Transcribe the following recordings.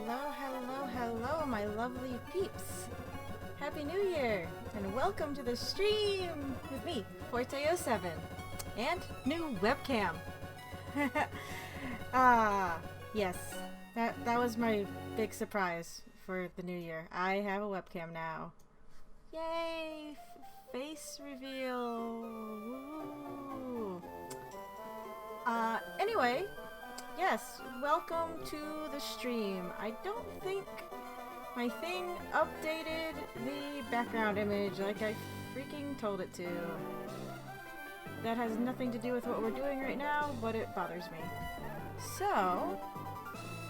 Hello, my lovely peeps. Happy New Year, and welcome to the stream with me, Forte07, and new webcam. Yes, that was my big surprise for the new year. I have a webcam now. Yay! Face reveal. Woo. Anyway, yes, welcome to the stream. I don't think my thing updated the background image like I freaking told it to. That has nothing to do with what we're doing right now, but it bothers me. So,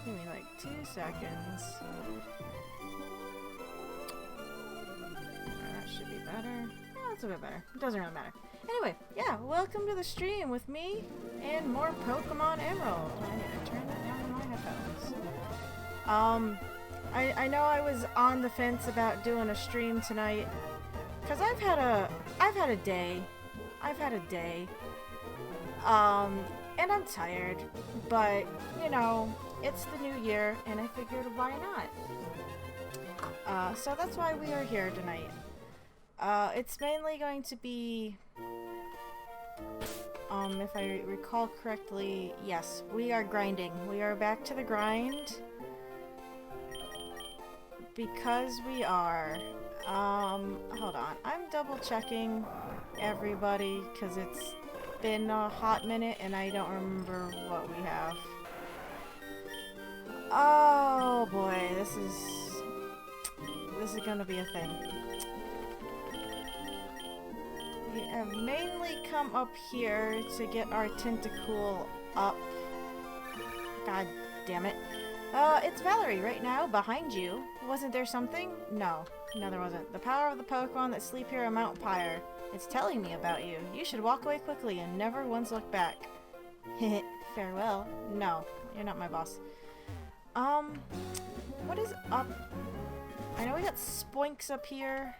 give me like 2 seconds. That should be better. Yeah, that's a bit better. It doesn't really matter. Anyway, yeah, welcome to the stream with me and more Pokemon Emerald. I need to turn that down in my headphones. I know I was on the fence about doing a stream tonight, cause I've had a day, and I'm tired, but you know, it's the new year, and I figured why not? So that's why we are here tonight. It's mainly going to be, if I recall correctly, yes, we are grinding. We are back to the grind. Because we are. Hold on. I'm double checking everybody, because it's been a hot minute and I don't remember what we have. Oh boy, this is gonna be a thing. We have mainly come up here to get our Tentacool up. God damn it. It's Valerie right now, behind you. Wasn't there something? No, there wasn't. The power of the Pokemon that sleep here on Mount Pyre. It's telling me about you. You should walk away quickly and never once look back. Farewell. No, you're not my boss. What is up? I know we got Spoinks up here.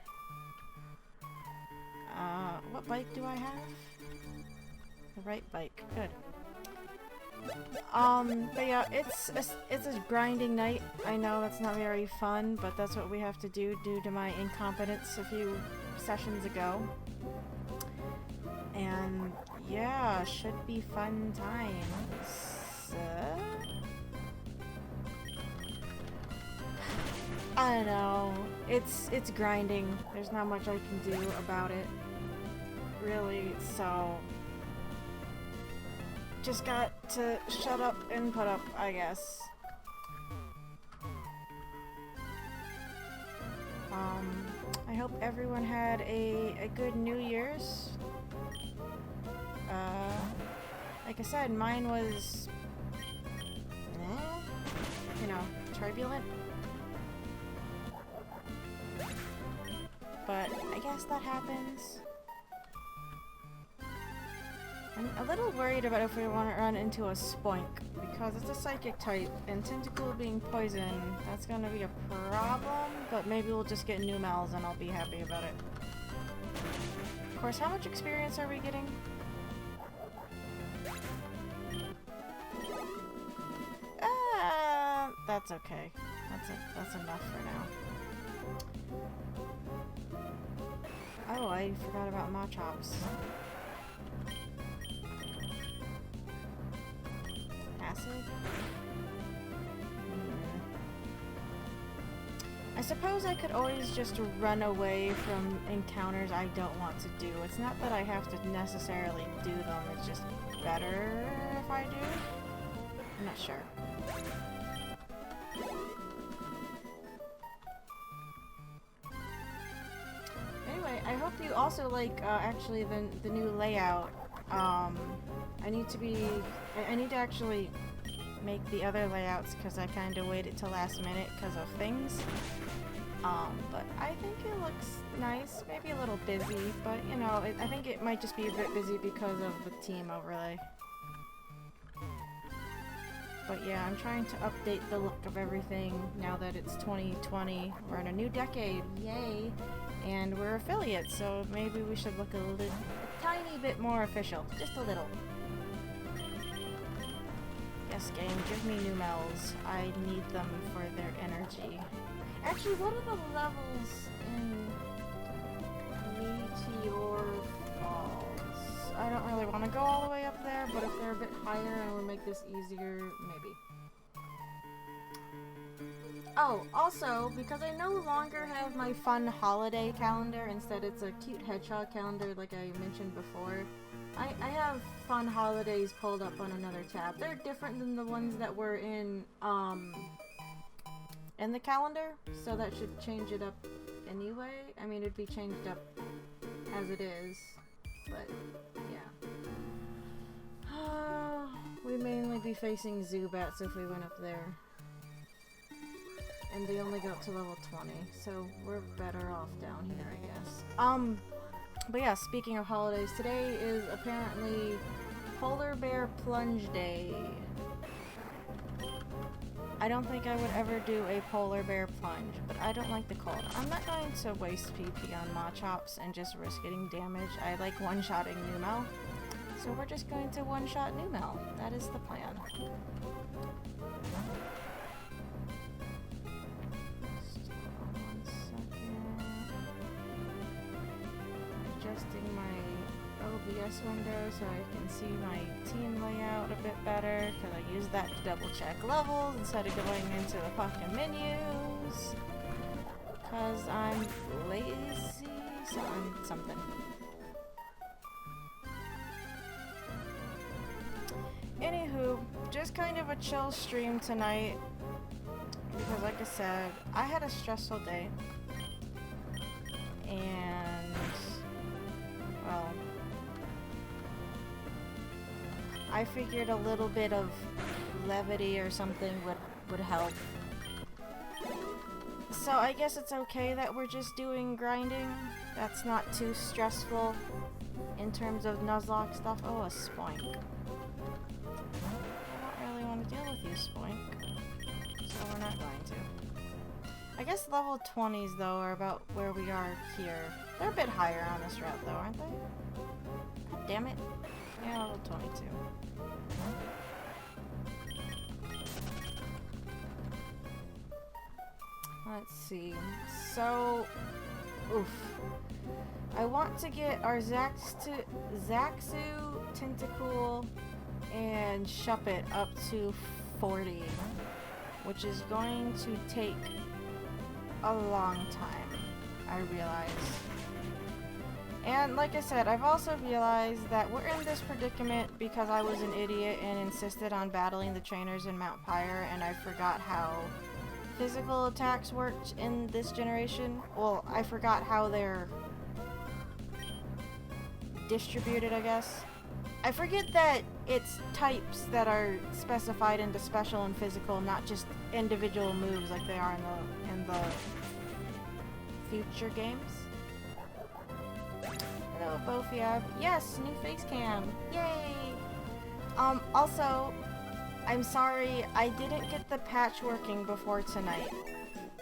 What bike do I have? The right bike. Good. But yeah, it's a grinding night. I know that's not very fun, but that's what we have to do due to my incompetence a few sessions ago. And yeah, should be fun times. I don't know. It's grinding. There's not much I can do about it, really. So just got to shut up and put up, I guess. I hope everyone had a good New Year's. Like I said, mine was, you know, turbulent. But I guess that happens. I'm a little worried about if we want to run into a Spoink, because it's a psychic type, and Tentacool being poison, that's going to be a problem, but maybe we'll just get Numels and I'll be happy about it. Of course, how much experience are we getting? That's okay. That's enough for now. Oh, I forgot about Machops. Acid? I suppose I could always just run away from encounters I don't want to do. It's not that I have to necessarily do them, it's just better if I do. I'm not sure. Anyway, I hope you also like actually the new layout. I need to actually make the other layouts because I kind of waited till last minute because of things. But I think it looks nice, maybe a little busy, but you know, I think it might just be a bit busy because of the team overlay. But yeah, I'm trying to update the look of everything now that it's 2020. We're in a new decade, yay! And we're affiliates, so maybe we should look a tiny bit more official, just a little. Yes, game, give me new mel's. I need them for their energy. Actually, what are the levels in Meteor Falls? I don't really want to go all the way up there, but if they're a bit higher and would make this easier, maybe. Oh, also, because I no longer have my fun holiday calendar, instead it's a cute hedgehog calendar like I mentioned before, I have fun holidays pulled up on another tab. They're different than the ones that were in the calendar, so that should change it up anyway. I mean, it'd be changed up as it is, but yeah. We'd mainly be facing Zubats if we went up there. And they only go up to level 20, so we're better off down here, I guess. But yeah, speaking of holidays, today is apparently Polar Bear Plunge Day. I don't think I would ever do a polar bear plunge, but I don't like the cold. I'm not going to waste PP on Machops and just risk getting damage. I like one-shotting Numel, so we're just going to one-shot Numel. That is the plan. Adjusting my OBS window so I can see my team layout a bit better, because I use that to double check levels instead of going into the fucking menus, because I'm lazy, so I'm something. Anywho, just kind of a chill stream tonight, because like I said, I had a stressful day, and well, I figured a little bit of levity or something would help. So I guess it's okay that we're just doing grinding. That's not too stressful in terms of Nuzlocke stuff. Oh, a Spoink. I don't really want to deal with you, Spoink. So we're not going to. I guess level 20s though are about where we are here. They're a bit higher on this route though, aren't they? God damn it. Yeah, level 22. Let's see. So, oof. I want to get our Zaxu, Tentacool, and Shuppet up to 40, which is going to take a long time, I realize. And like I said, I've also realized that we're in this predicament because I was an idiot and insisted on battling the trainers in Mount Pyre, and I forgot how physical attacks worked in this generation. Well, I forgot how they're distributed, I guess. I forget that it's types that are specified into special and physical, not just individual moves like they are in the future games. Hello, Bofiab. Yes, new face cam. Yay! Also, I'm sorry, I didn't get the patch working before tonight.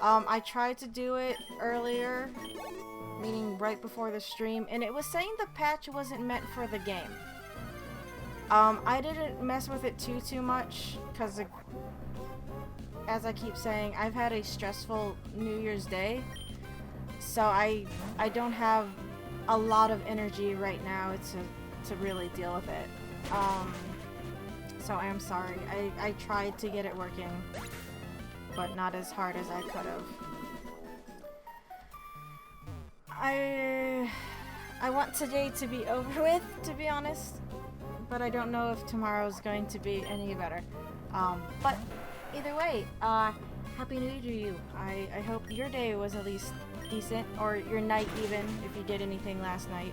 I tried to do it earlier, meaning right before the stream, and it was saying the patch wasn't meant for the game. I didn't mess with it too much, because as I keep saying, I've had a stressful New Year's Day, so I don't have a lot of energy right now to really deal with it. So I am sorry. I tried to get it working, but not as hard as I could have. I want today to be over with, to be honest, but I don't know if tomorrow's going to be any better. But either way, Happy New Year to you. I hope your day was at least decent, or your night even, if you did anything last night.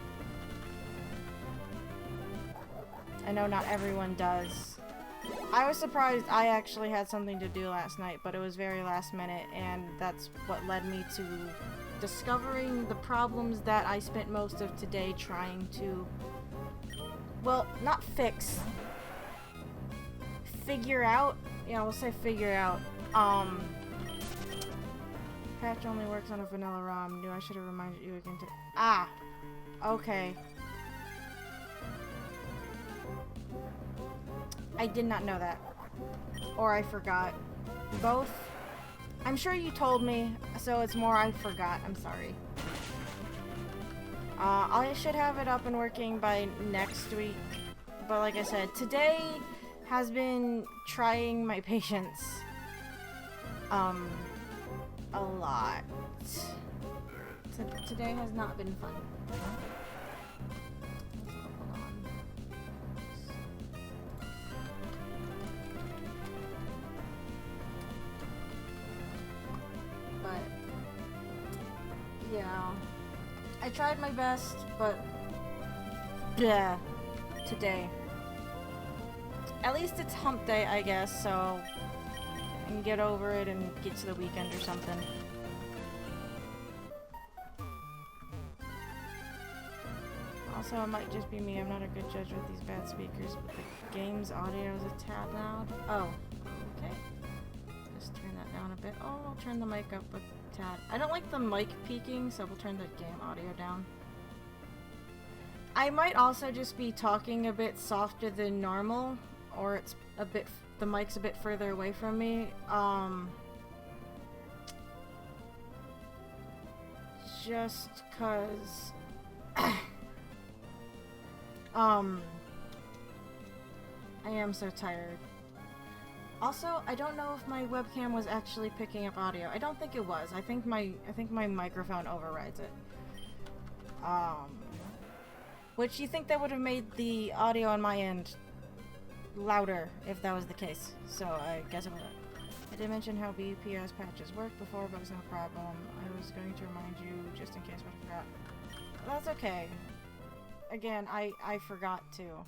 I know not everyone does. I was surprised I actually had something to do last night, but it was very last minute, and that's what led me to discovering the problems that I spent most of today trying to, well, not fix, figure out. Yeah, we'll say figure out. Patch only works on a vanilla ROM. Knew I should have reminded you again to— Ah! Okay. I did not know that. or I forgot. Both. I'm sure you told me, so it's more I forgot. I'm sorry. I should have it up and working by next week. But like I said, today has been trying my patience. A lot. Today has not been fun. Hold on. But yeah, I tried my best, but yeah, today. At least it's hump day, I guess, so I can get over it and get to the weekend or something. Also, it might just be me. I'm not a good judge with these bad speakers, but the game's audio is a tad loud. Oh, okay. Just turn that down a bit. Oh, I'll turn the mic up a tad. I don't like the mic peaking, so we'll turn the game audio down. I might also just be talking a bit softer than normal, or it's a bit, the mic's a bit further away from me. Just cause I am so tired. Also, I don't know if my webcam was actually picking up audio. I don't think it was. I think my microphone overrides it. Which you think that would have made the audio on my end louder if that was the case. So I guess it would. I did mention how BPS patches work before, but it's no problem. I was going to remind you just in case I forgot. That's okay. Again, I forgot to.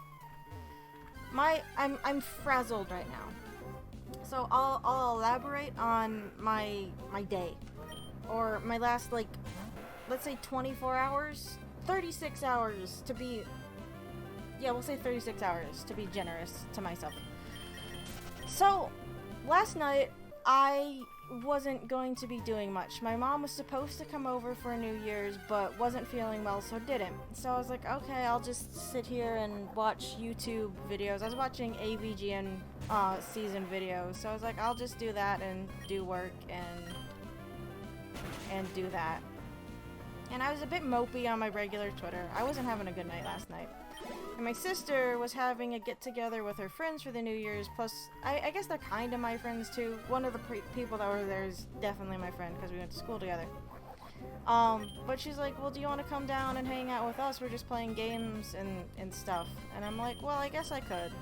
I'm frazzled right now. So I'll elaborate on my day, or my last, like, let's say 24 hours, 36 hours to be. Yeah, we'll say 36 hours to be generous to myself. So last night I wasn't going to be doing much. My mom was supposed to come over for New Year's, but wasn't feeling well, so didn't. So I was like, okay, I'll just sit here and watch YouTube videos. I was watching AVGN season videos, so I was like, I'll just do that and do work and do that. And I was a bit mopey on my regular Twitter. I wasn't having a good night last night. And my sister was having a get-together with her friends for the New Year's, plus, I guess they're kind of my friends, too. One of the people that were there is definitely my friend, because we went to school together. But she's like, well, do you want to come down and hang out with us? We're just playing games and stuff. And I'm like, well, I guess I could.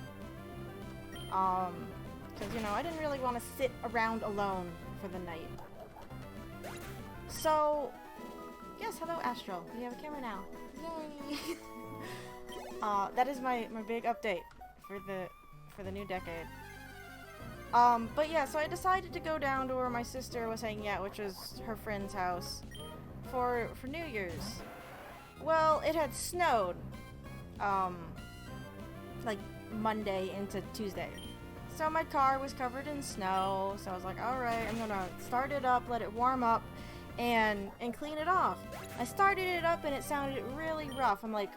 Because, you know, I didn't really want to sit around alone for the night. So, yes, hello, Astral. We have a camera now. Yay! That is my big update for the new decade. But yeah, so I decided to go down to where my sister was hanging out, which was her friend's house, for New Year's. Well, it had snowed, like Monday into Tuesday. So my car was covered in snow, so I was like, alright, I'm gonna start it up, let it warm up, and clean it off. I started it up and it sounded really rough. I'm like,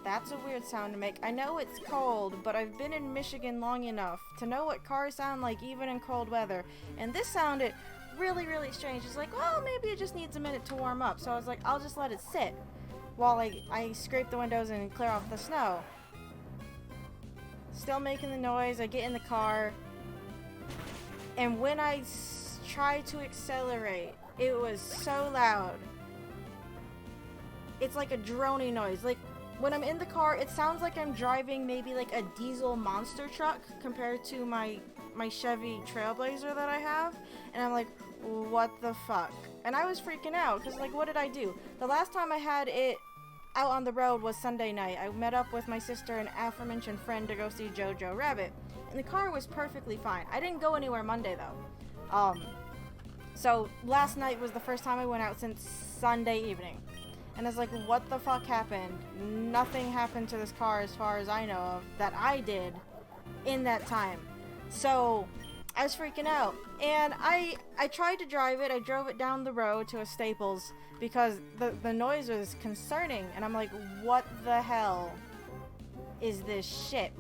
that's a weird sound to make. I know it's cold, but I've been in Michigan long enough to know what cars sound like even in cold weather. And this sounded really, really strange. It's like, well, maybe it just needs a minute to warm up. So I was like, I'll just let it sit while I scrape the windows and clear off the snow. Still making the noise. I get in the car. And when I try to accelerate, it was so loud. It's like a droning noise. Like, when I'm in the car, it sounds like I'm driving maybe like a diesel monster truck compared to my Chevy Trailblazer that I have. And I'm like, what the fuck? And I was freaking out because, like, what did I do? The last time I had it out on the road was Sunday night. I met up with my sister and aforementioned friend to go see Jojo Rabbit. And the car was perfectly fine. I didn't go anywhere Monday, though. So last night was the first time I went out since Sunday evening. And I was like, what the fuck happened? Nothing happened to this car as far as I know of that I did in that time. So I was freaking out. And I tried to drive it. I drove it down the road to a Staples because the noise was concerning. And I'm like, what the hell is this shit?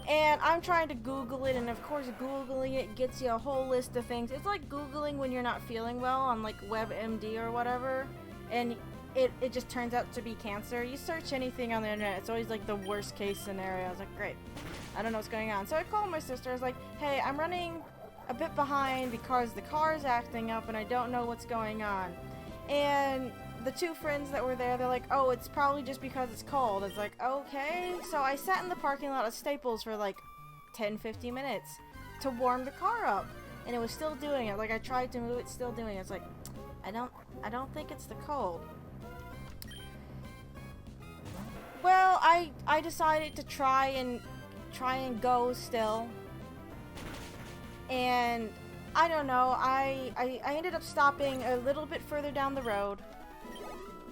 And I'm trying to Google it, and of course Googling it gets you a whole list of things. It's like Googling when you're not feeling well on like WebMD or whatever, and it just turns out to be cancer. You search anything on the internet, it's always like the worst case scenario. I was like, great, I don't know what's going on. So I called my sister. I was like, hey, I'm running a bit behind because the car's acting up and I don't know what's going on. And the two friends that were there, they're like, oh, it's probably just because it's cold. It's like, okay. So I sat in the parking lot of Staples for like 10-15 minutes to warm the car up, and it was still doing it. Like, I tried to move it, still doing it. It's like, I don't think it's the cold. Well, I decided to try and go still, and I don't know, I ended up stopping a little bit further down the road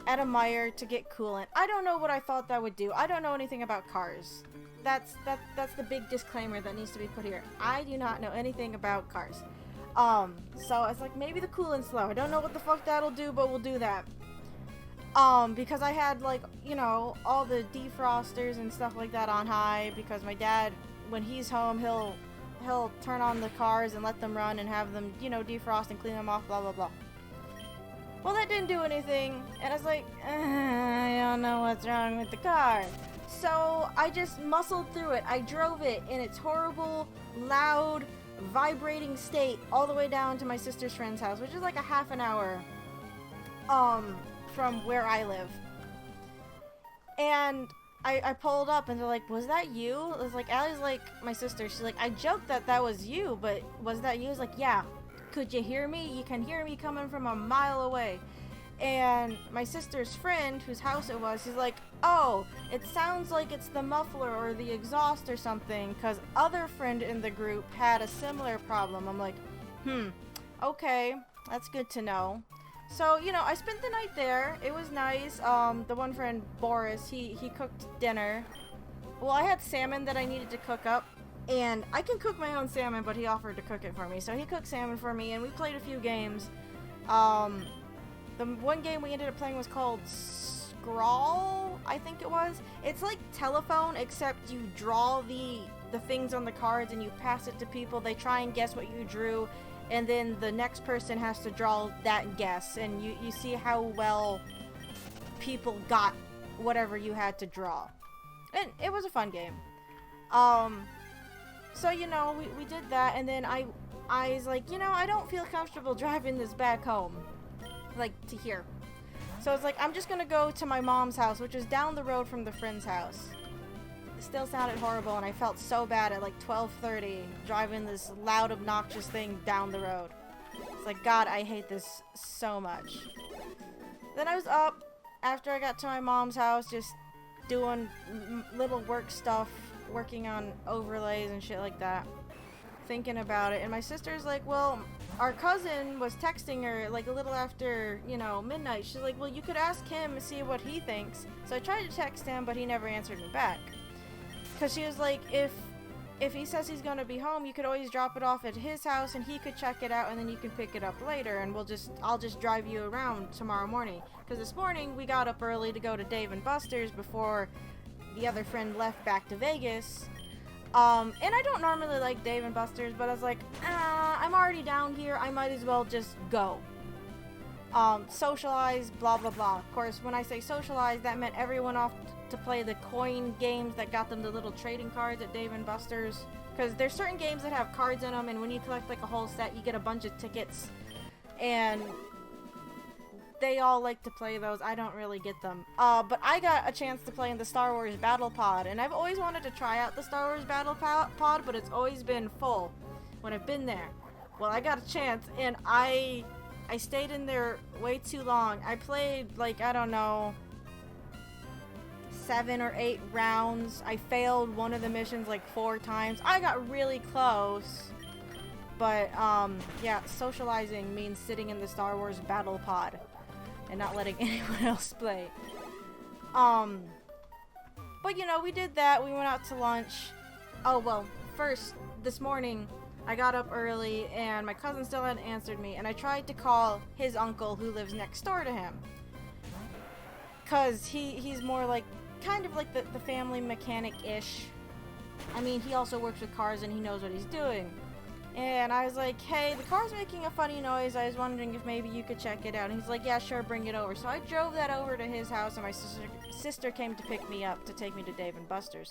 at a Meijer to get coolant. I don't know what I thought that would do. I don't know anything about cars. That's the big disclaimer that needs to be put here. I do not know anything about cars. So it's like, maybe the coolant's low. I don't know what the fuck that'll do, but we'll do that. Because I had, like, you know, all the defrosters and stuff like that on high, because my dad, when he's home, he'll turn on the cars and let them run and have them, you know, defrost and clean them off, blah blah blah. Well, that didn't do anything, and I was like, I don't know what's wrong with the car. So I just muscled through it. I drove it in its horrible, loud, vibrating state all the way down to my sister's friend's house, which is like a half an hour from where I live. And I pulled up, and they're like, was that you? I was like, Allie's like, my sister, she's like, I joked that was you, but was that you? I was like, yeah. Could you hear me? You can hear me coming from a mile away. And my sister's friend, whose house it was, she's like, oh, it sounds like it's the muffler or the exhaust or something, because other friend in the group had a similar problem. I'm like, okay, that's good to know. So, you know, I spent the night there. It was nice. The one friend, Boris, he cooked dinner. Well, I had salmon that I needed to cook up. And I can cook my own salmon, but he offered to cook it for me. So he cooked salmon for me, and we played a few games. The one game we ended up playing was called Scrawl, I think it was. It's like telephone, except you draw the things on the cards and you pass it to people. They try and guess what you drew, and then the next person has to draw that guess. And you see how well people got whatever you had to draw. And it was a fun game. So, you know, we did that, and then I was like, you know, I don't feel comfortable driving this back home, like, to here. So I was like, I'm just gonna go to my mom's house, which is down the road from the friend's house. It still sounded horrible, and I felt so bad at, like, 12:30, driving this loud, obnoxious thing down the road. It's like, God, I hate this so much. Then I was up, after I got to my mom's house, just doing little work stuff, working on overlays and shit like that, thinking about it. And my sister's like, well, our cousin was texting her like a little after, you know, midnight. She's like, well, you could ask him and see what he thinks. So I tried to text him, but he never answered me back, because she was like, if he says he's gonna be home, you could always drop it off at his house and he could check it out, and then you can pick it up later, and I'll just drive you around tomorrow morning. Because this morning we got up early to go to Dave & Buster's before the other friend left back to Vegas. And I don't normally like Dave & Buster's, but I was like, I'm already down here, I might as well just go. Socialize, blah blah blah. Of course, when I say socialize, that meant everyone off to play the coin games that got them the little trading cards at Dave & Buster's. Because there's certain games that have cards in them, and when you collect like a whole set, you get a bunch of tickets. And they all like to play those. I don't really get them. But I got a chance to play in the Star Wars Battle Pod, and I've always wanted to try out the Star Wars Battle Pod, but it's always been full when I've been there. Well, I got a chance, and I stayed in there way too long. I played, like, I don't know, 7 or 8 rounds. I failed one of the missions like 4 times. I got really close. But, yeah, socializing means sitting in the Star Wars Battle Pod and not letting anyone else play. But, you know, we did that. We went out to lunch. Oh, well, first, this morning, I got up early, and my cousin still hadn't answered me, and I tried to call his uncle, who lives next door to him. Because he's more like, kind of like the family mechanic-ish. I mean, he also works with cars and he knows what he's doing. And I was like, hey, the car's making a funny noise. I was wondering if maybe you could check it out. And he's like, yeah, sure, bring it over. So I drove that over to his house, and my sister came to pick me up to take me to Dave & Buster's.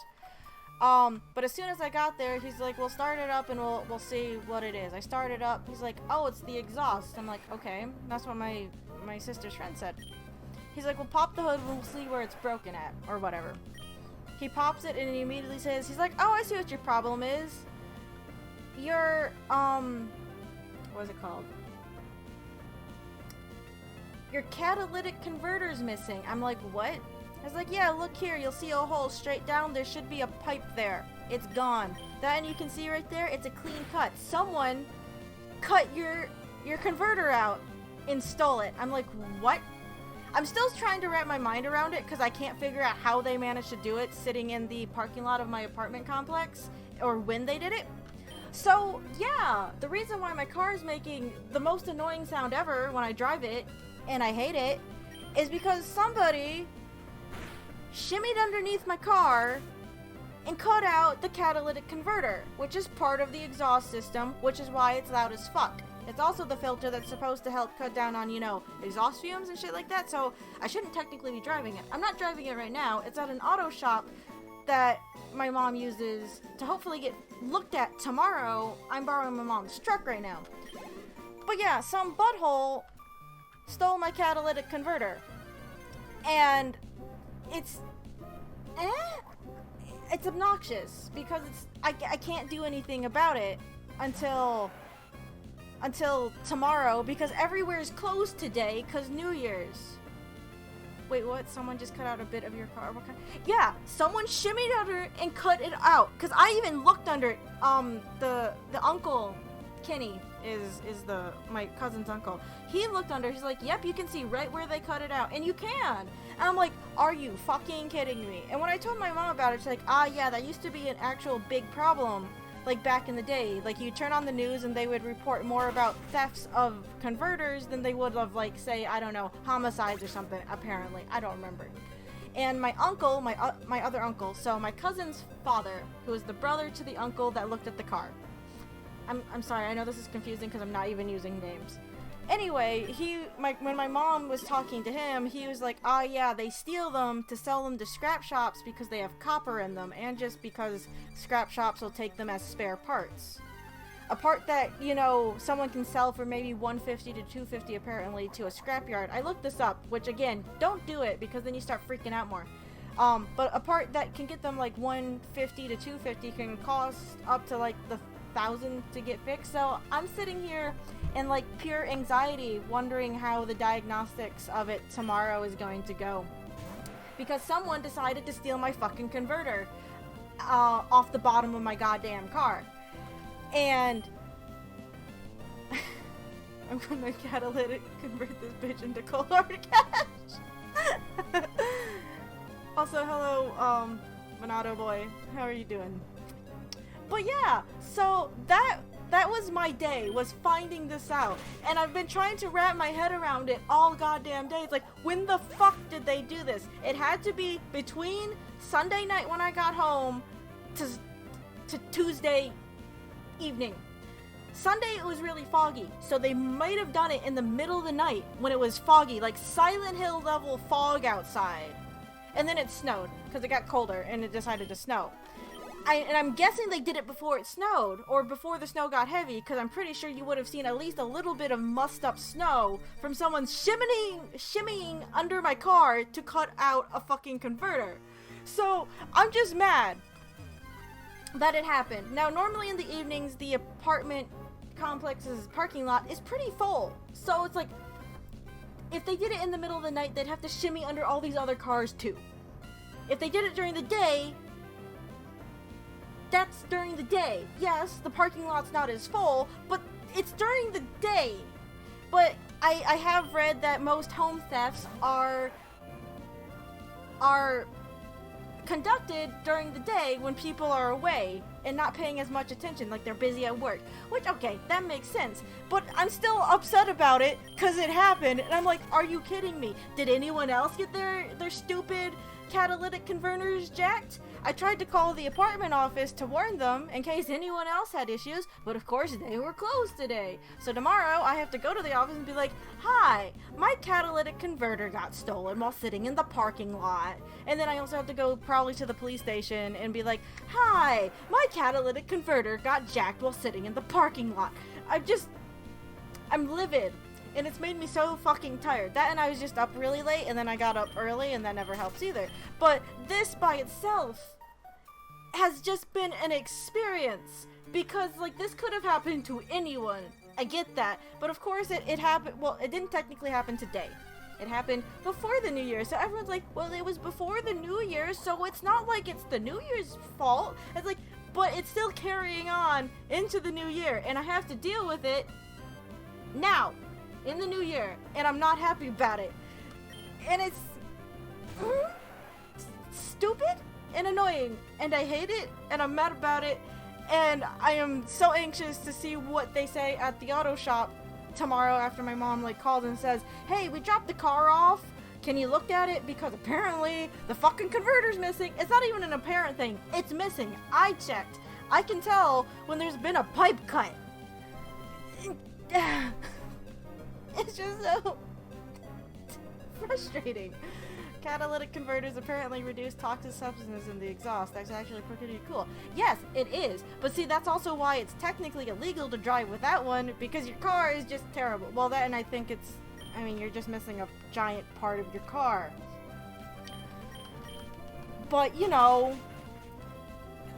But as soon as I got there, he's like, we'll start it up and we'll see what it is. I started up. He's like, oh, it's the exhaust. I'm like, okay. That's what my sister's friend said. He's like, well, pop the hood and we'll see where it's broken at, or whatever. He pops it and he immediately says, he's like, oh, I see what your problem is. Your, what is it called? Your catalytic converter's missing. I'm like, what? I was like, yeah, look here. You'll see a hole straight down. There should be a pipe there. It's gone. Then you can see right there, it's a clean cut. Someone cut your converter out and stole it. I'm like, what? I'm still trying to wrap my mind around it because I can't figure out how they managed to do it sitting in the parking lot of my apartment complex, or when they did it. So, yeah, the reason why my car is making the most annoying sound ever when I drive it, and I hate it, is because somebody shimmied underneath my car and cut out the catalytic converter, which is part of the exhaust system, which is why it's loud as fuck. It's also the filter that's supposed to help cut down on, you know, exhaust fumes and shit like that, so I shouldn't technically be driving it. I'm not driving it right now. It's at an auto shop that my mom uses to hopefully get looked at tomorrow. I'm borrowing my mom's truck right now. But yeah, some butthole stole my catalytic converter. And it's obnoxious because I can't do anything about it until tomorrow, because everywhere is closed today because New Year's. Wait, what? Someone just cut out a bit of your car? What kind? Yeah, someone shimmied under it and cut it out. Because I even looked under it. The uncle, Kenny, is my cousin's uncle. He looked under. He's like, yep, you can see right where they cut it out. And you can. And I'm like, are you fucking kidding me? And when I told my mom about it, she's like, yeah, that used to be an actual big problem. Like back in the day, like you turn on the news and they would report more about thefts of converters than they would of, like, say, I don't know, homicides or something, apparently. I don't remember. And my uncle, my other uncle, so my cousin's father, who is the brother to the uncle that looked at the car. I'm sorry, I know this is confusing because I'm not even using names. Anyway, when my mom was talking to him, he was like, yeah, they steal them to sell them to scrap shops because they have copper in them, and just because scrap shops will take them as spare parts. A part that, you know, someone can sell for maybe $150 to $250 apparently to a scrapyard. I looked this up, which again, don't do it because then you start freaking out more. But a part that can get them like $150 to $250 can cost up to like the $1,000 to get fixed. So I'm sitting here in like pure anxiety wondering how the diagnostics of it tomorrow is going to go, because someone decided to steal my fucking converter off the bottom of my goddamn car. And I'm gonna catalytic convert this bitch into cold hard cash. Also, hello, Monado boy, how are you doing? But yeah, so that was my day, was finding this out. And I've been trying to wrap my head around it all goddamn day. It's like, when the fuck did they do this? It had to be between Sunday night when I got home to Tuesday evening. Sunday it was really foggy, so they might have done it in the middle of the night when it was foggy, like Silent Hill level fog outside. And then it snowed, because it got colder and it decided to snow. And I'm guessing they did it before it snowed, or before the snow got heavy, because I'm pretty sure you would have seen at least a little bit of mussed up snow from someone shimmying under my car to cut out a fucking converter. So, I'm just mad that it happened. Now, normally in the evenings, the apartment complex's parking lot is pretty full. So it's like, if they did it in the middle of the night, they'd have to shimmy under all these other cars too. If they did it during the day, that's during the day. Yes, the parking lot's not as full, but it's during the day. But I have read that most home thefts are conducted during the day when people are away and not paying as much attention, like they're busy at work. Which, okay, that makes sense. But I'm still upset about it because it happened, and I'm like, are you kidding me? Did anyone else get their stupid catalytic converter's jacked. I tried to call the apartment office to warn them in case anyone else had issues, but of course they were closed today. So tomorrow I have to go to the office and be like, hi, my catalytic converter got stolen while sitting in the parking lot. And then I also have to go probably to the police station and be like, hi, my catalytic converter got jacked while sitting in the parking lot. I'm livid. And it's made me so fucking tired. That and I was just up really late, and then I got up early, and that never helps either. But this by itself has just been an experience. Because, like, this could have happened to anyone. I get that. But of course it happened, well, it didn't technically happen today. It happened before the New Year. So everyone's like, well, it was before the New Year, so it's not like it's the New Year's fault. It's like, but it's still carrying on into the New Year. And I have to deal with it now. In the new year, and I'm not happy about it. And it's stupid and annoying, and I hate it, and I'm mad about it, and I am so anxious to see what they say at the auto shop tomorrow after my mom like calls and says, hey, we dropped the car off, can you look at it? Because apparently the fucking converter's missing. It's not even an apparent thing, it's missing. I checked. I can tell when there's been a pipe cut. It's just so frustrating. Catalytic converters apparently reduce toxic substances in the exhaust. That's actually pretty cool. Yes, it is. But see, that's also why it's technically illegal to drive without one, because your car is just terrible. Well, that, and I think you're just missing a giant part of your car. But, you know,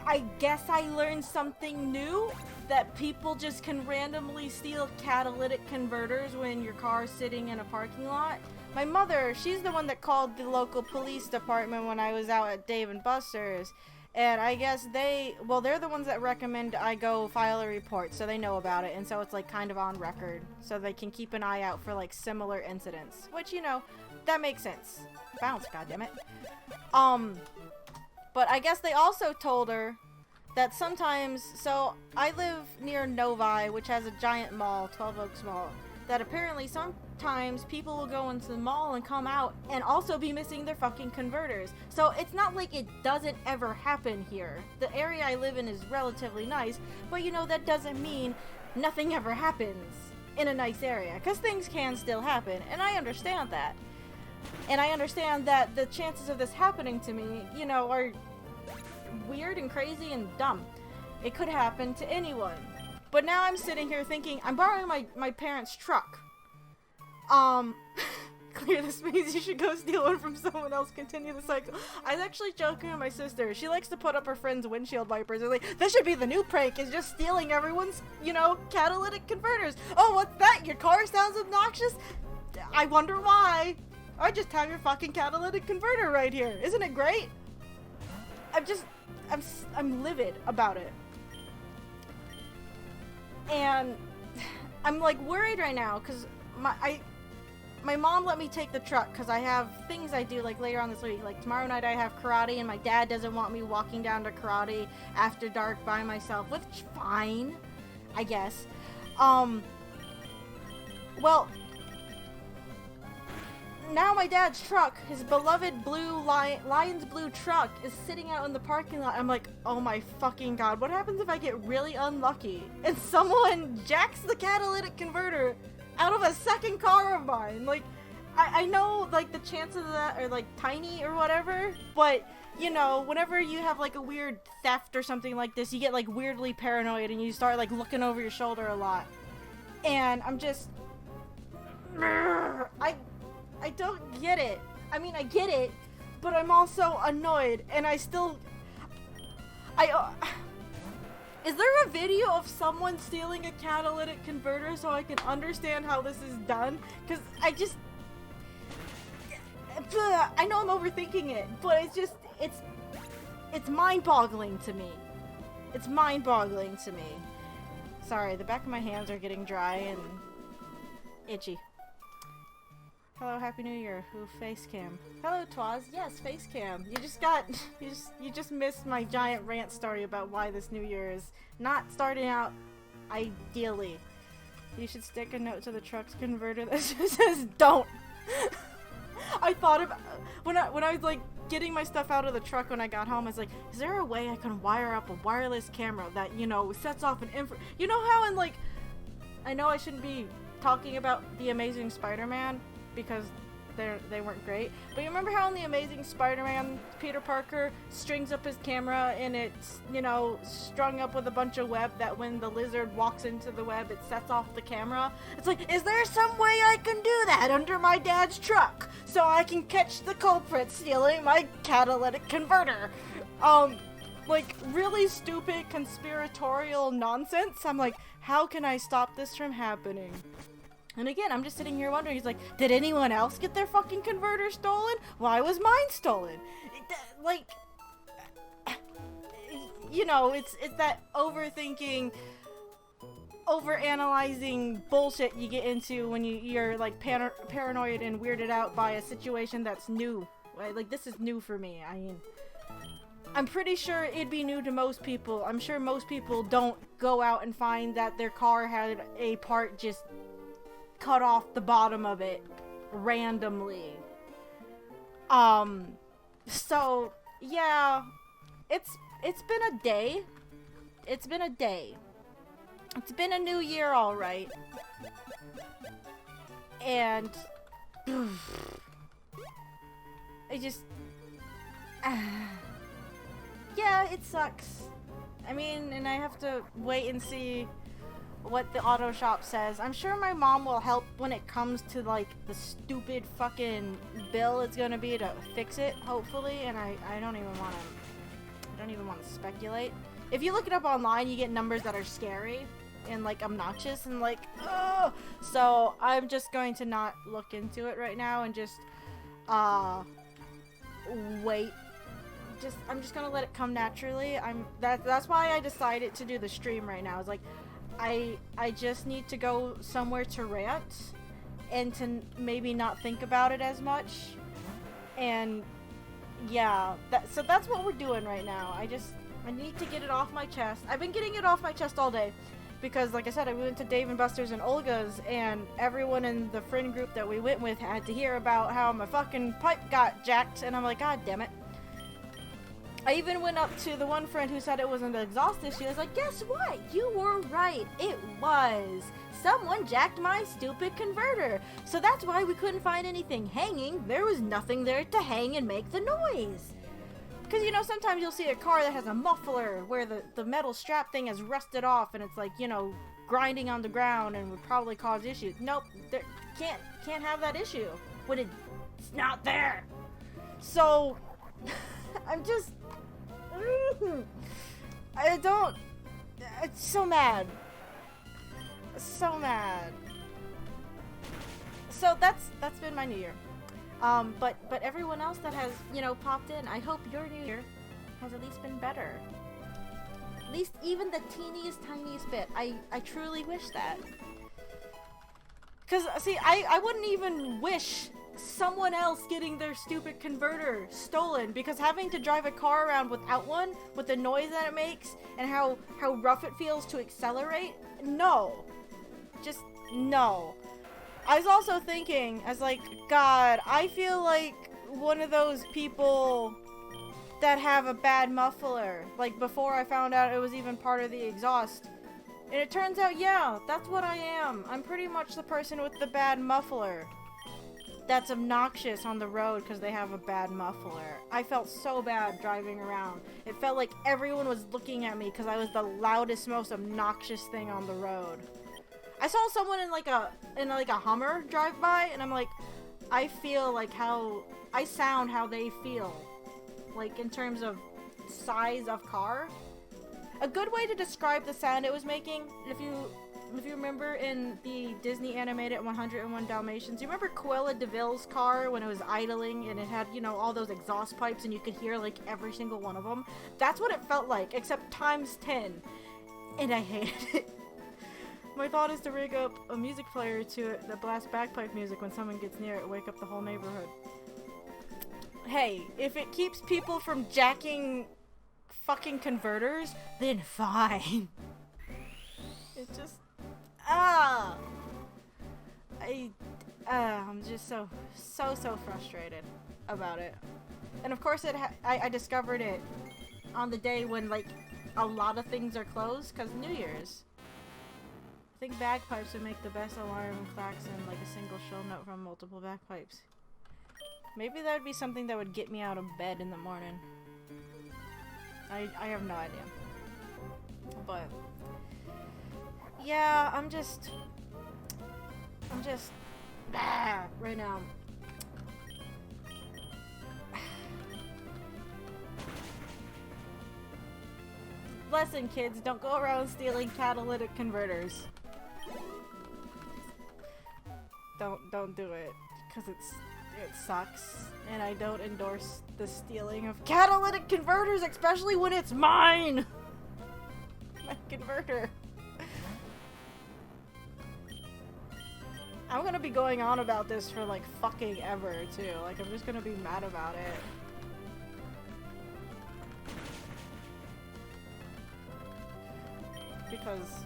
I guess I learned something new. That people just can randomly steal catalytic converters when your car's sitting in a parking lot. My mother, she's the one that called the local police department when I was out at Dave & Buster's. And I guess they're the ones that recommend I go file a report, so they know about it. And so it's like kind of on record, so they can keep an eye out for like similar incidents. Which, you know, that makes sense. Bounce, goddammit. But I guess they also told her that sometimes, so I live near Novi, which has a giant mall, 12 Oaks Mall, that apparently sometimes people will go into the mall and come out and also be missing their fucking converters. So it's not like it doesn't ever happen here. The area I live in is relatively nice, but you know, that doesn't mean nothing ever happens in a nice area, because things can still happen, and I understand that. And I understand that the chances of this happening to me, you know, are weird and crazy and dumb. It could happen to anyone. But now I'm sitting here thinking, I'm borrowing my parents' truck. Clear the space, you should go steal one from someone else, continue the cycle. I was actually joking with my sister. She likes to put up her friends' windshield wipers. They're like, this should be the new prank, is just stealing everyone's, you know, catalytic converters. Oh, what's that? Your car sounds obnoxious? I wonder why. I just have your fucking catalytic converter right here. Isn't it great? I'm livid about it. And I'm like worried right now because my mom let me take the truck because I have things I do like later on this week. Like tomorrow night I have karate, and my dad doesn't want me walking down to karate after dark by myself, which is fine, I guess. Well, now my dad's truck, his beloved blue Lion's blue truck, is sitting out in the parking lot. I'm like, oh my fucking god, what happens if I get really unlucky and someone jacks the catalytic converter out of a second car of mine? Like, I know, like, the chances of that are, like, tiny or whatever, but, you know, whenever you have, like, a weird theft or something like this, you get, like, weirdly paranoid and you start, like, looking over your shoulder a lot. And I'm just... I don't get it. I mean, I get it, but I'm also annoyed, and I still... Is there a video of someone stealing a catalytic converter so I can understand how this is done? Because I know I'm overthinking it, but it's just, it's mind-boggling to me. It's mind-boggling to me. Sorry, the back of my hands are getting dry and itchy. Hello, Happy New Year. Ooh, face cam. Hello, Twaz. Yes, face cam. You just missed my giant rant story about why this New Year is not starting out ideally. You should stick a note to the truck's converter that just says, don't! I thought about when I was like getting my stuff out of the truck when I got home. I was like, is there a way I can wire up a wireless camera that, you know, sets off an you know how in like, I know I shouldn't be talking about the Amazing Spider-Man because they weren't great, but you remember how in the Amazing Spider-Man Peter Parker strings up his camera and it's, you know, strung up with a bunch of web that when the lizard walks into the web it sets off the camera? It's like, is there some way I can do that under my dad's truck so I can catch the culprit stealing my catalytic converter? Like really stupid conspiratorial nonsense. I'm like, how can I stop this from happening? And again, I'm just sitting here wondering, he's like, did anyone else get their fucking converter stolen? Why was mine stolen? Like, you know, it's that overthinking, overanalyzing bullshit you get into when you're like paranoid and weirded out by a situation that's new. Right? Like, this is new for me. I mean, I'm pretty sure it'd be new to most people. I'm sure most people don't go out and find that their car had a part just cut off the bottom of it randomly. So yeah, it's been a day. It's been a day. It's been a new year, all right. And I just yeah, it sucks. I mean, and I have to wait and see what the auto shop says. I'm sure my mom will help when it comes to like the stupid fucking bill it's gonna be to fix it, hopefully, and I don't even want to speculate. If you look it up online, you get numbers that are scary and like obnoxious and like, oh. So I'm just going to not look into it right now and just wait. I'm just gonna let it come naturally. That's why I decided to do the stream right now. It's like I just need to go somewhere to rant and to maybe not think about it as much. And yeah, so that's what we're doing right now. I need to get it off my chest. I've been getting it off my chest all day because, like I said, I went to Dave and Buster's and Olga's, and everyone in the friend group that we went with had to hear about how my fucking pipe got jacked, and I'm like, god damn it. I even went up to the one friend who said it was an exhaust issue. I was like, guess what? You were right. It was. Someone jacked my stupid converter. So that's why we couldn't find anything hanging. There was nothing there to hang and make the noise. Because, you know, sometimes you'll see a car that has a muffler where the metal strap thing has rusted off and it's like, you know, grinding on the ground and would probably cause issues. Nope. Can't have that issue when it's not there. So I'm just... It's so mad. So mad. So that's been my new year. But everyone else that has, you know, popped in, I hope your new year has at least been better. At least even the teeniest, tiniest bit. I truly wish that. Because, see, I wouldn't even wish someone else getting their stupid converter stolen, because having to drive a car around without one, with the noise that it makes and how rough it feels to accelerate, no. Just no. I was also thinking, I was like, god, I feel like one of those people that have a bad muffler, like before I found out it was even part of the exhaust. And it turns out, yeah, that's what I am. I'm pretty much the person with the bad muffler that's obnoxious on the road because they have a bad muffler. I felt so bad driving around. It felt like everyone was looking at me because I was the loudest, most obnoxious thing on the road. I saw someone in like a Hummer drive by, and I'm like, I feel like I sound how they feel, like in terms of size of car. A good way to describe the sound it was making, if you remember in the Disney animated 101 Dalmatians, you remember Cruella de Vil's car when it was idling and it had, you know, all those exhaust pipes and you could hear like every single one of them? That's what it felt like, except times 10. And I hated it. My thought is to rig up a music player to it that blasts bagpipe music when someone gets near it, wake up the whole neighborhood. Hey, if it keeps people from jacking fucking converters, then fine. It just... I'm just so frustrated about it. And of course I discovered it on the day when like a lot of things are closed because New Year's. I think bagpipes would make the best alarm klaxon, like a single shrill note from multiple bagpipes. Maybe that would be something that would get me out of bed in the morning. I have no idea. But yeah, I'm just right now. Lesson, kids, don't go around stealing catalytic converters. Don't do it, because it sucks, and I don't endorse the stealing of catalytic converters, especially when it's mine! My converter. I'm gonna be going on about this for like fucking ever, too. Like, I'm just gonna be mad about it. Because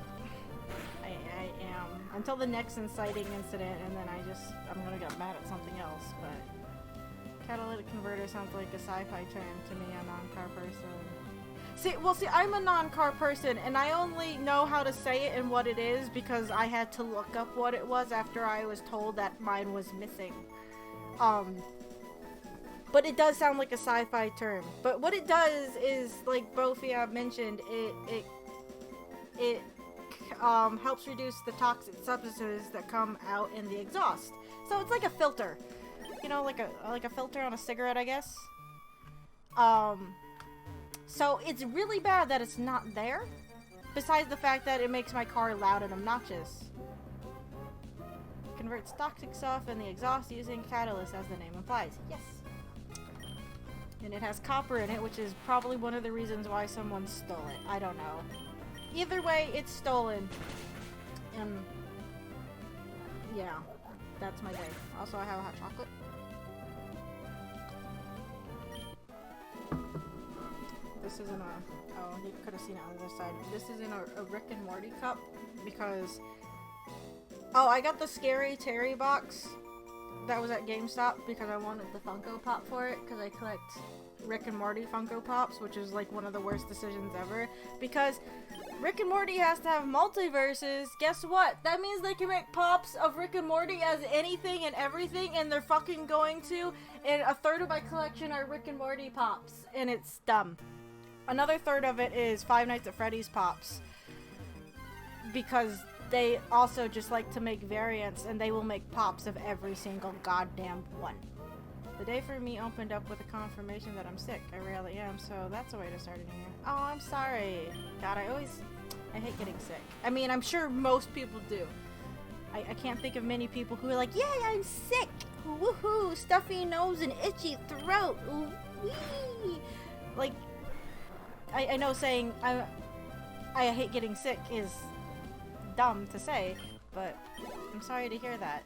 I am. Until the next inciting incident, and then I'm gonna get mad at something else, but catalytic converter sounds like a sci-fi term to me, a non-car person. See, I'm a non-car person, and I only know how to say it and what it is because I had to look up what it was after I was told that mine was missing. But it does sound like a sci-fi term. But what it does is, like Bofia mentioned, it helps reduce the toxic substances that come out in the exhaust. So it's like a filter. You know, like a filter on a cigarette, I guess. So it's really bad that it's not there. Besides the fact that it makes my car loud and obnoxious. Converts toxic stuff in the exhaust using catalyst, as the name implies. Yes. And it has copper in it, which is probably one of the reasons why someone stole it. I don't know. Either way, it's stolen. And yeah, that's my day. Also, I have a hot chocolate. This isn't a... Oh, you could have seen it on the other side. This isn't a Rick and Morty cup because... Oh, I got the Scary Terry box that was at GameStop because I wanted the Funko Pop for it because I collect Rick and Morty Funko Pops, which is like one of the worst decisions ever. Because Rick and Morty has to have multiverses. Guess what? That means they can make pops of Rick and Morty as anything and everything, and they're fucking going to. And a third of my collection are Rick and Morty pops, and it's dumb. Another third of it is Five Nights at Freddy's pops, because they also just like to make variants, and they will make pops of every single goddamn one. The day for me opened up with a confirmation that I'm sick. I rarely am, so that's a way to start a new year. Oh, I'm sorry. God, I hate getting sick. I mean, I'm sure most people do. I can't think of many people who are like, yay, I'm sick! Woohoo! Stuffy nose and itchy throat! Ooh wee! Like, I know saying I hate getting sick is dumb to say, but I'm sorry to hear that.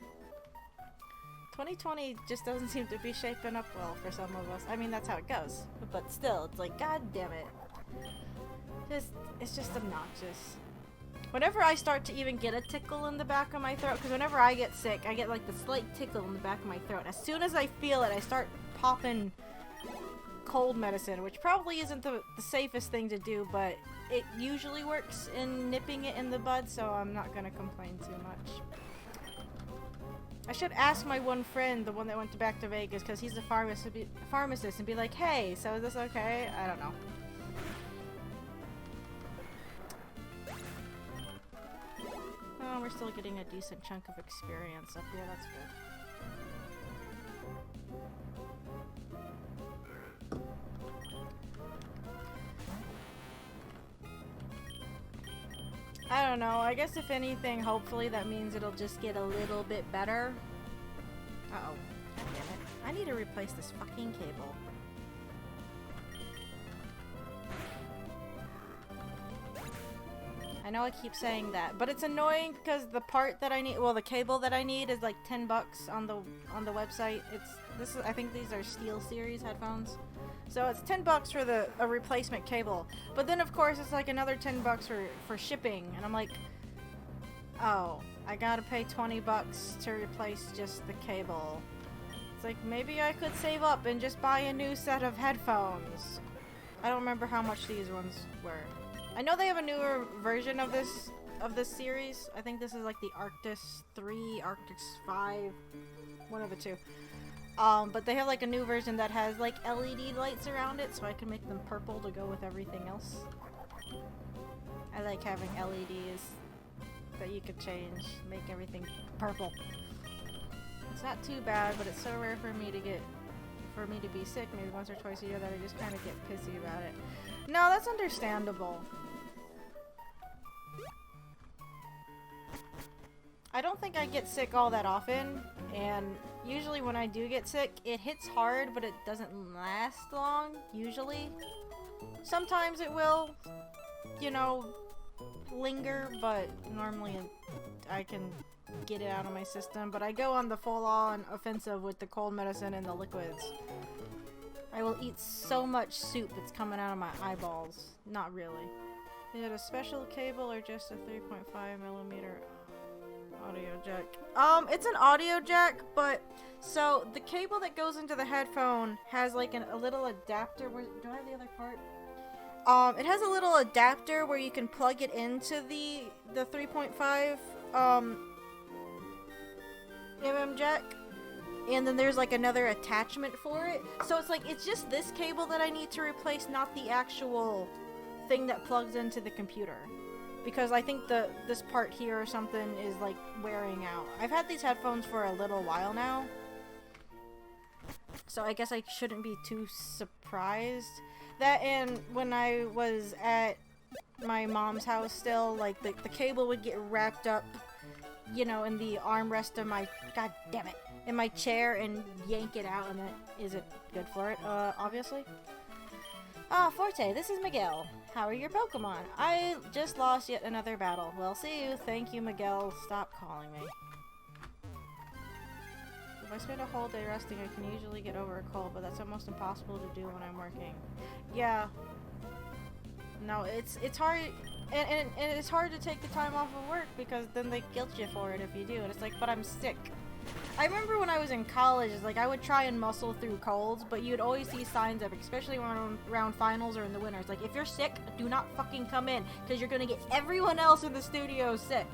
2020 just doesn't seem to be shaping up well for some of us. I mean, that's how it goes. But still, it's like, god damn it. It's just obnoxious. Whenever I start to even get a tickle in the back of my throat, because whenever I get sick, I get like the slight tickle in the back of my throat. As soon as I feel it, I start popping cold medicine, which probably isn't the safest thing to do, but it usually works in nipping it in the bud, so I'm not gonna complain too much. I should ask my one friend, the one that went back to Vegas, because he's a pharmacist, and be like, hey, so is this okay? I don't know. Oh, we're still getting a decent chunk of experience up here, that's good. I don't know, I guess if anything, hopefully that means it'll just get a little bit better. Uh-oh. God damn it. I need to replace this fucking cable. I know I keep saying that, but it's annoying because the part that I need, well, the cable that I need is like $10 on the website. I think these are Steel Series headphones. So it's $10 for a replacement cable. But then of course it's like another $10 for shipping, and I'm like, oh, I gotta pay 20 bucks to replace just the cable. It's like, maybe I could save up and just buy a new set of headphones. I don't remember how much these ones were. I know they have a newer version of this series. I think this is like the Arctis 3, Arctis 5, one of the two. But they have like a new version that has like LED lights around it, so I can make them purple to go with everything else. I like having LEDs that you could change, make everything purple. It's not too bad, but it's so rare for me to be sick maybe once or twice a year that I just kind of get pissy about it. No, that's understandable. I don't think I get sick all that often, and usually when I do get sick, it hits hard, but it doesn't last long, usually. Sometimes it will, you know, linger, but normally I can get it out of my system. But I go on the full-on offensive with the cold medicine and the liquids. I will eat so much soup it's coming out of my eyeballs. Not really. Is it a special cable or just a 3.5mm audio jack? It's an audio jack, but so the cable that goes into the headphone has like a little adapter. Where, do I have the other part? It has a little adapter where you can plug it into the 3.5 mm jack, and then there's like another attachment for it. So it's like, it's just this cable that I need to replace, not the actual thing that plugs into the computer. Because I think this part here or something is like wearing out. I've had these headphones for a little while now, so I guess I shouldn't be too surprised. That, and when I was at my mom's house still, like the cable would get wrapped up, you know, in the armrest of my, god damn it, in my chair and yank it out, and that isn't good for it, obviously. Ah, Forte, this is Miguel. How are your Pokemon? I just lost yet another battle. Well, see you. Thank you, Miguel. Stop calling me. If I spend a whole day resting, I can usually get over a cold, but that's almost impossible to do when I'm working. Yeah. No, it's hard, and it's hard to take the time off of work because then they guilt you for it if you do, and it's like, but I'm sick. I remember when I was in college, like, I would try and muscle through colds, but you'd always see signs of it, especially around finals or in the winter. It's like, if you're sick, do not fucking come in, because you're gonna get everyone else in the studio sick.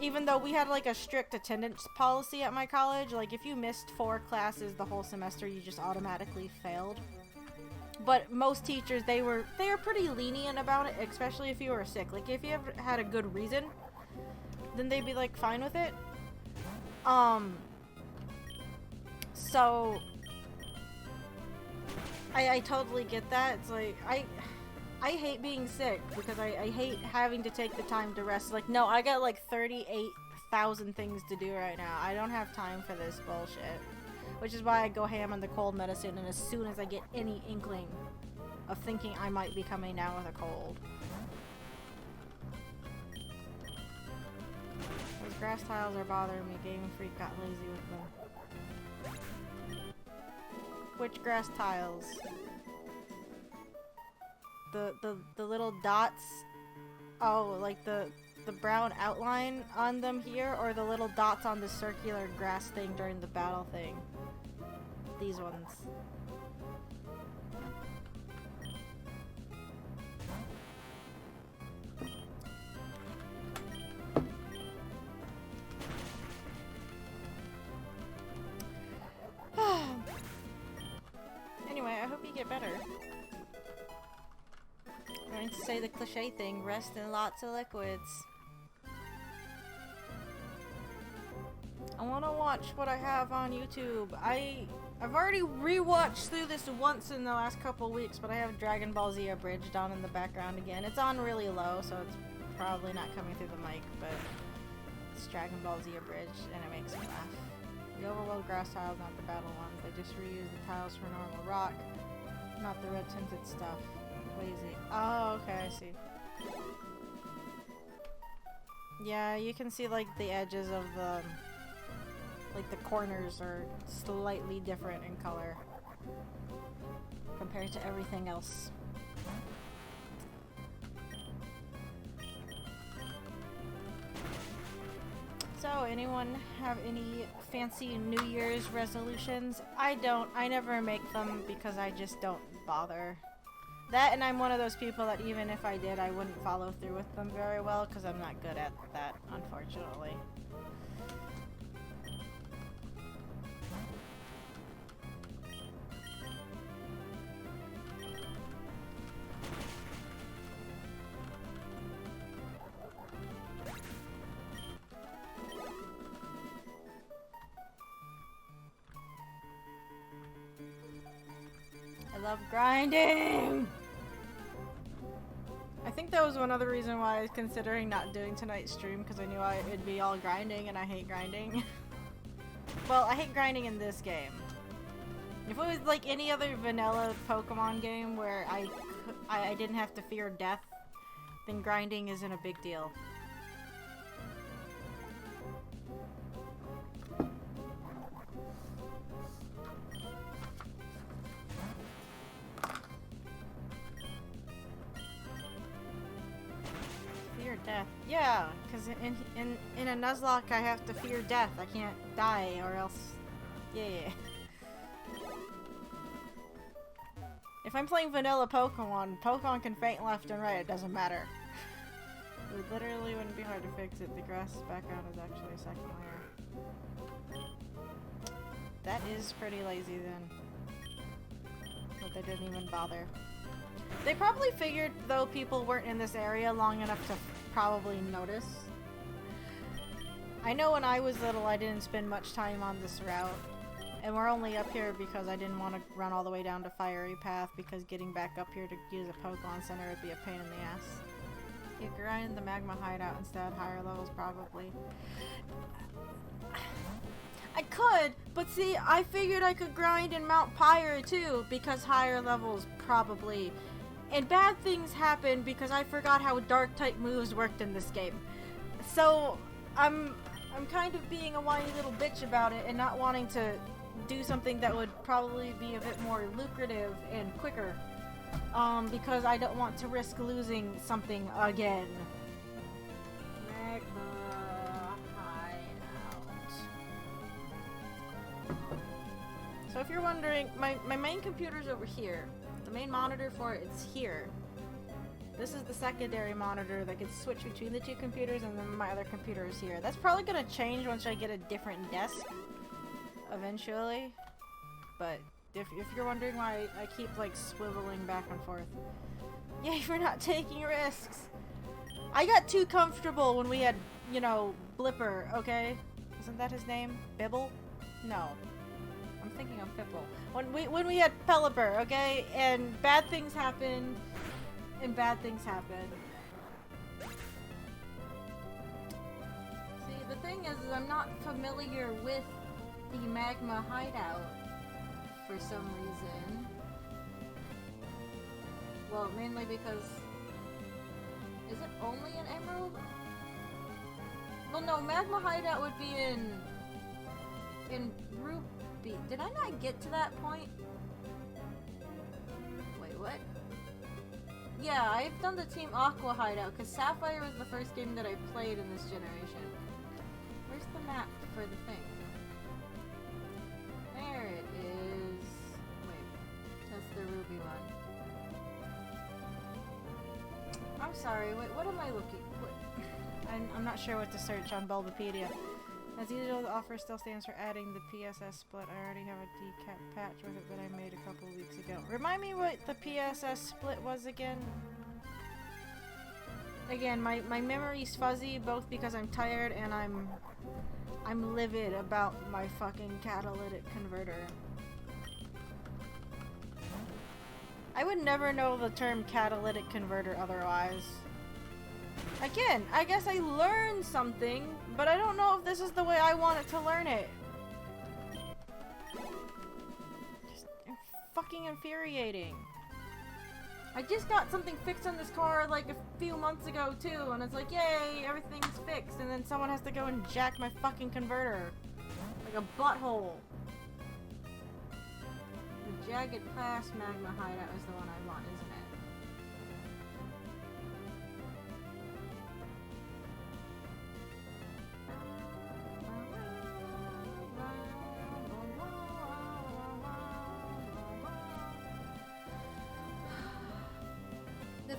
Even though we had, like, a strict attendance policy at my college, like, if you missed 4 classes the whole semester, you just automatically failed. But most teachers, they were pretty lenient about it, especially if you were sick. Like, if you ever had a good reason, then they'd be, like, fine with it. So I totally get that. It's like, I hate being sick because I hate having to take the time to rest. Like, no, I got like 38,000 things to do right now. I don't have time for this bullshit. Which is why I go ham on the cold medicine, and as soon as I get any inkling of thinking I might be coming down with a cold. Those grass tiles are bothering me. Game Freak got lazy with them. Which grass tiles? The little dots? Oh, like the brown outline on them here, or the little dots on the circular grass thing during the battle thing? These ones. Anyway, I hope you get better. I'm going to say the cliche thing, rest in lots of liquids. I want to watch what I have on YouTube. I've already rewatched through this once in the last couple weeks, but I have Dragon Ball Z abridged on in the background again. It's on really low, so it's probably not coming through the mic, but it's Dragon Ball Z abridged, and it makes me laugh. The overworld grass tiles, not the battle ones. They just reuse the tiles for normal rock, not the red tinted stuff. Lazy. Oh, okay, I see. Yeah, you can see like the edges of the, like the corners are slightly different in color compared to everything else. So, anyone have any fancy New Year's resolutions? I don't. I never make them because I just don't bother. That, and I'm one of those people that even if I did, I wouldn't follow through with them very well because I'm not good at that, unfortunately. I love grinding! I think that was one other reason why I was considering not doing tonight's stream, because I knew it'd be all grinding, and I hate grinding. Well, I hate grinding in this game. If it was like any other vanilla Pokemon game where I didn't have to fear death, then grinding isn't a big deal. Fear death. Yeah, because in a Nuzlocke I have to fear death. I can't die or else... Yeah. If I'm playing vanilla Pokemon can faint left and right, it doesn't matter. It literally wouldn't be hard to fix it. The grass background is actually a second layer. That is pretty lazy then. But they didn't even bother. They probably figured, though, people weren't in this area long enough to probably notice. I know when I was little, I didn't spend much time on this route. And we're only up here because I didn't want to run all the way down to Fiery Path, because getting back up here to use a Pokemon Center would be a pain in the ass. You grind the Magma Hideout instead, higher levels probably. I could, but see, I figured I could grind in Mount Pyre too, because higher levels probably. And bad things happen because I forgot how dark type moves worked in this game. So I'm kind of being a whiny little bitch about it and not wanting to do something that would probably be a bit more lucrative and quicker. Because I don't want to risk losing something again. Magma Hideout. So if you're wondering, my main computer's over here. The main monitor for it is here. This is the secondary monitor that gets switched between the two computers, and then my other computer is here. That's probably gonna change once I get a different desk eventually. But if you're wondering why I keep like swiveling back and forth. Yay for not taking risks! I got too comfortable when we had, you know, Blipper, okay? Isn't that his name? Bibble? No. I'm thinking of Pipple. When we had Pelipper, okay? And bad things happen. And bad things happen. See, the thing is I'm not familiar with the Magma Hideout for some reason. Well, mainly because... Is it only an Emerald? Well, no, Magma Hideout would be in Ruby. Did I not get to that point? Wait, what? Yeah, I've done the Team Aqua Hideout, because Sapphire was the first game that I played in this generation. Where's the map for the thing? There it is. Wait, that's the Ruby one. I'm sorry, wait, what am I looking for? I'm not sure what to search on Bulbapedia. As usual, the offer still stands for adding the PSS split. I already have a decap patch with it that I made a couple weeks ago. Remind me what the PSS split was again? Again, my memory's fuzzy, both because I'm tired and I'm livid about my fucking catalytic converter. I would never know the term catalytic converter otherwise. Again, I guess I learned something, but I don't know if this is the way I want it to learn it. Just fucking infuriating. I just got something fixed on this car like a few months ago too, and it's like, yay, everything's fixed, and then someone has to go and jack my fucking converter. Like a butthole. The Jagged Pass Magma Hideout is the one I want, isn't it?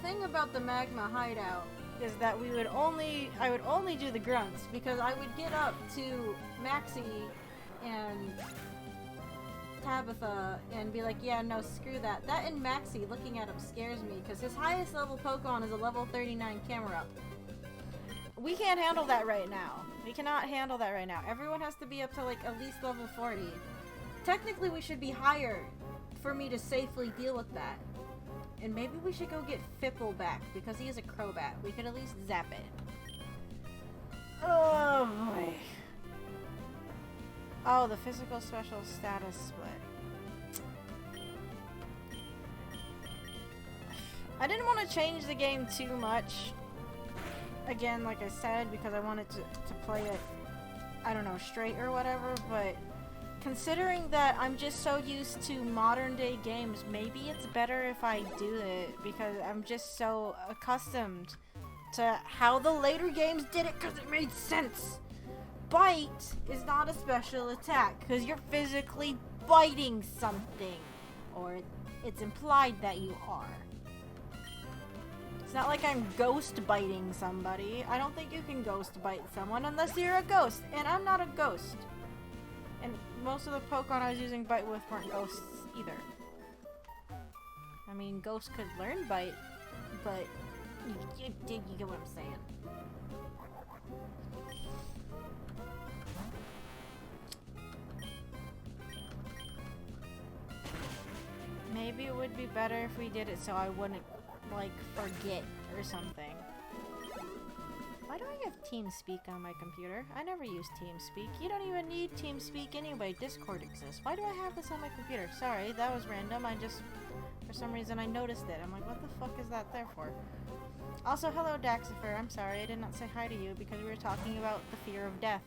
thing about the magma hideout is that I would only do the grunts, because I would get up to Maxie and Tabitha and be like, yeah, no, screw that. That and Maxie looking at him scares me, because his highest level Pokemon is a level 39 Camerupt. We can't handle that right now. We cannot handle that right now. Everyone has to be up to like at least level 40. Technically we should be higher for me to safely deal with that. And maybe we should go get Fipple back, because he is a Crobat. We could at least zap it. Oh boy. Oh, the physical special status split. I didn't want to change the game too much. Again, like I said, because I wanted to play it, I don't know, straight or whatever, but considering that I'm just so used to modern day games, maybe it's better if I do it, because I'm just so accustomed to how the later games did it, because it made sense. Bite is not a special attack, because you're physically biting something, or it's implied that you are. It's not like I'm ghost biting somebody. I don't think you can ghost bite someone unless you're a ghost, and I'm not a ghost. And most of the Pokemon I was using bite with weren't ghosts either. I mean, ghosts could learn bite, but you get what I'm saying. Maybe it would be better if we did it so I wouldn't, like, forget or something. Why do I have TeamSpeak on my computer? I never use TeamSpeak. You don't even need TeamSpeak anyway. Discord exists. Why do I have this on my computer? Sorry, that was random. I just, for some reason, I noticed it. I'm like, what the fuck is that there for? Also, hello, Daxifer. I'm sorry, I did not say hi to you because we were talking about the fear of death.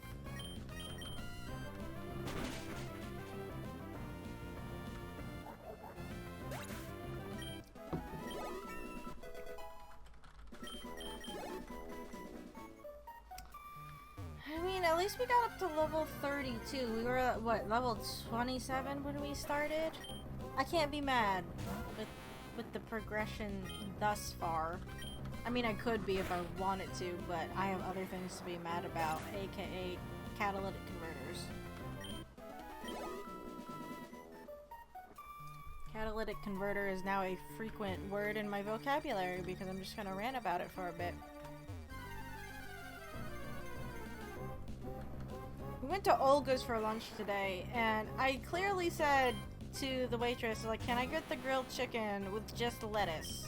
I mean, at least we got up to level 32. We were at, what, level 27 when we started? I can't be mad with the progression thus far. I mean, I could be if I wanted to, but I have other things to be mad about, aka catalytic converters. Catalytic converter is now a frequent word in my vocabulary because I'm just gonna rant about it for a bit. We went to Olga's for lunch today, and I clearly said to the waitress, like, can I get the grilled chicken with just lettuce?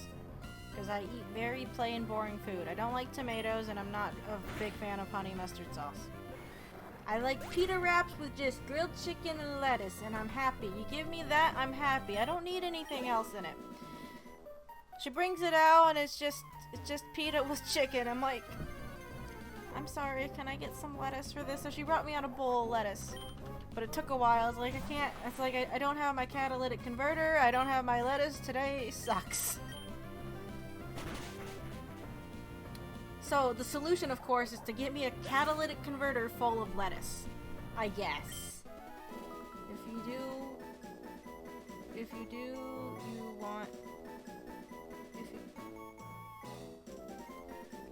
Because I eat very plain, boring food. I don't like tomatoes, and I'm not a big fan of honey mustard sauce. I like pita wraps with just grilled chicken and lettuce, and I'm happy. You give me that, I'm happy. I don't need anything else in it. She brings it out, and it's just pita with chicken. I'm like, I'm sorry, can I get some lettuce for this? So she brought me out a bowl of lettuce. But it took a while. I was like, I can't. It's like, I don't have my catalytic converter. I don't have my lettuce. Today sucks. So the solution, of course, is to get me a catalytic converter full of lettuce. I guess. If you do, you want...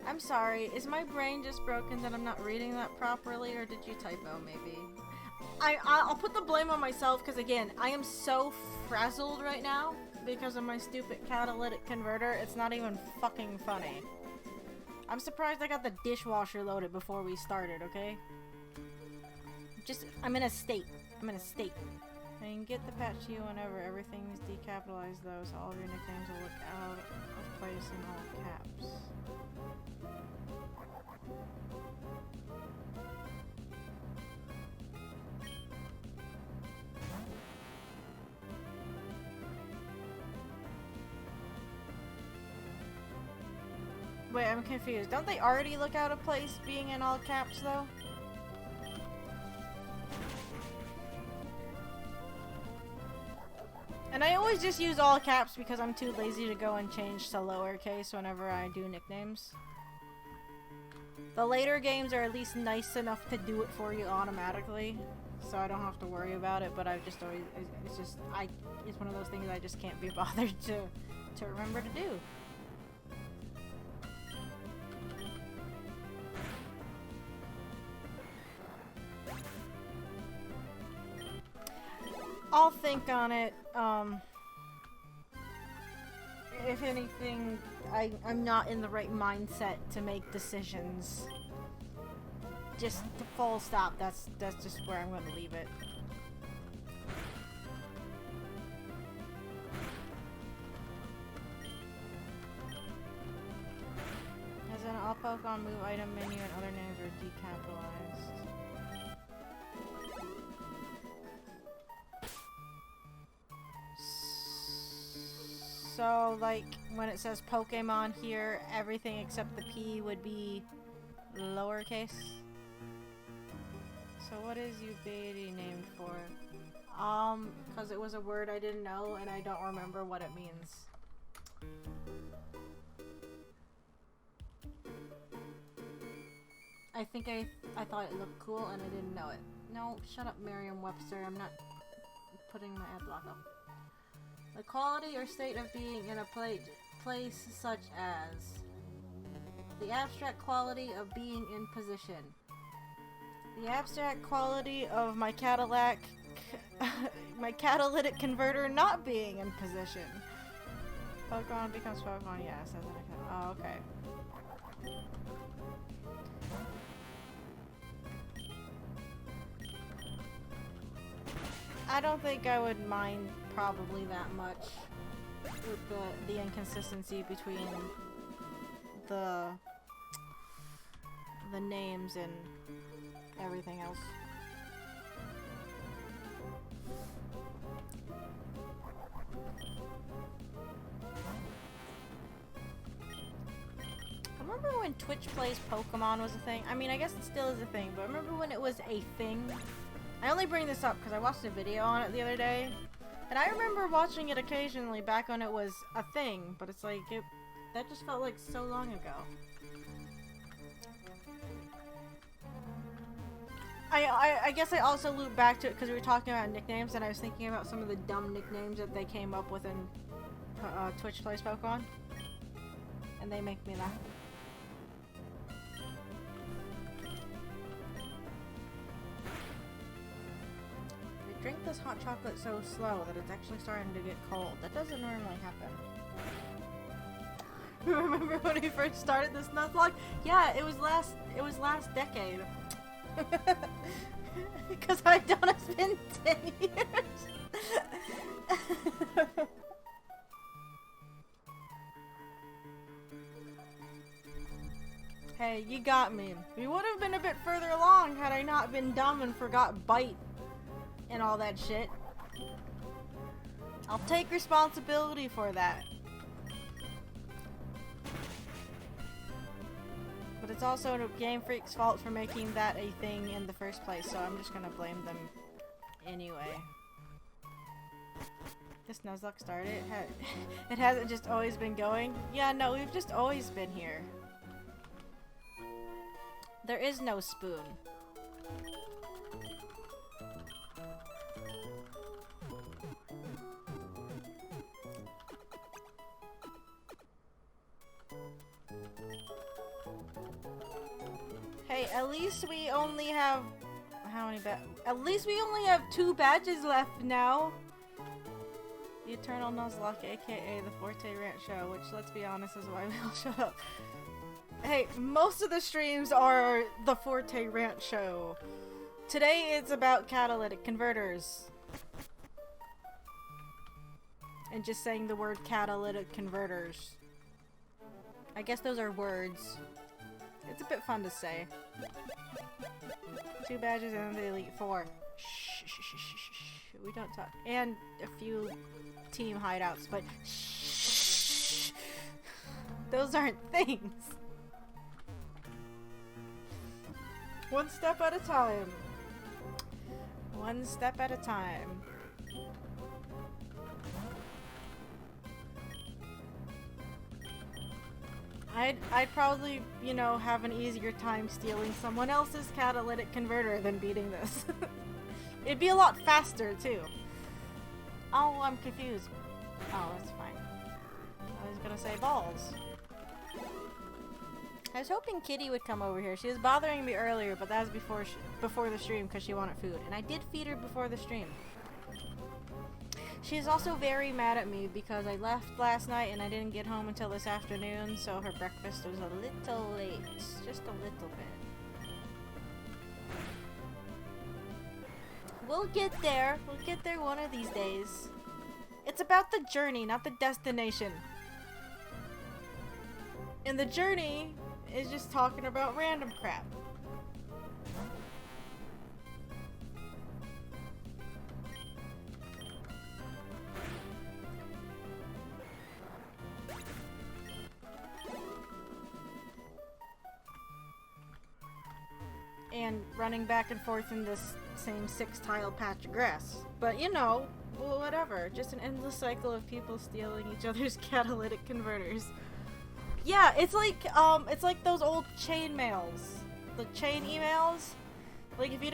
I'm sorry, is my brain just broken that I'm not reading that properly, or did you typo maybe? I'll put the blame on myself, because again, I am so frazzled right now because of my stupid catalytic converter, it's not even fucking funny. I'm surprised I got the dishwasher loaded before we started, okay? I'm in a state. I can get the patch to you whenever everything is decapitalized though, so all of your nicknames will look out of place in all caps. Wait, I'm confused. Don't they already look out of place being in all caps, though? And I always just use all caps because I'm too lazy to go and change to lowercase whenever I do nicknames. The later games are at least nice enough to do it for you automatically, so I don't have to worry about it, but I've just always... It's one of those things I just can't be bothered to remember to do. I'll think on it. If anything, I'm not in the right mindset to make decisions. Just to full stop. That's just where I'm going to leave it. As in, all Pokemon move item menu and other names are decapitalized. So, like, when it says Pokemon here, everything except the P would be lowercase. So what is Ubaity named for? Because it was a word I didn't know and I don't remember what it means. I think I thought it looked cool and I didn't know it. No, shut up, Merriam-Webster. I'm not putting my ad block up. The quality or state of being in a place such as the abstract quality of being in position. The abstract quality of my catalytic converter not being in position. Pokemon becomes Pokemon, yeah, says it again. Oh, okay. I don't think I would mind probably that much with the inconsistency between the names and everything else. Remember when Twitch plays Pokemon was a thing? I mean, I guess it still is a thing, but remember when it was a thing? I only bring this up because I watched a video on it the other day, and I remember watching it occasionally back when it was a thing, but it's like, that just felt like so long ago. I guess I also loop back to it because we were talking about nicknames, and I was thinking about some of the dumb nicknames that they came up with in Twitch Plays Pokemon, and they make me laugh. Drink this hot chocolate so slow that it's actually starting to get cold. That doesn't normally happen. Remember when we first started this Nuzlocke? Yeah, it was last decade. Because I've done it's been 10 years. Hey, you got me. We would have been a bit further along had I not been dumb and forgot bite and all that shit. I'll take responsibility for that. But it's also Game Freak's fault for making that a thing in the first place, so I'm just gonna blame them anyway. This Nuzlocke started? It hasn't just always been going? Yeah, no, we've just always been here. There is no spoon. Hey, at least we only have... How many at least we only have 2 badges left now! The Eternal Nuzlocke, aka the Forte Rant Show, which, let's be honest, is why we all showed up. Hey, most of the streams are the Forte Rant Show. Today it's about catalytic converters. And just saying the word catalytic converters. I guess those are words. It's a bit fun to say. 2 badges and the Elite 4. Shh, shh, shh, shh, shh. We don't talk. And a few team hideouts, but shh. Those aren't things. One step at a time. One step at a time. I'd probably, you know, have an easier time stealing someone else's catalytic converter than beating this. It'd be a lot faster, too. Oh, I'm confused. Oh, that's fine. I was gonna say balls. I was hoping Kitty would come over here. She was bothering me earlier, but that was before the stream because she wanted food. And I did feed her before the stream. She's also very mad at me because I left last night and I didn't get home until this afternoon, so her breakfast was a little late. Just a little bit. We'll get there. We'll get there one of these days. It's about the journey, not the destination. And the journey is just talking about random crap. And running back and forth in this same 6-tile patch of grass. But you know, whatever. Just an endless cycle of people stealing each other's catalytic converters. Yeah, it's like those old chain mails. The chain emails. Like if you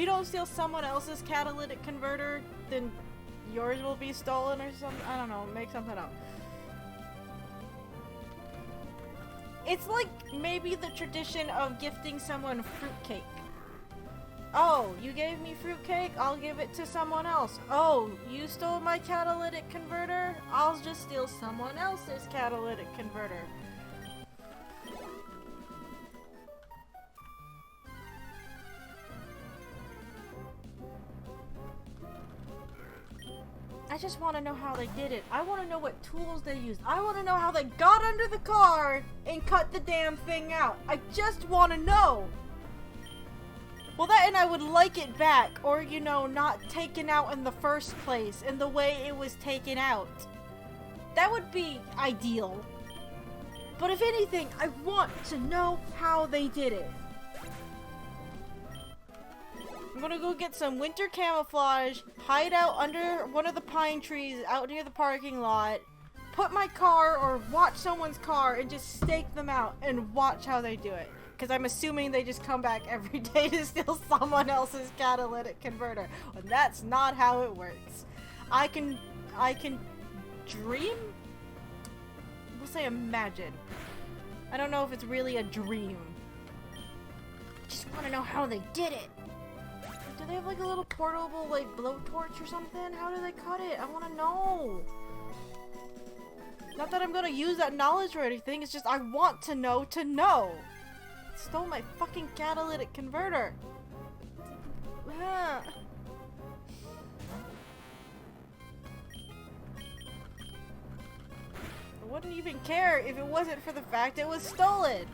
don't steal someone else's catalytic converter, then yours will be stolen or something. I don't know, make something up. It's like maybe the tradition of gifting someone fruitcake. Oh, you gave me fruitcake? I'll give it to someone else. Oh, you stole my catalytic converter? I'll just steal someone else's catalytic converter. I just want to know how they did it. I want to know what tools they used. I want to know how they got under the car and cut the damn thing out. I just want to know. Well, that and I would like it back, or, you know, not taken out in the first place, in the way it was taken out. That would be ideal. But if anything, I want to know how they did it. I'm gonna go get some winter camouflage, hide out under one of the pine trees out near the parking lot, put my car or watch someone's car and just stake them out and watch how they do it. Because I'm assuming they just come back every day to steal someone else's catalytic converter. And that's not how it works. I can dream? We'll say imagine. I don't know if it's really a dream. Just want to know how they did it. Do they have like a little portable like blowtorch or something? How do they cut it? I want to know. Not that I'm gonna use that knowledge or anything. It's just I want to know to know. Stole my fucking catalytic converter. I wouldn't even care if it wasn't for the fact it was stolen.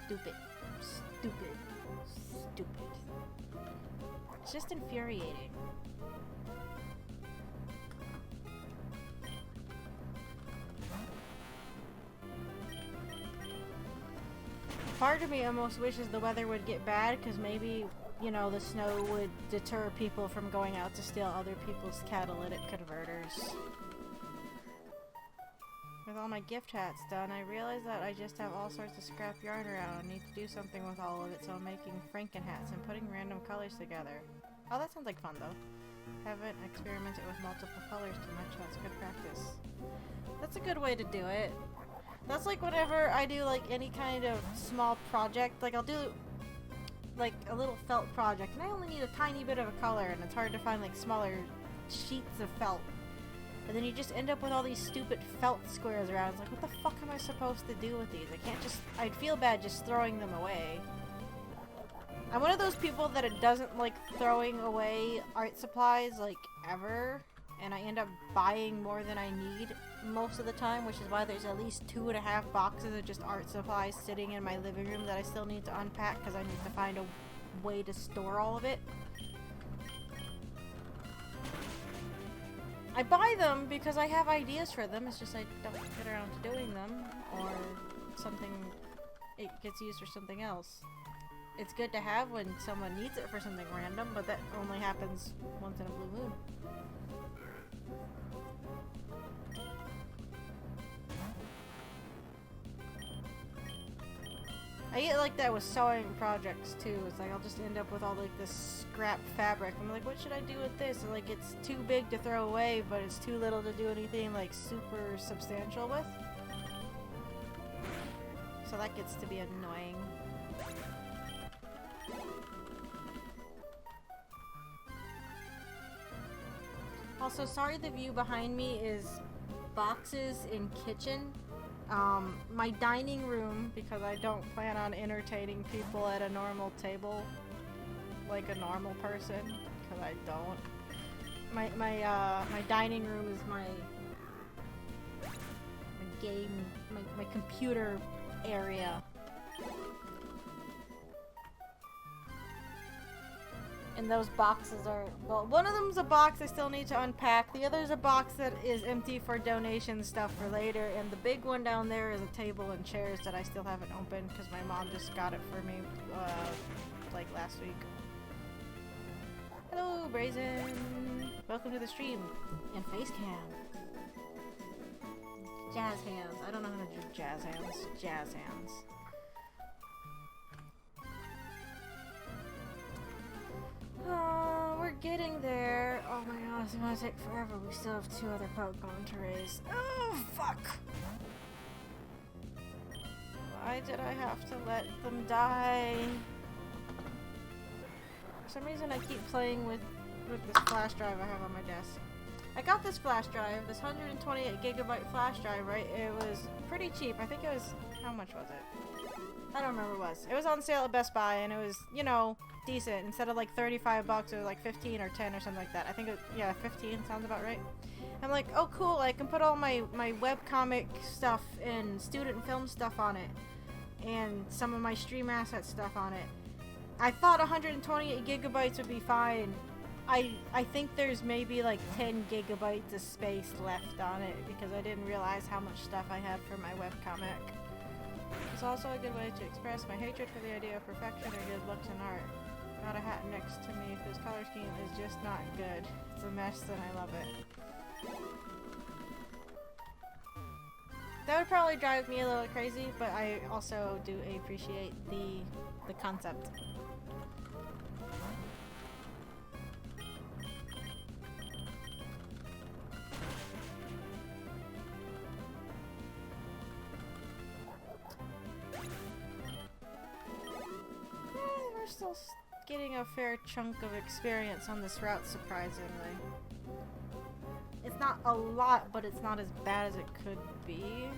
Stupid. Stupid. Stupid. It's just infuriating. Part of me almost wishes the weather would get bad, because maybe, you know, the snow would deter people from going out to steal other people's catalytic converters. With all my gift hats done, I realize that I just have all sorts of scrap yarn around. I need to do something with all of it, so I'm making Franken hats and putting random colors together. Oh, that sounds like fun, though. Haven't experimented with multiple colors too much. That's good practice. That's a good way to do it. That's like whenever I do like any kind of small project, like I'll do like a little felt project, and I only need a tiny bit of a color, and it's hard to find like smaller sheets of felt. And then you just end up with all these stupid felt squares around. It's like, what the fuck am I supposed to do with these? I can't just, I'd feel bad just throwing them away. I'm one of those people that it doesn't like throwing away art supplies like ever, and I end up buying more than I need most of the time, which is why there's at least 2.5 boxes of just art supplies sitting in my living room that I still need to unpack because I need to find a way to store all of it. I buy them because I have ideas for them, it's just I don't get around to doing them, or something, it gets used for something else. It's good to have when someone needs it for something random, but that only happens once in a blue moon. I get like that with sewing projects too. It's like I'll just end up with all like this scrap fabric. I'm like, what should I do with this? And like it's too big to throw away, but it's too little to do anything like super substantial with. So that gets to be annoying. Also, sorry the view behind me is boxes in kitchen. My dining room, because I don't plan on entertaining people at a normal table like a normal person, because I don't. My dining room is my game, my computer area. And those boxes are, well, one of them's a box I still need to unpack. The other's a box that is empty for donation stuff for later. And the big one down there is a table and chairs that I still haven't opened because my mom just got it for me, like last week. Hello, Brazen. Welcome to the stream. And face cam. Jazz hands. I don't know how to do jazz hands. Jazz hands. Oh, we're getting there. Oh my god, it's gonna take forever. We still have 2 other Pokemon to raise. Oh, fuck! Why did I have to let them die? For some reason I keep playing with this flash drive I have on my desk. I got this flash drive, this 128 gigabyte flash drive, right? It was pretty cheap. I think it was, how much was it? I don't remember what it was. It was on sale at Best Buy and it was, you know, decent. Instead of like 35 bucks, it was like 15 or 10 or something like that. I think it, yeah, 15 sounds about right. I'm like, oh cool, I can put all my webcomic stuff and student film stuff on it. And some of my stream asset stuff on it. I thought 128 gigabytes would be fine. I think there's maybe like 10 gigabytes of space left on it because I didn't realize how much stuff I had for my webcomic. It's also a good way to express my hatred for the idea of perfection or good looks in art. Got a hat next to me whose color scheme is just not good. It's a mess and I love it. That would probably drive me a little crazy, but I also do appreciate the concept. We're still getting a fair chunk of experience on this route, surprisingly. It's not a lot, but it's not as bad as it could be.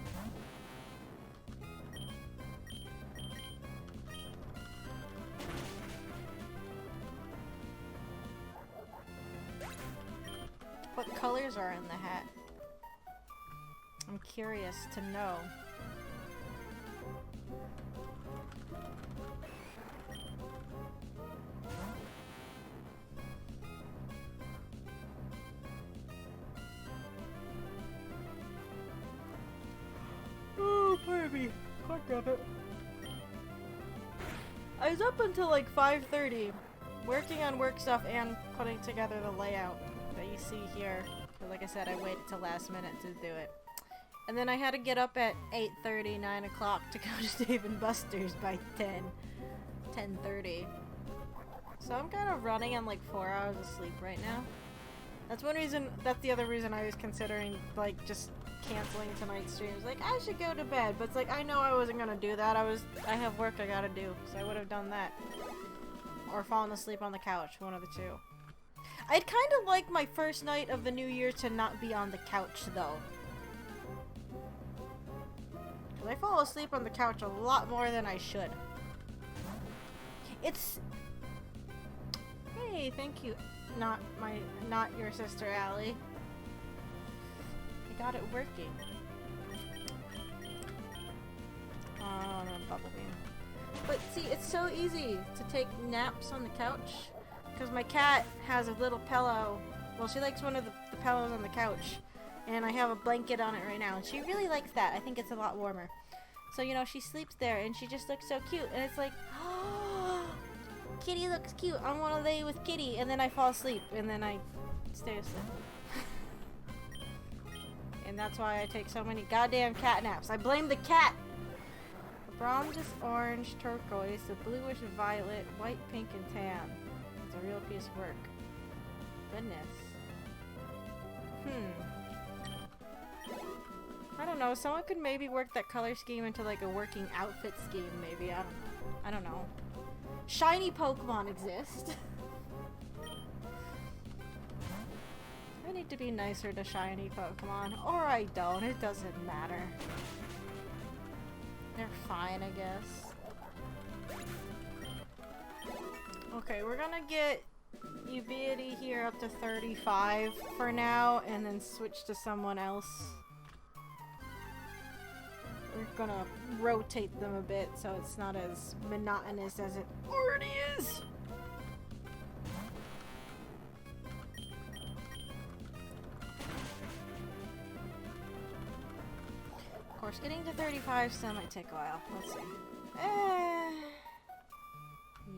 What colors are in the hat? I'm curious to know. Oh, pardon me. Fuck of it. I was up until like 5:30, working on work stuff and putting together the layout that you see here. But like I said, I waited till last minute to do it. And then I had to get up at 8:30, 9 o'clock to go to Dave & Buster's by 10:30. So I'm kind of running on like 4 hours of sleep right now. That's one reason, that's the other reason I was considering like just canceling tonight's streams. Like, I should go to bed, but it's like, I know I wasn't gonna do that. I have work I gotta do, so I would have done that. Or fallen asleep on the couch, one of the two. I'd kind of like my first night of the new year to not be on the couch, though. Because I fall asleep on the couch a lot more than I should. It's... Hey, thank you. Not your sister, Allie. I got it working. Oh, no, bubble beam. But see, it's so easy to take naps on the couch. Because my cat has a little pillow. Well, she likes one of the pillows on the couch. And I have a blanket on it right now. And she really likes that. I think it's a lot warmer. So, you know, she sleeps there and she just looks so cute. And it's like, oh, Kitty looks cute. I want to lay with Kitty. And then I fall asleep. And then I stay asleep. And that's why I take so many goddamn cat naps. I blame the cat! The bronze is orange, turquoise, the bluish violet, white, pink, and tan. It's a real piece of work. Goodness. I don't know. Someone could maybe work that color scheme into like a working outfit scheme, maybe. I don't know. Shiny Pokemon exist. I need to be nicer to shiny Pokemon, or I don't. It doesn't matter. They're fine, I guess. Okay, we're gonna get Ubiity here up to 35 for now, and then switch to someone else. We're gonna rotate them a bit so it's not as monotonous as it already is. Of course, getting to 35 still might take a while. Let's see.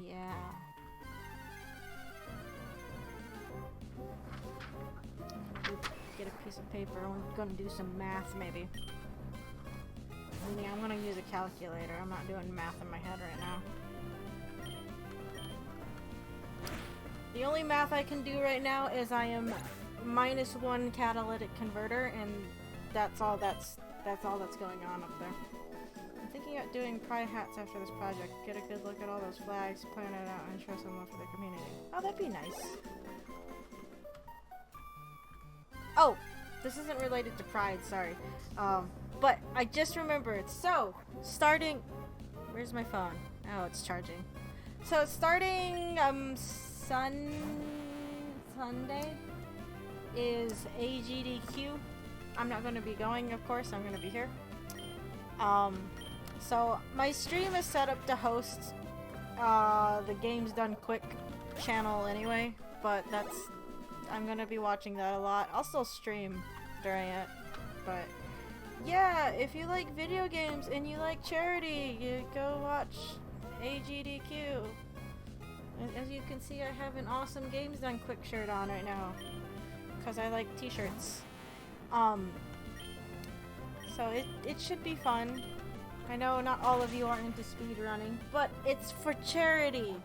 Yeah. Get a piece of paper. I'm gonna do some math, maybe. I'm gonna use a calculator. I'm not doing math in my head right now. The only math I can do right now is I am -1 catalytic converter, and that's all that's going on up there. I'm thinking about doing pride hats after this project. Get a good look at all those flags, plan it out, and show some love for the community. Oh, that'd be nice. Oh, this isn't related to Pride, sorry. But I just remembered. So, starting... Where's my phone? Oh, it's charging. So, starting Sunday is AGDQ. I'm not going to be going, of course. I'm going to be here. So, my stream is set up to host the Games Done Quick channel anyway. But that's... I'm gonna be watching that a lot. I'll still stream during it, but yeah, if you like video games and you like charity, you go watch AGDQ. As you can see, I have an awesome Games Done Quick shirt on right now, because I like t-shirts. So it should be fun. I know not all of you are into speedrunning, but it's for charity.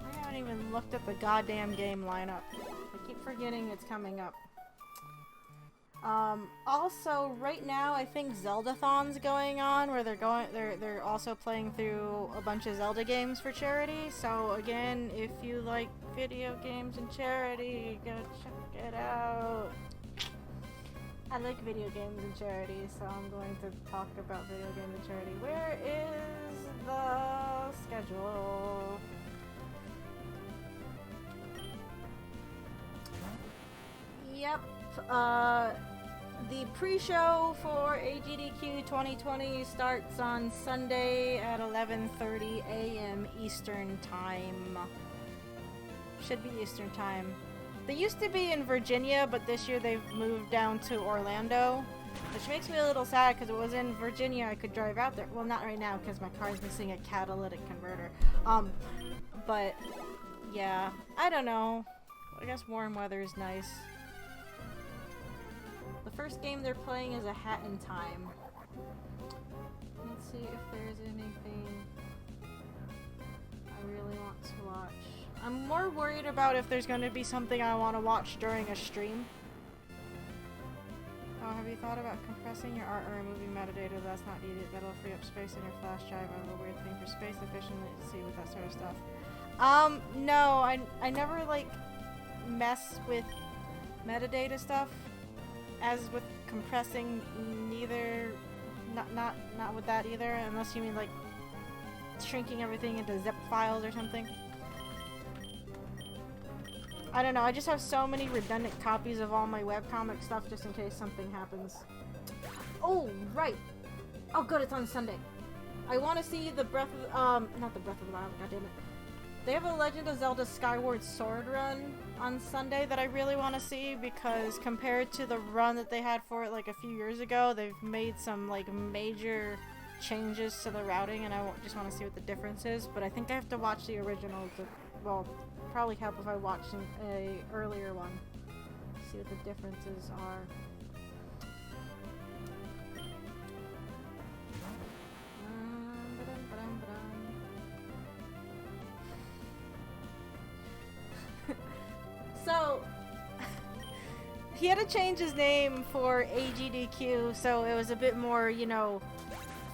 I haven't even looked at the goddamn game lineup. I keep forgetting it's coming up. Also, right now I think Zeldathon's going on, where they're also playing through a bunch of Zelda games for charity. So again, if you like video games and charity, go check it out. I like video games and charity, so I'm going to talk about video games and charity. Where is the schedule? Yep. The pre-show for AGDQ 2020 starts on Sunday at 11:30 a.m. Eastern Time. Should be Eastern Time. They used to be in Virginia, but this year they've moved down to Orlando, which makes me a little sad because it was in Virginia. I could drive out there. Well, not right now because my car's missing a catalytic converter. But yeah, I don't know. I guess warm weather is nice. The first game they're playing is A Hat in Time. Let's see if there's anything I really want to watch. I'm more worried about if there's going to be something I want to watch during a stream. Oh, have you thought about compressing your art or removing metadata that's not needed? That'll free up space in your flash drive. I have a weird thing for space efficiency with that sort of stuff. No, I never, like, mess with metadata stuff. As with compressing, neither, not with that either, unless you mean like shrinking everything into zip files or something. I don't know, I just have so many redundant copies of all my webcomic stuff just in case something happens. Oh, right! Oh good, it's on Sunday. I want to see the Breath of the, not the Breath of the Wild, goddammit. They have a Legend of Zelda Skyward Sword run on Sunday that I really want to see, because compared to the run that they had for it like a few years ago, they've made some like major changes to the routing, and I just want to see what the difference is. But I think I have to watch the original to, well, probably help if I watch a earlier one, see what the differences are. So, he had to change his name for AGDQ, so it was a bit more, you know,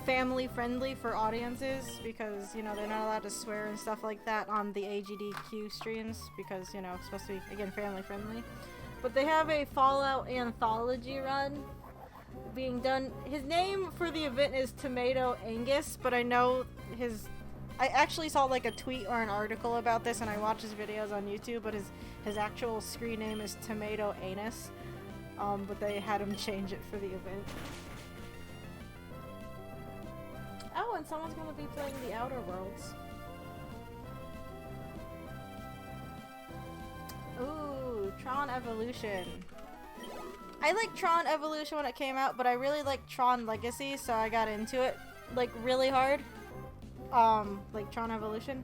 family friendly for audiences because, you know, they're not allowed to swear and stuff like that on the AGDQ streams because, you know, it's supposed to be, again, family friendly. But they have a Fallout anthology run being done. His name for the event is Tomato Angus, but I know I actually saw like a tweet or an article about this and I watch his videos on YouTube, but his actual screen name is Tomato Anus. But they had him change it for the event. Oh, and someone's gonna be playing the Outer Worlds. Ooh, Tron Evolution. I liked Tron Evolution when it came out, but I really liked Tron Legacy, so I got into it, like, really hard. Like Tron Evolution.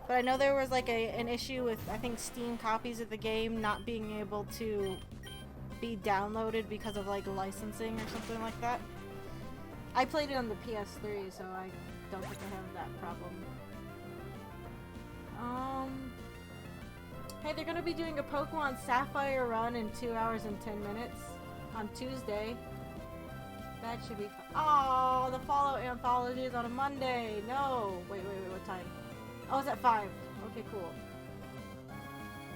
But I know there was, like, an issue with, I think, Steam copies of the game not being able to be downloaded because of, like, licensing or something like that. I played it on the PS3, so I don't think I have that problem. Hey, they're gonna be doing a Pokemon Sapphire run in 2 hours and 10 minutes on Tuesday. That should be fun. Oh, the Fallout Anthology is on a Monday. No. Wait, what time? Oh, it's at 5. Okay, cool.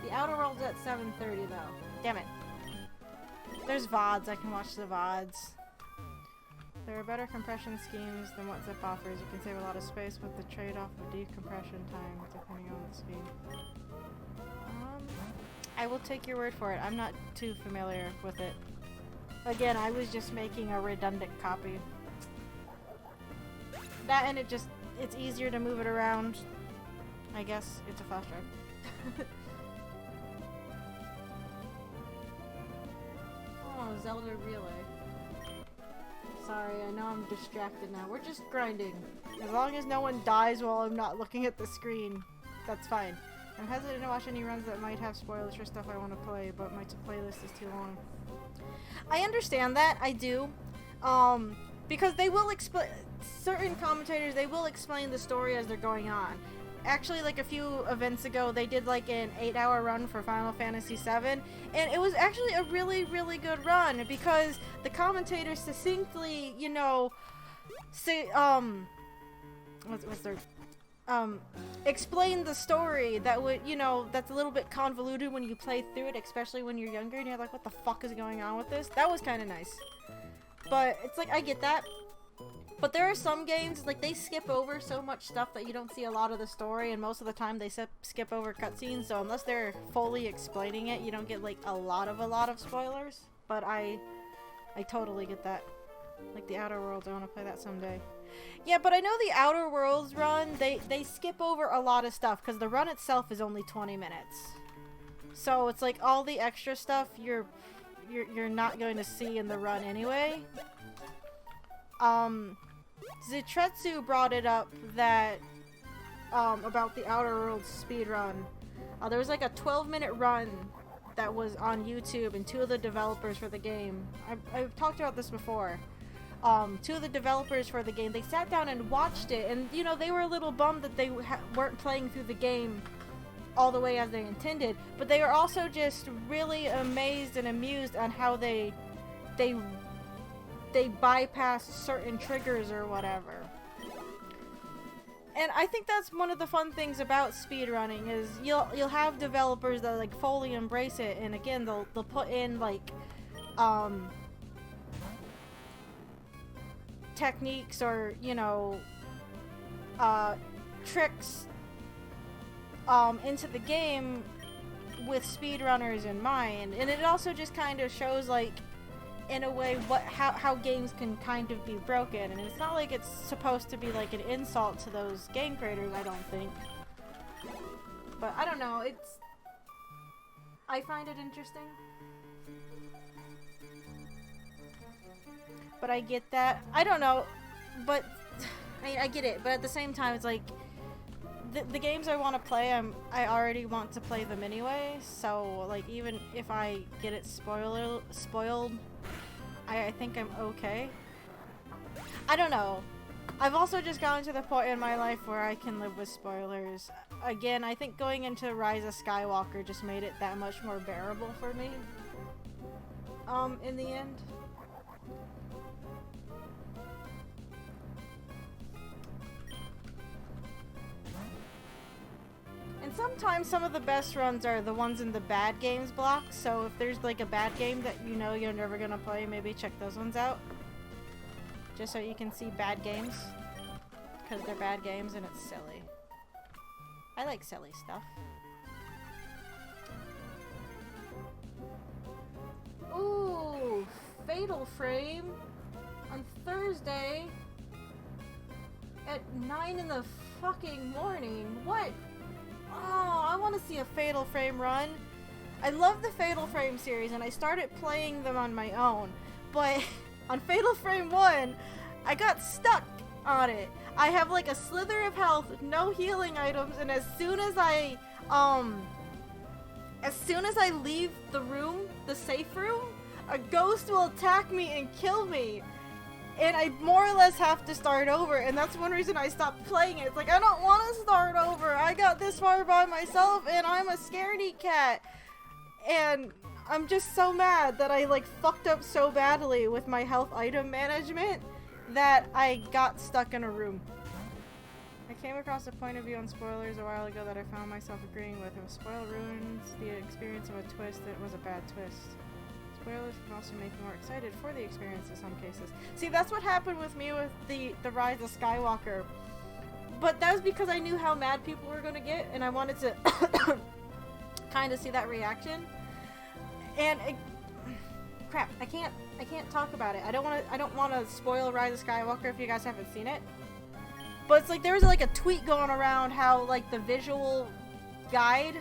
The Outer World's at 7:30, though. Damn it. There's VODs. I can watch the VODs. There are better compression schemes than what Zip offers. You can save a lot of space with the trade-off of decompression time, depending on the speed. I will take your word for it. I'm not too familiar with it. Again, I was just making a redundant copy. That and it's easier to move it around. I guess it's a flash drive. Oh, Zelda Relay. Sorry, I know I'm distracted now. We're just grinding. As long as no one dies while I'm not looking at the screen, that's fine. I'm hesitant to watch any runs that might have spoilers for stuff I want to play, but my playlist is too long. I understand that, I do. Because they will explain, certain commentators, they will explain the story as they're going on. Actually, like a few events ago, they did like an 8-hour run for Final Fantasy VII, and it was actually a really, really good run because the commentators succinctly, you know, say, explain the story that would, you know, that's a little bit convoluted when you play through it, especially when you're younger and you're like, what the fuck is going on with this? That was kind of nice. But it's like, I get that. But there are some games, like, they skip over so much stuff that you don't see a lot of the story, and most of the time they skip over cutscenes, so unless they're fully explaining it, you don't get, like, a lot of spoilers. But I totally get that. Like, the Outer Worlds, I want to play that someday. Yeah, but I know the Outer Worlds run, they skip over a lot of stuff, because the run itself is only 20 minutes. So it's like, all the extra stuff you're not going to see in the run anyway. Zitretsu brought it up that, about the Outer Worlds speedrun. There was like a 12-minute run that was on YouTube, and two of the developers for the game, I've talked about this before, two of the developers for the game, they sat down and watched it, and, you know, they were a little bummed that they weren't playing through the game all the way as they intended, but they were also just really amazed and amused on how they bypass certain triggers or whatever. And I think that's one of the fun things about speedrunning is you'll have developers that like fully embrace it, and again they'll put in like techniques or, you know, tricks into the game with speedrunners in mind, and it also just kind of shows like in a way how games can kind of be broken, and it's not like it's supposed to be like an insult to those game creators, I don't think. But I don't know, I find it interesting. But I get that. I don't know, but I get it, but at the same time it's like the games I want to play, I already want to play them anyway, so like even if I get it spoiled, I think I'm okay. I don't know. I've also just gotten to the point in my life where I can live with spoilers. Again, I think going into Rise of Skywalker just made it that much more bearable for me. In the end. And sometimes some of the best runs are the ones in the bad games block, so if there's like a bad game that you know you're never gonna play, maybe check those ones out. Just so you can see bad games. Because they're bad games and it's silly. I like silly stuff. Ooh, Fatal Frame on Thursday at 9 in the fucking morning. What? Oh, I want to see a Fatal Frame run. I love the Fatal Frame series and I started playing them on my own, but on Fatal Frame 1, I got stuck on it. I have like a slither of health, no healing items, and as soon as I leave the room, the safe room, a ghost will attack me and kill me. And I more or less have to start over, and that's one reason I stopped playing it. It's like, I don't want to start over. I got this far by myself, and I'm a scaredy cat. And I'm just so mad that I like fucked up so badly with my health item management that I got stuck in a room. I came across a point of view on spoilers a while ago that I found myself agreeing with. If a spoil ruins the experience of a twist, it was a bad twist. Spoilers can also make you more excited for the experience in some cases. See, that's what happened with me with the Rise of Skywalker. But that was because I knew how mad people were going to get, and I wanted to kind of see that reaction. And crap, I can't talk about it. I don't want to spoil Rise of Skywalker if you guys haven't seen it. But it's like there was like a tweet going around how like the visual guide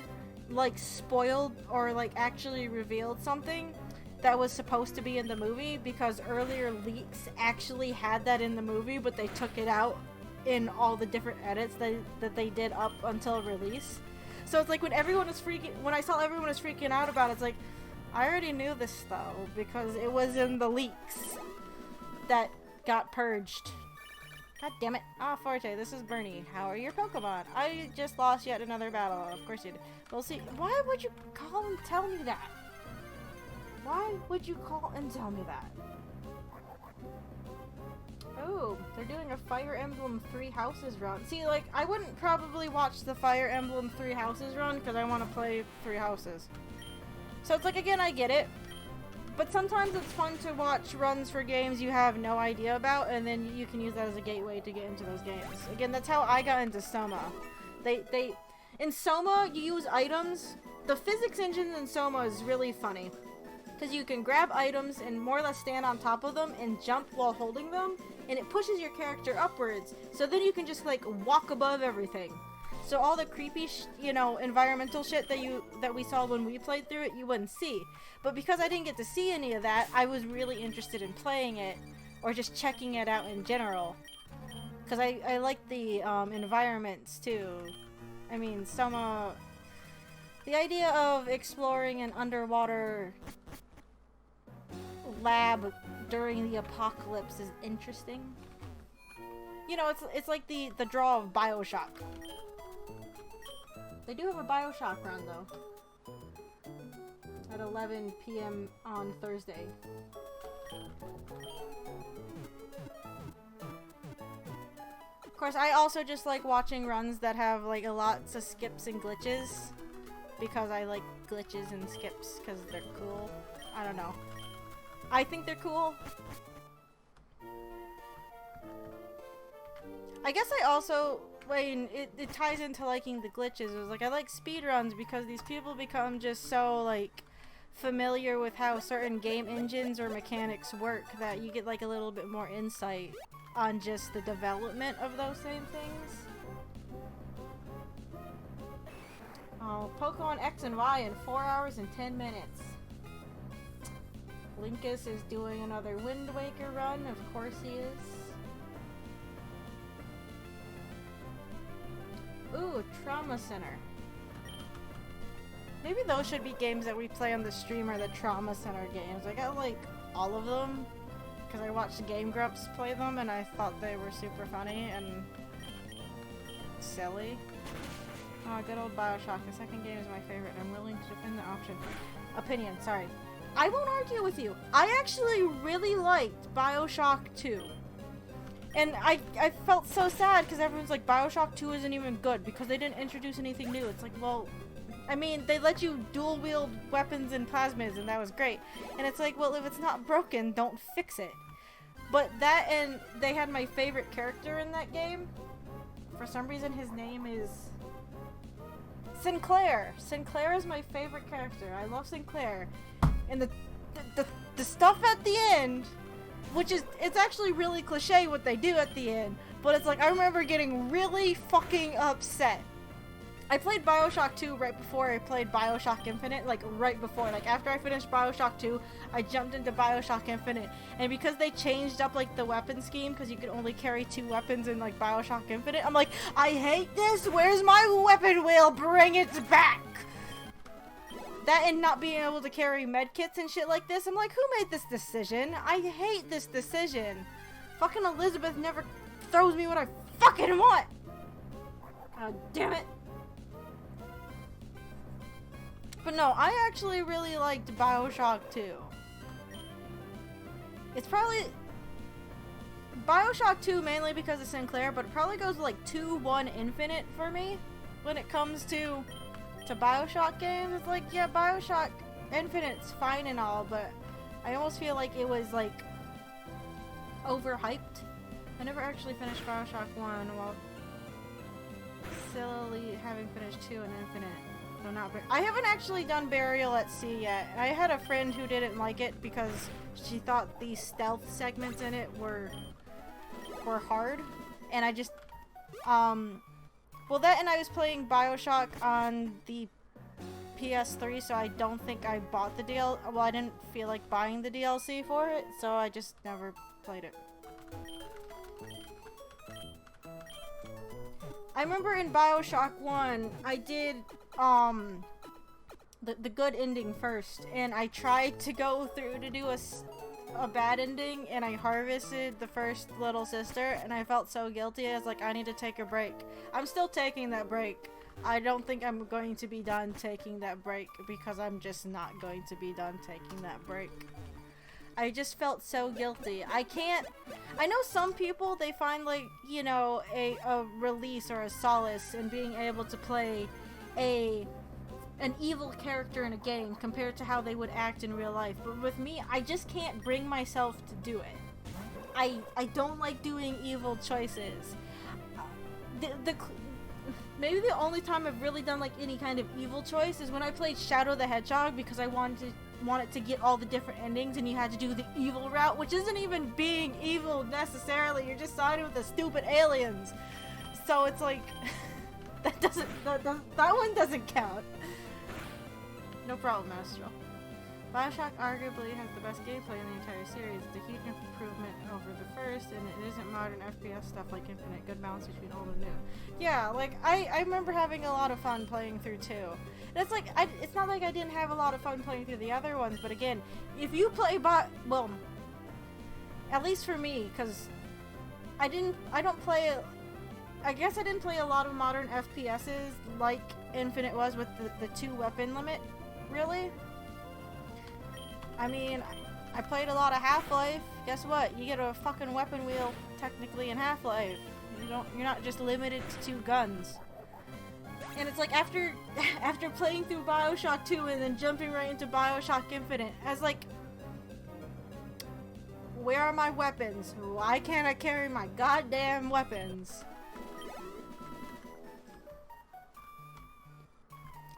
like spoiled or like actually revealed something that was supposed to be in the movie, because earlier leaks actually had that in the movie, but they took it out in all the different edits that they did up until release. So it's like when I saw everyone was freaking out about it, it's like, I already knew this though, because it was in the leaks that got purged. God damn it. Ah, Forte, this is Bernie. How are your Pokemon? I just lost yet another battle. Of course you did. We'll see. Why would you call and tell me that? Why would you call and tell me that? Oh, they're doing a Fire Emblem 3 Houses run. See, like, I wouldn't probably watch the Fire Emblem 3 Houses run because I want to play 3 Houses. So it's like, again, I get it. But sometimes it's fun to watch runs for games you have no idea about, and then you can use that as a gateway to get into those games. Again, that's how I got into Soma. In Soma, you use items. The physics engine in Soma is really funny, because you can grab items and more or less stand on top of them and jump while holding them, and it pushes your character upwards, so then you can just like walk above everything. So all the creepy, environmental shit that we saw when we played through it, you wouldn't see. But because I didn't get to see any of that, I was really interested in playing it, or just checking it out in general. Because I like the environments too. I mean, the idea of exploring an underwater lab during the apocalypse is interesting. You know, it's like the draw of BioShock. They do have a BioShock run, though. At 11 p.m. on Thursday. Of course, I also just like watching runs that have, like, lots of skips and glitches. Because I like glitches and skips, because they're cool. I don't know. I think they're cool. I guess I also... it ties into liking the glitches. It was like, I like speedruns because these people become just so, like, familiar with how certain game engines or mechanics work that you get, like, a little bit more insight on just the development of those same things. Oh, Pokemon X and Y in 4 hours and 10 minutes. Linkus is doing another Wind Waker run. Of course he is. Ooh, Trauma Center. Maybe those should be games that we play on the stream, are the Trauma Center games. I got like all of them because I watched Game Grumps play them and I thought they were super funny and silly. Oh, good old BioShock. The second game is my favorite. I'm willing to defend the opinion. Sorry. I won't argue with you. I actually really liked BioShock 2. And I felt so sad because everyone's like, Bioshock 2 isn't even good because they didn't introduce anything new. It's like, well, I mean, they let you dual wield weapons and plasmids and that was great. And it's like, well, if it's not broken, don't fix it. But that, and they had my favorite character in that game. For some reason, his name is Sinclair. Sinclair is my favorite character. I love Sinclair. And the stuff at the end, which is, it's actually really cliche what they do at the end, but it's like, I remember getting really fucking upset. I played Bioshock 2 right before I played Bioshock Infinite, like right before, like after I finished Bioshock 2, I jumped into Bioshock Infinite, and because they changed up like the weapon scheme, because you could only carry 2 weapons in like Bioshock Infinite, I'm like, I hate this, where's my weapon wheel, bring it back! That and not being able to carry medkits and shit like this, I'm like, who made this decision? I hate this decision. Fucking Elizabeth never throws me what I fucking want! God damn it. But no, I actually really liked Bioshock 2. It's probably Bioshock 2 mainly because of Sinclair, but it probably goes like 2, 1 Infinite for me when it comes to Bioshock games. It's like, yeah, Bioshock Infinite's fine and all, but I almost feel like it was like overhyped. I never actually finished Bioshock 1 while silly having finished 2 and Infinite. No, not I haven't actually done Burial at Sea yet. I had a friend who didn't like it because she thought the stealth segments in it were hard, and I just well, that and I was playing Bioshock on the PS3, so I don't think I bought the DLC. Well, I didn't feel like buying the DLC for it, so I just never played it. I remember in Bioshock 1, I did the good ending first, and I tried to go through to do a bad ending, and I harvested the first little sister, and I felt so guilty. I was like, I need to take a break. I'm still taking that break. I don't think I'm going to be done taking that break, because I'm just not going to be done taking that break. I just felt so guilty. I know some people, they find like, you know, a release or a solace in being able to play an evil character in a game compared to how they would act in real life. But with me, I just can't bring myself to do it. I don't like doing evil choices. Maybe the only time I've really done like any kind of evil choice is when I played Shadow the Hedgehog, because I wanted to get all the different endings, and you had to do the evil route, which isn't even being evil necessarily. You're just siding with the stupid aliens. So it's like that one doesn't count. No problem, Astro. Bioshock arguably has the best gameplay in the entire series. It's a huge improvement over the first, and it isn't modern FPS stuff like Infinite. Good balance between old and new. Yeah, like, I remember having a lot of fun playing through 2. And it's like, it's not like I didn't have a lot of fun playing through the other ones, but again, if you play well, at least for me, because I don't play, I guess I didn't play a lot of modern FPSs like Infinite was with the 2 weapon limit, really. I mean, I played a lot of Half-Life. Guess what? You get a fucking weapon wheel technically in Half-Life. You're not just limited to 2 guns. And it's like after playing through Bioshock 2 and then jumping right into Bioshock Infinite, I was like, where are my weapons? Why can't I carry my goddamn weapons?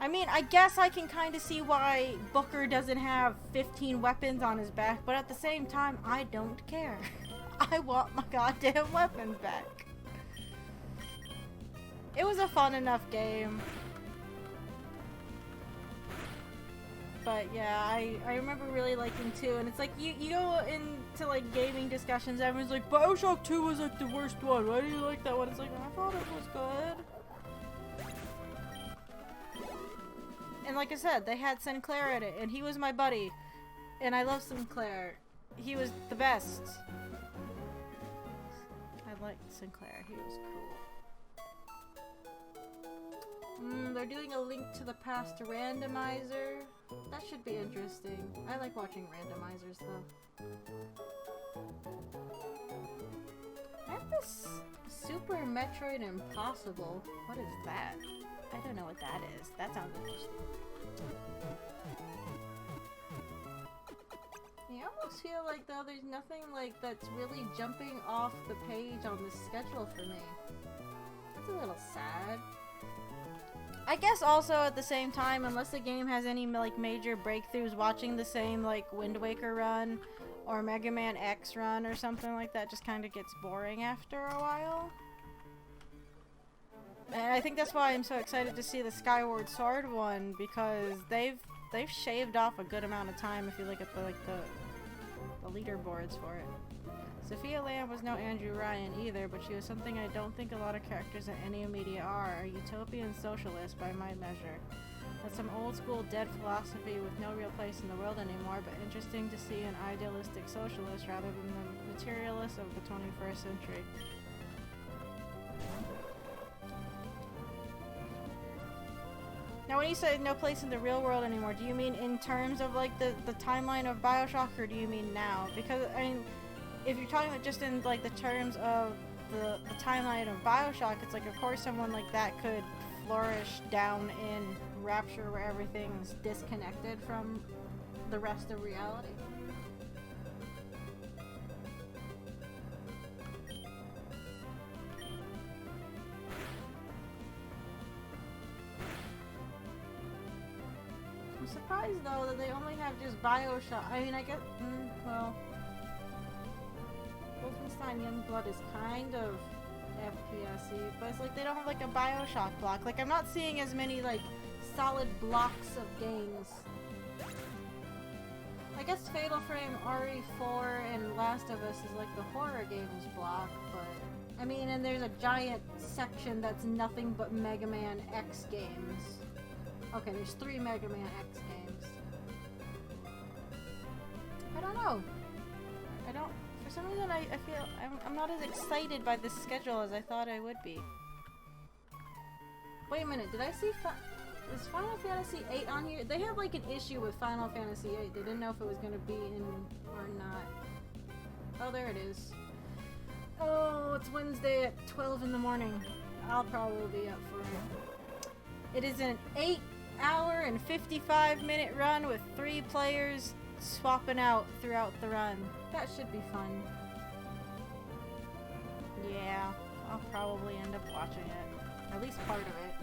I mean, I guess I can kind of see why Booker doesn't have 15 weapons on his back, but at the same time, I don't care. I want my goddamn weapons back. It was a fun enough game. But yeah, I remember really liking 2, and it's like, you go into like gaming discussions, everyone's like, Bioshock 2 was like the worst one, why do you like that one? It's like, I thought it was good. And like I said, they had Sinclair in it, and he was my buddy. And I love Sinclair. He was the best. I liked Sinclair, he was cool. They're doing a Link to the Past randomizer. That should be interesting. I like watching randomizers, though. have this Super Metroid Impossible. What is that? I don't know what that is. That sounds interesting. I almost feel like though there's nothing like that's really jumping off the page on the schedule for me. It's a little sad. I guess also at the same time, unless the game has any like major breakthroughs, watching the same like Wind Waker run or Mega Man X run or something like that just kind of gets boring after a while. And I think that's why I'm so excited to see the Skyward Sword one, because they've shaved off a good amount of time if you look at the leaderboards for it. Sophia Lamb was no Andrew Ryan either, but she was something I don't think a lot of characters in any media are, a utopian socialist by my measure. That's some old school dead philosophy with no real place in the world anymore, but interesting to see an idealistic socialist rather than the materialist of the 21st century. Now when you say no place in the real world anymore, do you mean in terms of like the timeline of BioShock, or do you mean now? Because I mean, if you're talking just in like the terms of the timeline of BioShock, it's like of course someone like that could flourish down in Rapture where everything's disconnected from the rest of reality. I'm surprised though that they only have just BioShock. I mean, I guess, well, Wolfenstein Youngblood is kind of FPS-y, but it's like they don't have like a BioShock block. Like I'm not seeing as many like solid blocks of games. I guess Fatal Frame, RE4, and Last of Us is like the horror games block, but I mean, and there's a giant section that's nothing but Mega Man X games. Okay, there's 3 Mega Man X games. I don't know. For some reason I feel I'm not as excited by this schedule as I thought I would be. Wait a minute, did I see is Final Fantasy VIII on here? They had like an issue with Final Fantasy VIII. They didn't know if it was gonna be in or not. Oh, there it is. Oh, it's Wednesday at 12 in the morning. I'll probably be up for it. It is an 8-hour and 55-minute run with 3 players swapping out throughout the run. That should be fun. Yeah, I'll probably end up watching it. At least part of it.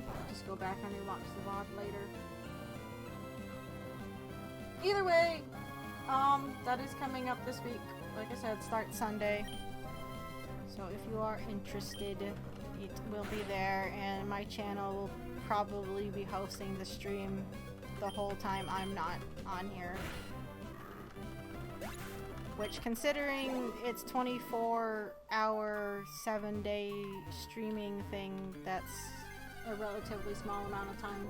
I'll just go back and rewatch the VOD later. Either way, that is coming up this week. Like I said, starts Sunday. So if you are interested, it will be there, and my channel will probably be hosting the stream the whole time I'm not on here. Which, considering it's 24-hour, 7-day streaming thing, that's a relatively small amount of time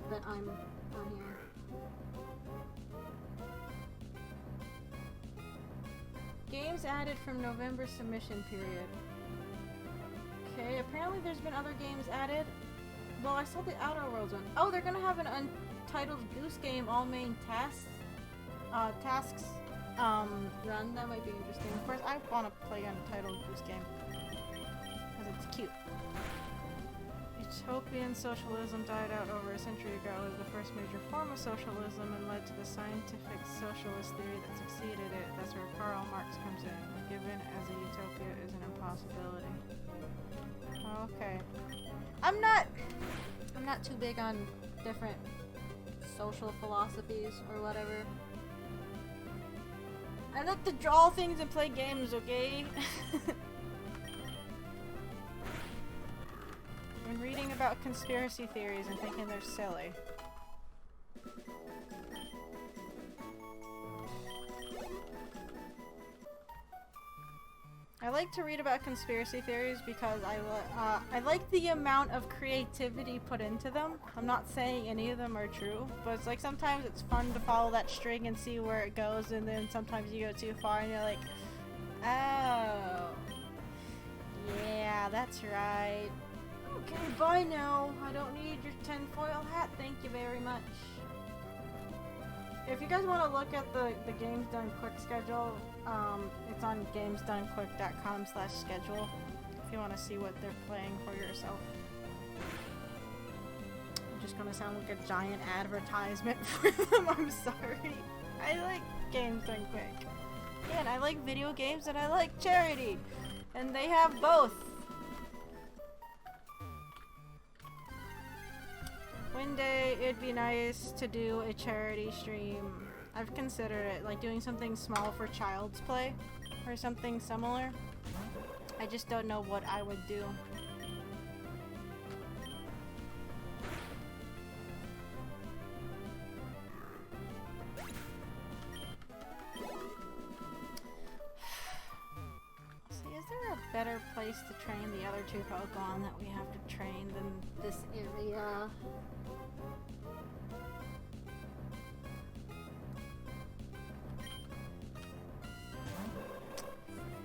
that I'm on here. Games added from November submission period. Okay, apparently there's been other games added. Well, I saw the Outer Worlds one. Oh, they're gonna have an Untitled Goose Game all main tasks run. That might be interesting. Of course, I want to play Untitled Goose Game because it's cute. Utopian socialism died out over a century ago as the first major form of socialism and led to the scientific socialist theory that succeeded it. That's where Karl Marx comes in. Given as a utopia is an impossibility. Okay. I'm not too big on different social philosophies or whatever. I like to draw things and play games, okay? I'm reading about conspiracy theories and thinking they're silly. I like to read about conspiracy theories because I like the amount of creativity put into them. I'm not saying any of them are true, but it's like sometimes it's fun to follow that string and see where it goes, and then sometimes you go too far and you're like, oh, yeah, that's right. Okay, bye now. I don't need your tinfoil hat, thank you very much. If if you guys want to look at the Games Done Quick schedule, it's on gamesdonequick.com/schedule if you want to see what they're playing for yourself. I'm just gonna sound like a giant advertisement for them, I'm sorry. I like Games Done Quick. And I like video games and I like charity. And they have both. One day it'd be nice to do a charity stream. I've considered it, like doing something small for Child's Play or something similar. I just don't know what I would do. See, is there a better place to train the other two Pokemon that we have to train than this area?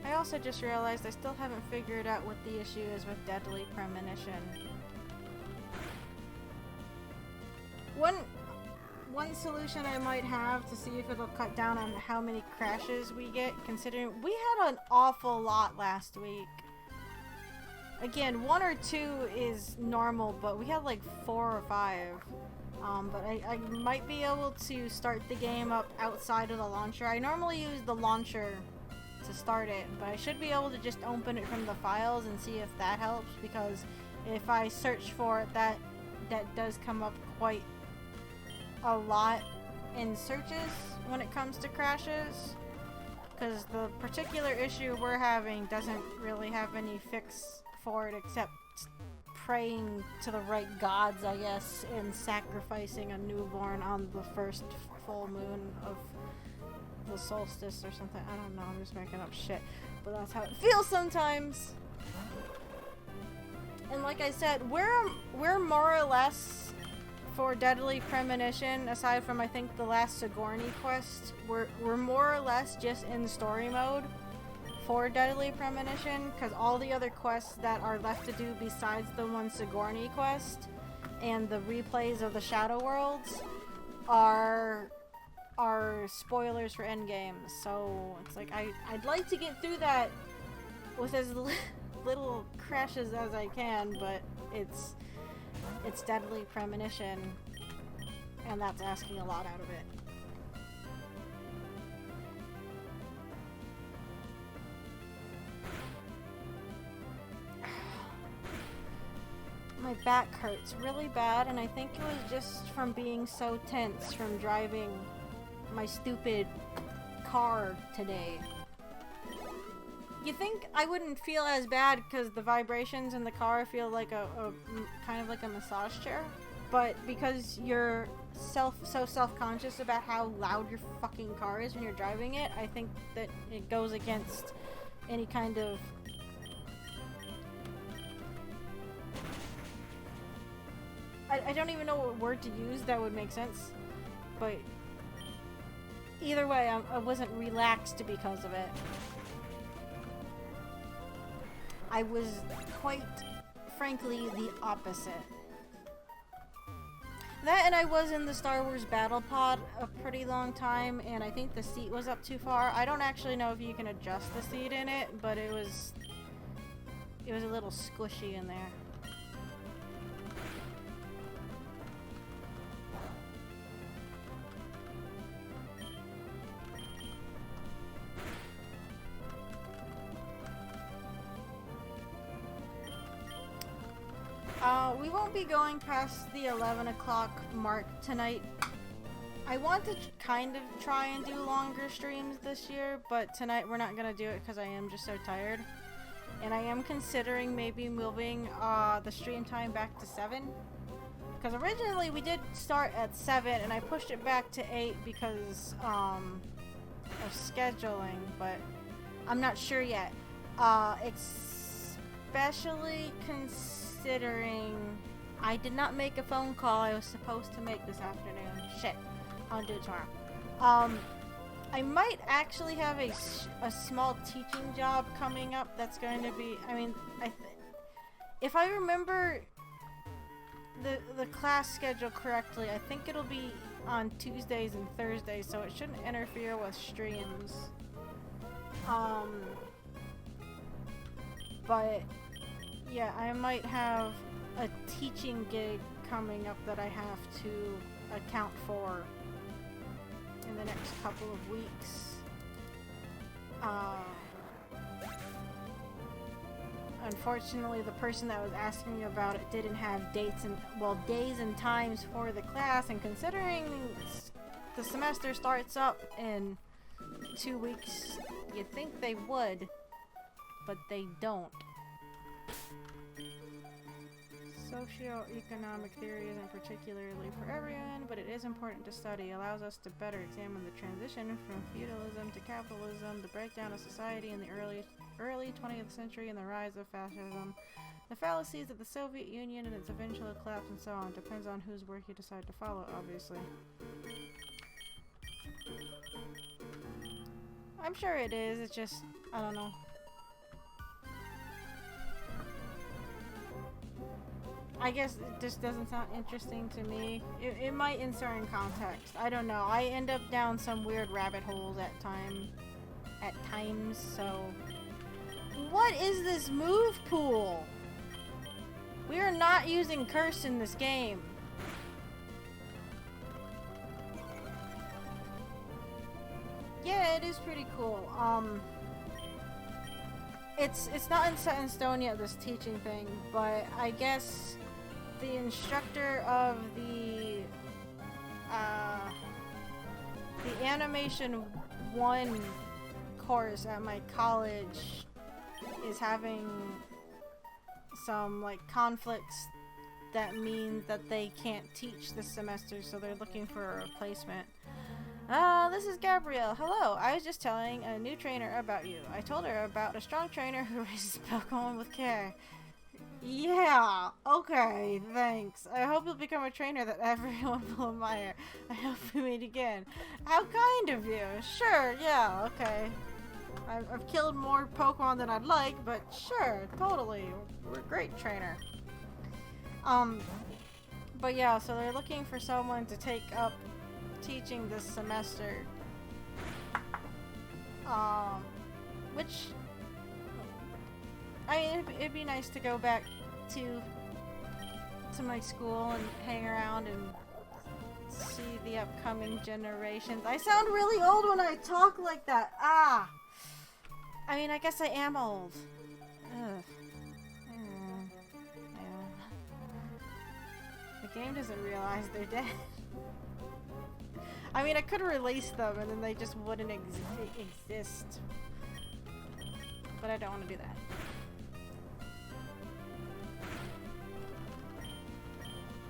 I also just realized I still haven't figured out what the issue is with Deadly Premonition. One solution I might have to see if it'll cut down on how many crashes we get, considering we had an awful lot last week. Again, 1 or 2 is normal, but we had like 4 or 5. But I might be able to start the game up outside of the launcher. I normally use the launcher to start it, but I should be able to just open it from the files and see if that helps, because if I search for it, that does come up quite a lot in searches when it comes to crashes, because the particular issue we're having doesn't really have any fix for it except praying to the right gods, I guess, and sacrificing a newborn on the first full moon of the solstice or something. I don't know, I'm just making up shit, but that's how it feels sometimes. And like I said, we're more or less, for Deadly Premonition, aside from I think the last Sigourney quest, we're more or less just in story mode for Deadly Premonition, because all the other quests that are left to do besides the one Sigourney quest and the replays of the Shadow Worlds are spoilers for endgame. So it's like I'd like to get through that with as little crashes as I can, but it's Deadly Premonition, and that's asking a lot out of it. My back hurts really bad, and I think it was just from being so tense from driving my stupid car today. You think I wouldn't feel as bad because the vibrations in the car feel like a kind of like a massage chair, but because you're so self-conscious about how loud your fucking car is when you're driving it, I think that it goes against any kind of I don't even know what word to use that would make sense, but either way, I wasn't relaxed because of it. I was quite frankly the opposite. That, and I was in the Star Wars Battle Pod a pretty long time, and I think the seat was up too far. I don't actually know if you can adjust the seat in it, but it was a little squishy in there. We won't be going past the 11 o'clock mark tonight. I want to kind of try and do longer streams this year, but tonight we're not going to do it because I am just so tired. And I am considering maybe moving the stream time back to 7. Because originally we did start at 7 and I pushed it back to 8 because of scheduling, but I'm not sure yet. Especially considering I did not make a phone call I was supposed to make this afternoon. Shit. I'll do it tomorrow. I might actually have a small teaching job coming up that's going to be, I mean, if I remember the class schedule correctly, I think it'll be on Tuesdays and Thursdays, so it shouldn't interfere with streams. But yeah, I might have a teaching gig coming up that I have to account for in the next couple of weeks. Unfortunately, the person that was asking about it didn't have dates and, well, days and times for the class, and considering the semester starts up in 2 weeks, you'd think they would, but they don't. Socioeconomic theory isn't particularly for everyone, but it is important to study. It allows us to better examine the transition from feudalism to capitalism, the breakdown of society in the early 20th century, and the rise of fascism, the fallacies of the Soviet Union and its eventual collapse, and so on. Depends on whose work you decide to follow, obviously. I'm sure it is, it's just, I don't know. I guess it just doesn't sound interesting to me. It might in certain context. I don't know. I end up down some weird rabbit holes at times, so... What is this move pool? We are not using curse in this game. Yeah, it is pretty cool. It's not set in stone yet, this teaching thing, but I guess the instructor of the Animation 1 course at my college is having some, like, conflicts that mean that they can't teach this semester, so they're looking for a replacement. This is Gabrielle. Hello, I was just telling a new trainer about you. I told her about a strong trainer who raises Pokemon with care. Yeah, okay, thanks. I hope you'll become a trainer that everyone will admire. I hope we meet again. How kind of you. Sure, yeah, okay. I've killed more Pokemon than I'd like, but sure, totally. We're a great trainer. But yeah, so they're looking for someone to take up teaching this semester. Which, I mean, it'd be nice to go back to my school and hang around and see the upcoming generations. I sound really old when I talk like that. Ah! I mean, I guess I am old. Ugh. Yeah. The game doesn't realize they're dead. I mean, I could release them and then they just wouldn't exist. But I don't want to do that.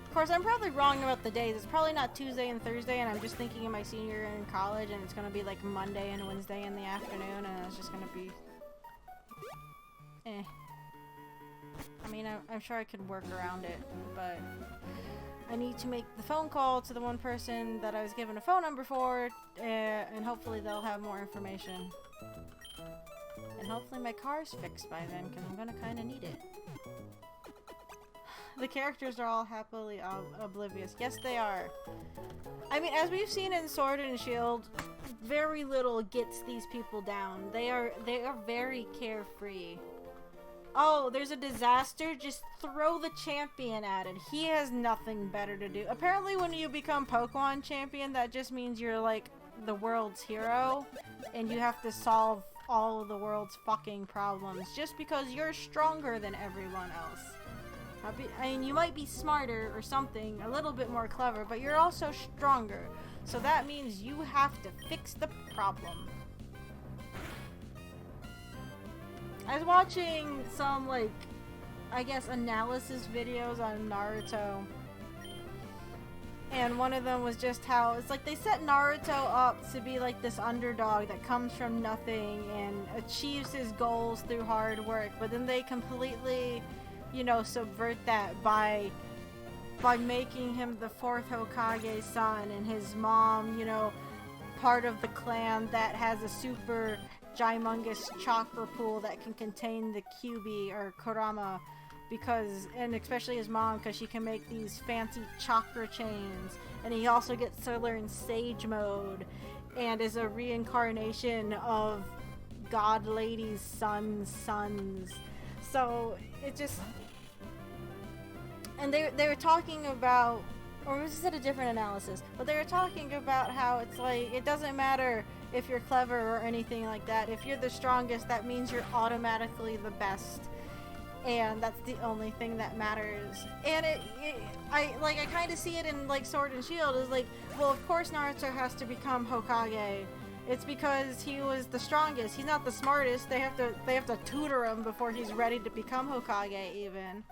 Of course, I'm probably wrong about the days. It's probably not Tuesday and Thursday, and I'm just thinking of my senior year in college, and it's going to be like Monday and Wednesday in the afternoon, and it's just going to be... eh. I mean, I'm sure I could work around it, but... I need to make the phone call to the one person that I was given a phone number for, and hopefully they'll have more information. And hopefully my car's fixed by then, because I'm going to kind of need it. The characters are all happily oblivious. Yes, they are. I mean, as we've seen in Sword and Shield, very little gets these people down. They are very carefree. Oh, there's a disaster? Just throw the champion at it. He has nothing better to do. Apparently when you become Pokemon champion, that just means you're like the world's hero, and you have to solve all of the world's fucking problems just because you're stronger than everyone else. I mean, you might be smarter or something, a little bit more clever, but you're also stronger. So that means you have to fix the problem. I was watching some, like, I guess analysis videos on Naruto. And one of them was just how, it's like they set Naruto up to be like this underdog that comes from nothing and achieves his goals through hard work, but then they completely, you know, subvert that by making him the 4th Hokage's son, and his mom, you know, part of the clan that has a super gymongous chakra pool that can contain the Kyuubi or Kurama because, and especially his mom, because she can make these fancy chakra chains. And he also gets to learn Sage Mode, and is a reincarnation of God Lady's sons. So it just, and they were talking about, or was it a different analysis? But they were talking about how it's like, it doesn't matter if you're clever or anything like that. If you're the strongest, that means you're automatically the best. And that's the only thing that matters. And I kind of see it in like Sword and Shield. Is like, well, of course Naruto has to become Hokage. It's because he was the strongest. He's not the smartest. They have to tutor him before he's ready to become Hokage even.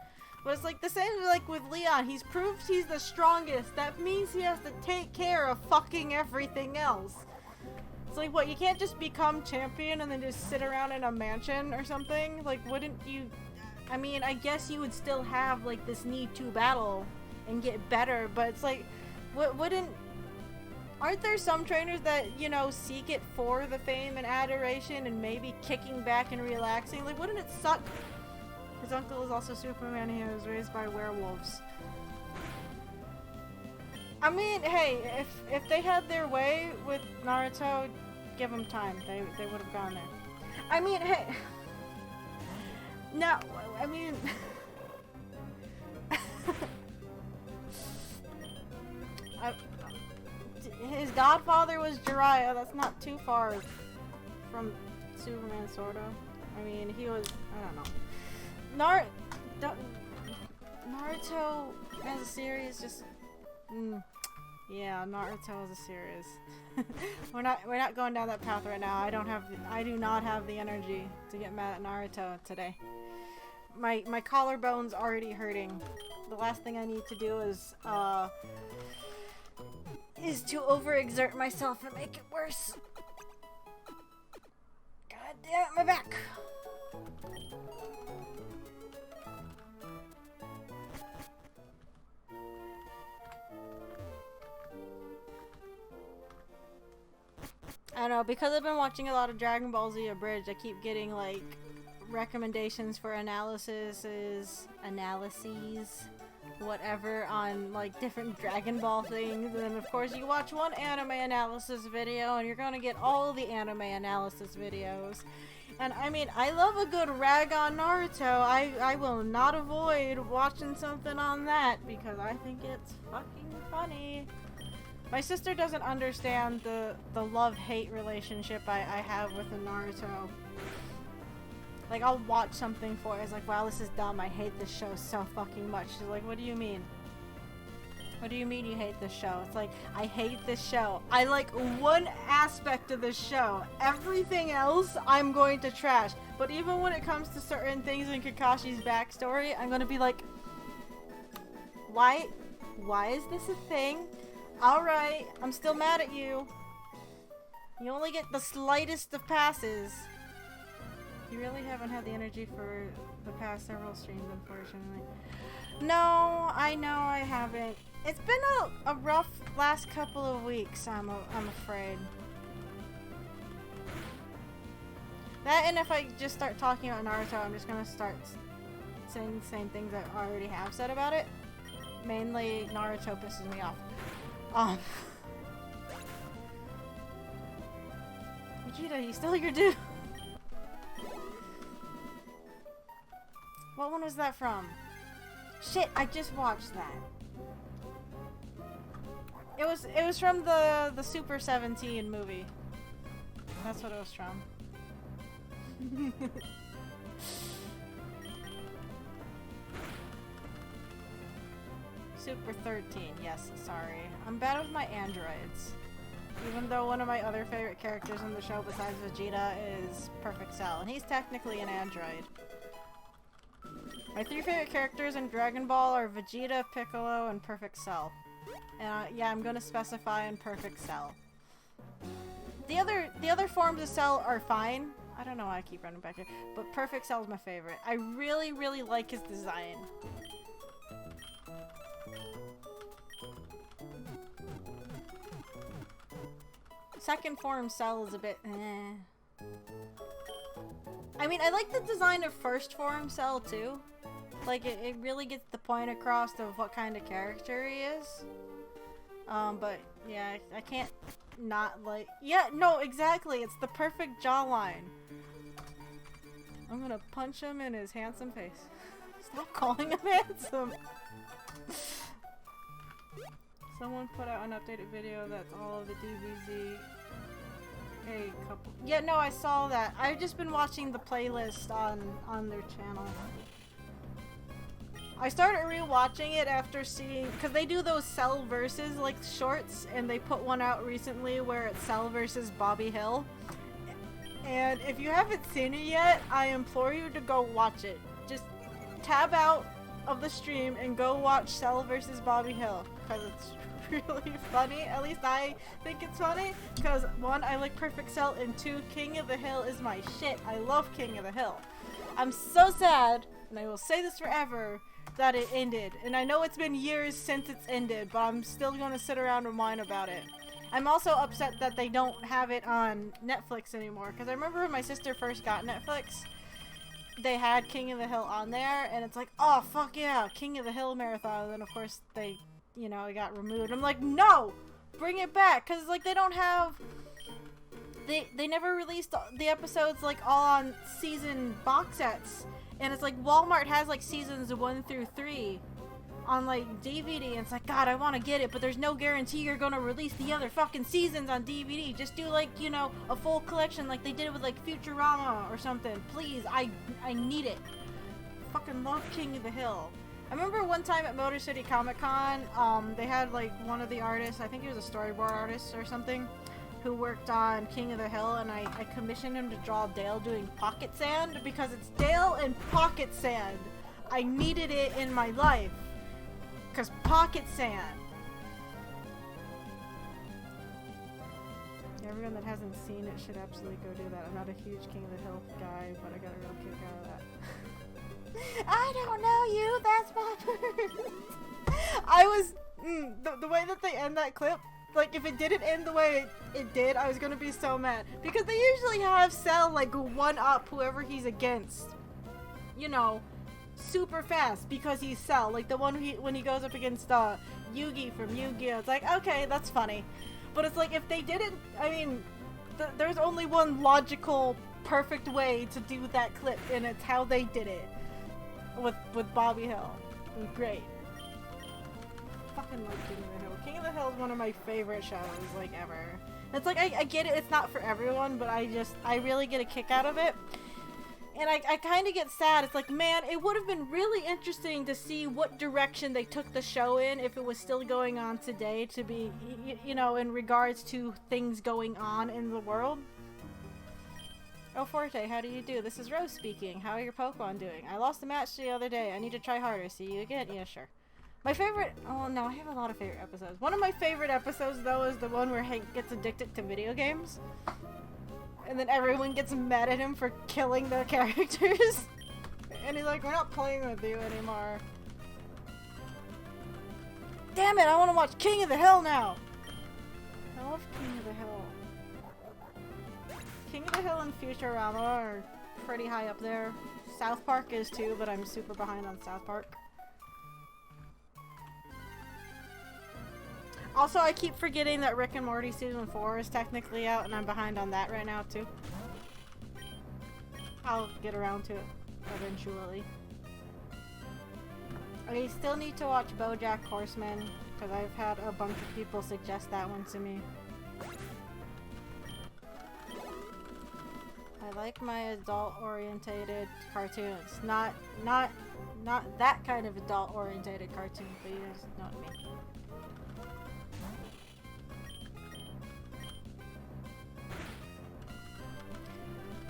But it's like the same like with Leon. He's proved he's the strongest. That means he has to take care of fucking everything else. It's like, what, you can't just become champion and then just sit around in a mansion or something? Like, wouldn't you... I mean, I guess you would still have, like, this need to battle and get better, but it's like, wouldn't... Aren't there some trainers that, you know, seek it for the fame and adoration and maybe kicking back and relaxing? Like, wouldn't it suck? His uncle is also Superman. He was raised by werewolves. I mean, hey, if they had their way with Naruto, give them time. They would have gone there. I mean, hey... No, I mean... his godfather was Jiraiya. That's not too far from Superman, sort of. I mean, he was... I don't know. Naruto as a series just... yeah, Naruto as a series. We're not going down that path right now. I do not have the energy to get mad at Naruto today. My collarbone's already hurting. The last thing I need to do is to overexert myself and make it worse. God damn it, my back. I don't know, because I've been watching a lot of Dragon Ball Z Abridged, I keep getting like recommendations for analyses, whatever, on like different Dragon Ball things. And of course you watch one anime analysis video and you're gonna get all the anime analysis videos. And I mean, I love a good rag on Naruto. I will not avoid watching something on that because I think it's fucking funny. My sister doesn't understand the love-hate relationship I have with the Naruto. Like, I'll watch something for it. It's like, wow, this is dumb. I hate this show so fucking much. She's like, what do you mean? What do you mean you hate this show? It's like, I hate this show. I like one aspect of this show. Everything else, I'm going to trash. But even when it comes to certain things in Kakashi's backstory, I'm gonna be like, why is this a thing? Alright, I'm still mad at you. You only get the slightest of passes. You really haven't had the energy for the past several streams, unfortunately. No, I know I haven't. It's been a rough last couple of weeks, I'm afraid. That, and if I just start talking about Naruto, I'm just gonna start saying the same things I already have said about it. Mainly, Naruto pisses me off. Vegeta, you still your dude. What one was that from? Shit, I just watched that. It was from the Super 17 movie. That's what it was from. Super 13, yes, sorry. I'm bad with my androids. Even though one of my other favorite characters in the show besides Vegeta is Perfect Cell, and he's technically an android. My three favorite characters in Dragon Ball are Vegeta, Piccolo, and Perfect Cell. And yeah, I'm gonna specify in Perfect Cell. The other forms of Cell are fine. I don't know why I keep running back here, but Perfect Cell is my favorite. I really, really like his design. Second form Cell is a bit I mean, I like the design of first form Cell too. Like, it really gets the point across of what kind of character he is. But yeah, I can't not like... Yeah, no, exactly. It's the perfect jawline. I'm gonna punch him in his handsome face. Stop calling him handsome. Someone put out an updated video that's all of the DBZ. A couple. Yeah, no, I saw that. I've just been watching the playlist on their channel. I started rewatching it after seeing, because they do those Cell versus like shorts, and they put one out recently where it's Cell versus Bobby Hill. And if you haven't seen it yet, I implore you to go watch it. Just tab out of the stream and go watch Cell versus Bobby Hill, because it's really funny. At least I think it's funny, because one, I like Perfect Cell, and two, King of the Hill is my shit. I love King of the Hill. I'm so sad, and I will say this forever, that it ended. And I know it's been years since it's ended, but I'm still gonna sit around and whine about it. I'm also upset that they don't have it on Netflix anymore, because I remember when my sister first got Netflix, they had King of the Hill on there, and it's like, oh fuck yeah, King of the Hill marathon, and then of course they, you know, it got removed. I'm like, no! Bring it back! Because like they don't have... They never released the episodes like all on season box sets. And it's like Walmart has like seasons 1 through 3 on like DVD, and it's like, God, I want to get it, but there's no guarantee you're gonna release the other fucking seasons on DVD. Just do like, you know, a full collection like they did with like Futurama or something. Please, I need it. Fucking love King of the Hill. I remember one time at Motor City Comic Con, they had like one of the artists, I think he was a storyboard artist or something, who worked on King of the Hill, and I commissioned him to draw Dale doing pocket sand, because it's Dale and pocket sand. I needed it in my life. Because pocket sand. Everyone that hasn't seen it should absolutely go do that. I'm not a huge King of the Hill guy, but I got a real kick out of that. I don't know you, that's my I was... the way that they end that clip, like, if it didn't end the way it did, I was gonna be so mad. Because they usually have Cell, like, one-up whoever he's against. You know, super fast, because he's Cell. Like, the one when he goes up against, Yugi from Yu-Gi-Oh! It's like, okay, that's funny. But it's like, if they didn't, I mean, there's only one logical, perfect way to do that clip, and it's how they did it. With Bobby Hill. It was great. Fucking love King of the Hill. King of the Hill is one of my favorite shows, like, ever. It's like, I get it, it's not for everyone, but I really get a kick out of it. And I kind of get sad. It's like, man, it would have been really interesting to see what direction they took the show in if it was still going on today, to be, you know, in regards to things going on in the world. Oh, Forte, how do you do? This is Rose speaking. How are your Pokemon doing? I lost the match the other day. I need to try harder. See you again? Yeah, sure. My favorite... Oh, no, I have a lot of favorite episodes. One of my favorite episodes, though, is the one where Hank gets addicted to video games. And then everyone gets mad at him for killing the characters. And he's like, we're not playing with you anymore. Damn it, I want to watch King of the Hill now! I love King of the Hill. King of the Hill and Futurama are pretty high up there. South Park is too, but I'm super behind on South Park. Also, I keep forgetting that Rick and Morty Season 4 is technically out, and I'm behind on that right now too. I'll get around to it eventually. I still need to watch BoJack Horseman, because I've had a bunch of people suggest that one to me. I like my adult-orientated cartoons. Not that kind of adult-orientated cartoon, but you guys know what I mean.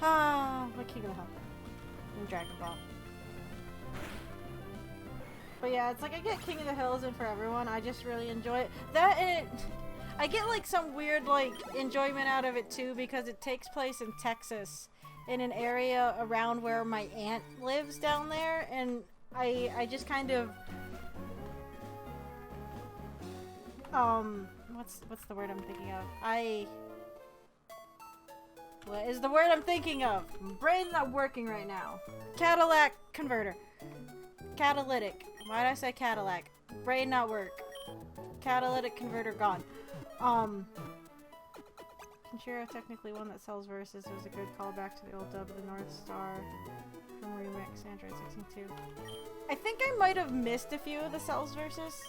Ah, what King of the Hill and Dragon Ball. But yeah, it's like I get King of the Hill isn't for everyone. I just really enjoy it. That and I get like some weird like enjoyment out of it too, because it takes place in Texas, in an area around where my aunt lives down there, and I just kind of what's the word I'm thinking of? What is the word I'm thinking of? My brain's not working right now. Cadillac converter. Catalytic. Why did I say Cadillac? Brain not work. Catalytic converter gone. Kenshiro technically one that sells verses. It was a good callback to the old dub of the North Star from Remix Android 16.2. I think I might have missed a few of the sells verses.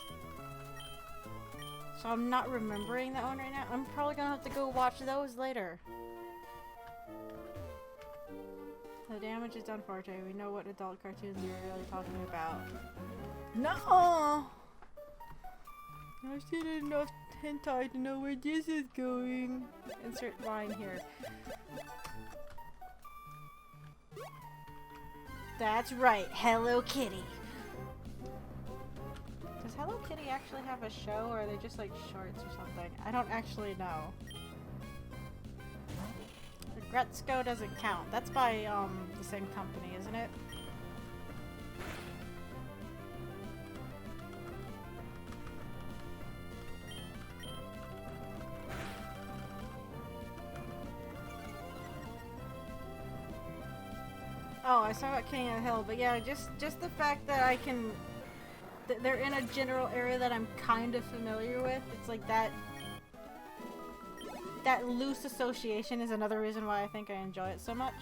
So I'm not remembering that one right now. I'm probably gonna have to go watch those later. The damage is done for Jay. We know what adult cartoons you're really talking about. No! I've seen enough hentai to know where this is going. Insert line here. That's right, Hello Kitty. Does Hello Kitty actually have a show, or are they just like shorts or something? I don't actually know. Gretzko doesn't count. That's by the same company, isn't it? Oh, I saw about King of the Hill, but yeah, just the fact that I can... they're in a general area that I'm kind of familiar with. It's like that loose association is another reason why I think I enjoy it so much.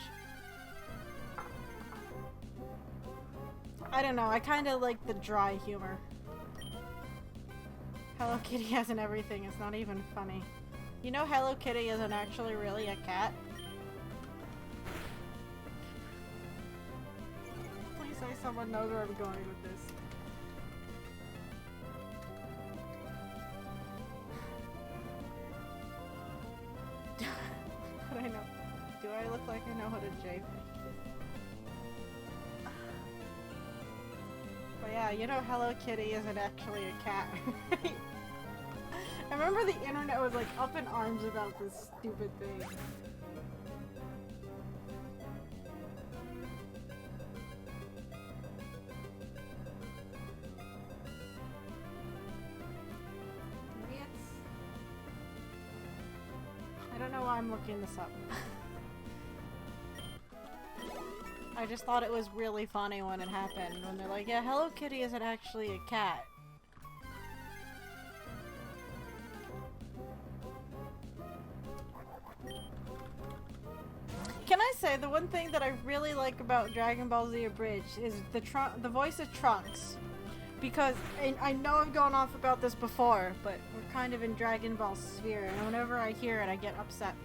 I don't know, I kind of like the dry humor. Hello Kitty has an everything, it's not even funny. You know Hello Kitty isn't actually really a cat? Please say someone knows where I'm going with this. But I know. Do I look like I know how to jape? But yeah, you know Hello Kitty isn't actually a cat. I remember the internet was like up in arms about this stupid thing. I don't know why I'm looking this up. I just thought it was really funny when it happened. When they're like, yeah, Hello Kitty isn't actually a cat. Can I say, the one thing that I really like about Dragon Ball Z Abridged is the voice of Trunks. Because, I know I've gone off about this before, but we're kind of in Dragon Ball sphere, and whenever I hear it, I get upset.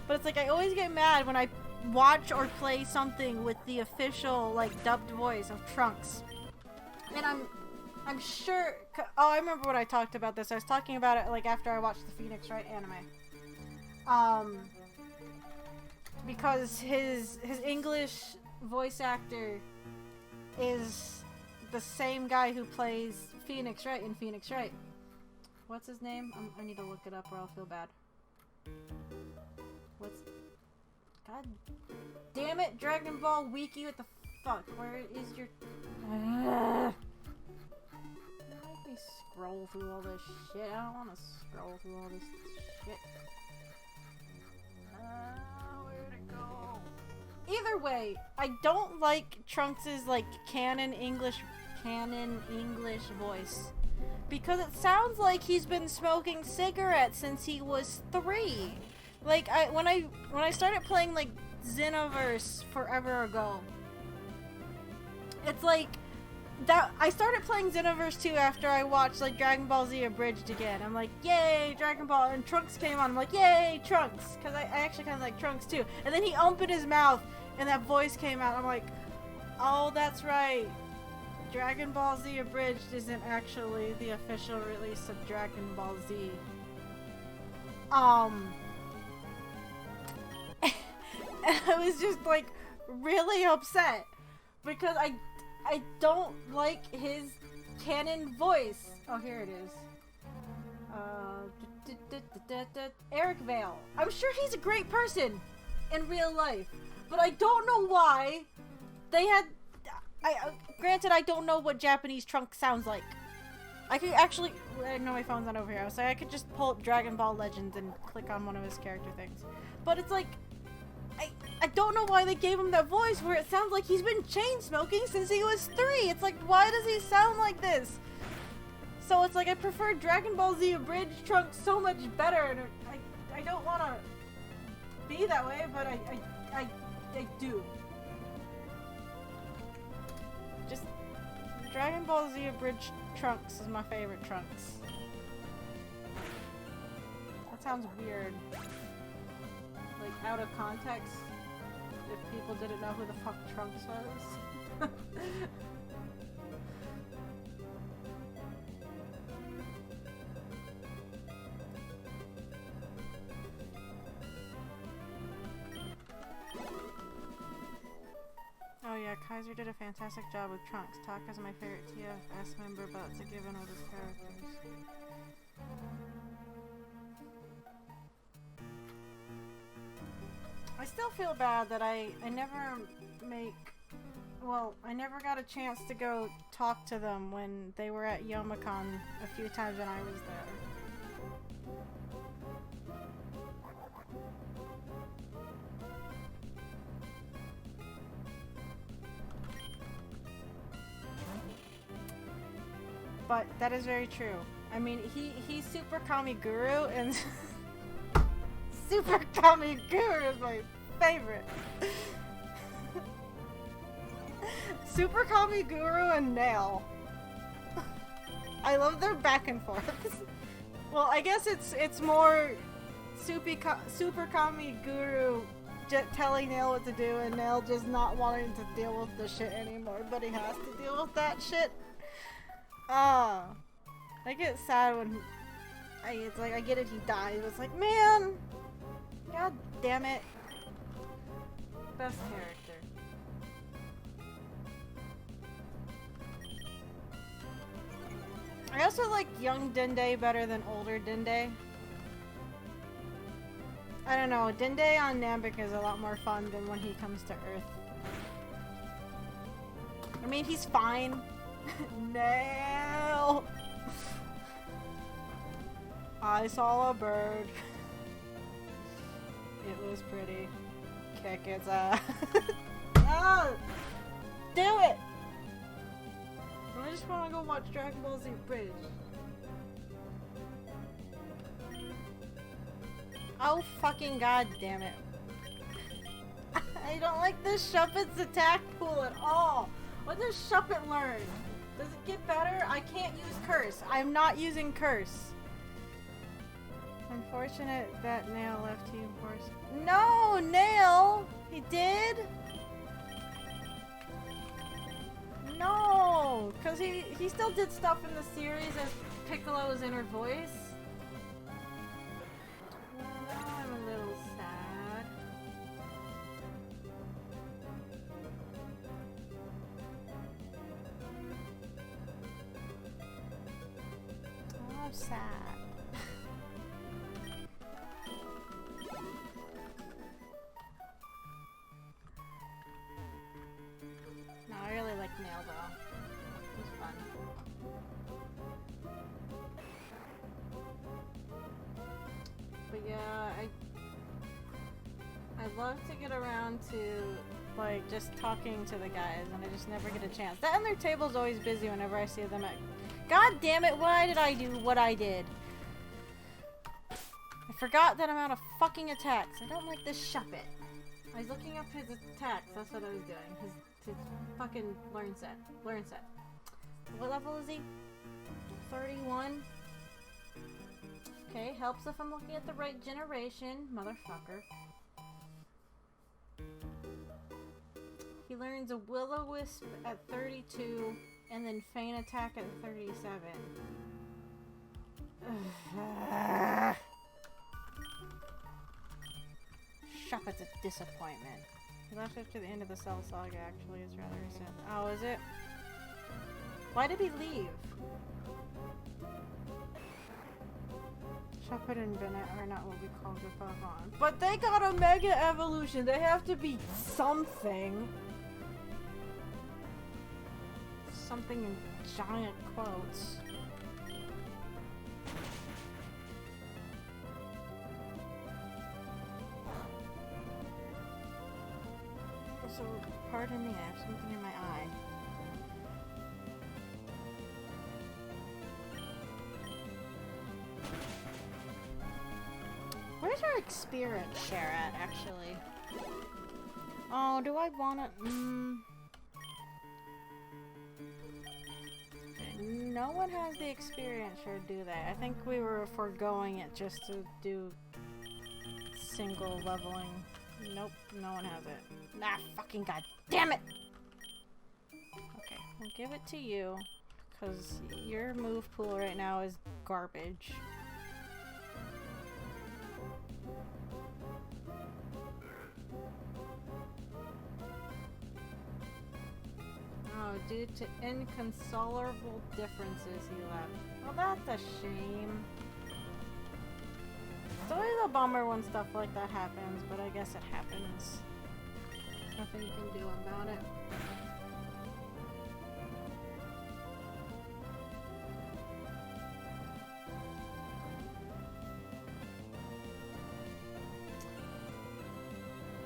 But it's like, I always get mad when I watch or play something with the official, like, dubbed voice of Trunks. And I'm sure, oh, I remember when I talked about this. I was talking about it, like, after I watched the Phoenix Wright anime. Because his English voice actor is the same guy who plays Phoenix Wright in Phoenix Wright. What's his name? I need to look it up or I'll feel bad. God damn it, Dragon Ball Wiki, what the fuck? Where is your... Let me scroll through all this shit. I don't want to scroll through all this shit. Where'd it go? Either way, I don't like Trunks' like canon English voice. Because it sounds like he's been smoking cigarettes since he was 3. Like, when I started playing, like, Xenoverse forever ago, it's like, that I started playing Xenoverse 2 after I watched, like, Dragon Ball Z Abridged again. I'm like, yay, Dragon Ball, and Trunks came on, I'm like, yay, Trunks, because I actually kind of like Trunks too. And then he opened his mouth, and that voice came out, I'm like, oh, that's right. Dragon Ball Z Abridged isn't actually the official release of Dragon Ball Z. I was just like really upset because I don't like his canon voice. Oh, here it is. Eric Vale. I'm sure he's a great person in real life, but I don't know why they had. Granted, I don't know what Japanese Trunks sounds like. I could actually. I know my phone's not over here. I was like, I could just pull up Dragon Ball Legends and click on one of his character things, but it's like. I don't know why they gave him that voice where it sounds like he's been chain smoking since he was 3. It's like, why does he sound like this? So it's like I prefer Dragon Ball Z Abridged Trunks so much better, and I don't want to be that way, but I do. Just Dragon Ball Z Abridged Trunks is my favorite Trunks. That sounds weird. Like out of context, if people didn't know who the fuck Trunks was. Oh yeah, Kaiser did a fantastic job with Trunks. Taka's my favorite TFS member, about to give in all his characters. I still feel bad that I never I never got a chance to go talk to them when they were at Youmacon a few times when I was there. But that is very true. I mean, he's Super Kami Guru, and Super Kami Guru is my favorite. Super Kami Guru and Nail. I love their back and forth. Well, I guess it's more Super Kami Guru telling Nail what to do, and Nail just not wanting to deal with the shit anymore, but he has to deal with that shit. I get sad when it's like I get it, he dies. It's like, man, god damn it. Best character. I also like young Dende better than older Dende. I don't know, Dende on Namek is a lot more fun than when he comes to Earth. I mean, he's fine. Nail! I saw a bird. It was pretty. Kick its ass. Oh! Do it! I just want to go watch Dragon Ball Z Bridge. Oh fucking god damn it. I don't like this Shuppet's attack pool at all. What does Shuppet learn? Does it get better? I can't use Curse. I'm not using Curse. Unfortunate that Nail left Team Force. No, Nail! He did? No! Because he still did stuff in the series as Piccolo's inner voice. Well, now I'm a little sad. Oh, I'm sad. No, I really like Nail though. It was fun. But yeah, I'd love to get around to like just talking to the guys, and I just never get a chance. That and their table's always busy whenever I see them at. God damn it! Why did I do what I did? I forgot that I'm out of fucking attacks. I don't like this Shuppet. I was looking up his attacks. That's what I was doing. His fucking learn set. What level is he? 31. Okay, helps if I'm looking at the right generation. Motherfucker. He learns a Will-O-Wisp at 32, and then Feint Attack at 37. Shuppet's a disappointment. He left after the end of the Cell Saga, actually. It's rather recent. Oh, is it? Why did he leave? Shuppet and Bennett are not what we call good Pokemon. But they got a Mega Evolution! They have to be something! Something in giant quotes. So, pardon me, I have something in my eye. Where's our experience share at, actually? Oh, do I want to... No one has the experience share, do they? I think we were foregoing it just to do single leveling. Nope, no one has it. Nah, fucking god damn it! Okay, we'll give it to you, because your move pool right now is garbage. Oh, due to inconsolable differences he left. Well, that's a shame. It's always a bummer when stuff like that happens, but I guess it happens. Nothing you can do about it.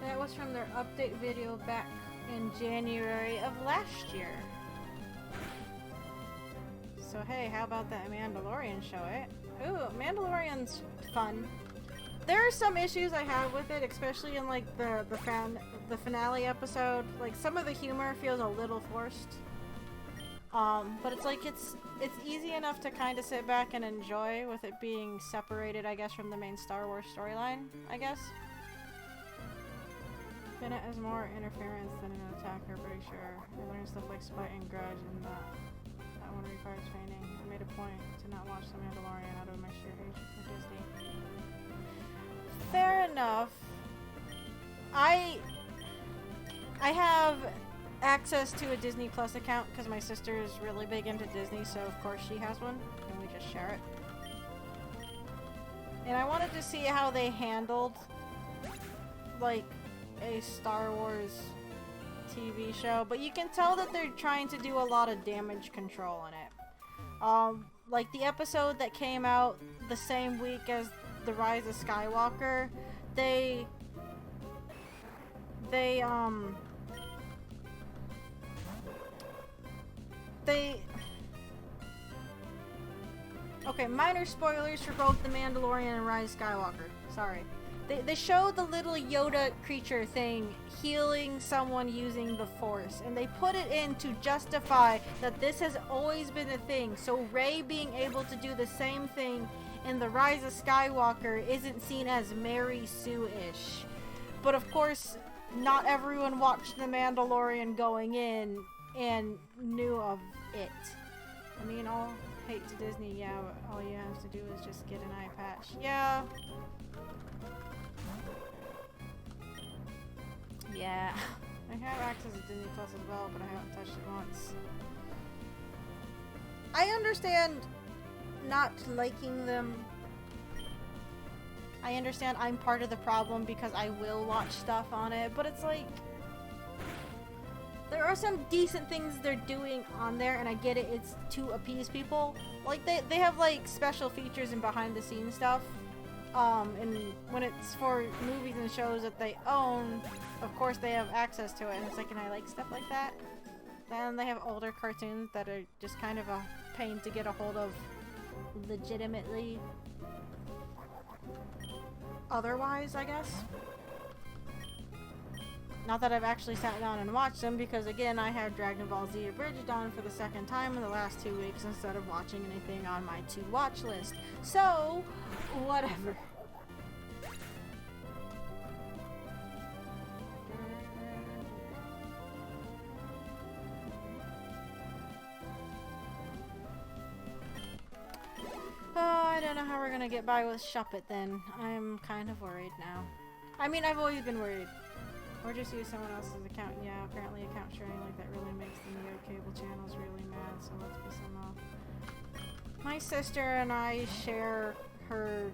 That was from their update video back in January of last year. So hey, how about that Mandalorian show, eh? Ooh, Mandalorian's fun. There are some issues I have with it, especially in like the finale episode. Like some of the humor feels a little forced. But it's like it's easy enough to kind of sit back and enjoy with it being separated, I guess, from the main Star Wars storyline, I guess. Bennett is more interference than an attacker, pretty sure. I learned stuff like spite and grudge, and that one requires training. I made a point to not watch The Mandalorian out of my sheer hatred for Disney. Fair enough. I have access to a Disney Plus account because my sister is really big into Disney, so of course she has one, and we just share it. And I wanted to see how they handled, like, a Star Wars TV show, but you can tell that they're trying to do a lot of damage control in it. Like the episode that came out the same week as The Rise of Skywalker, okay, minor spoilers for both The Mandalorian and Rise of Skywalker. Sorry. They show the little Yoda creature thing healing someone using the Force, and they put it in to justify that this has always been a thing, so Rey being able to do the same thing in The Rise of Skywalker isn't seen as Mary Sue-ish. But of course, not everyone watched The Mandalorian going in and knew of it. I mean, all hate to Disney, yeah, but all you have to do is just get an eye patch. Yeah. Yeah, I have access to Disney Plus as well, but I haven't touched it once. I understand not liking them. I understand I'm part of the problem because I will watch stuff on it, but it's like... there are some decent things they're doing on there, and I get it, it's to appease people. Like, they have, like, special features and behind-the-scenes stuff. And when it's for movies and shows that they own, of course they have access to it, and it's like, and I like stuff like that. Then they have older cartoons that are just kind of a pain to get a hold of legitimately. Otherwise, I guess. Not that I've actually sat down and watched them, because again, I had Dragon Ball Z Abridged on for the second time in the last 2 weeks instead of watching anything on my to-watch list. So, whatever. Oh, I don't know how we're gonna get by with Shop It then. I'm kind of worried now. I mean, I've always been worried. Or just use someone else's account. Yeah, apparently account sharing like that really makes the Neo cable channels really mad, so let's piss them off. My sister and I share her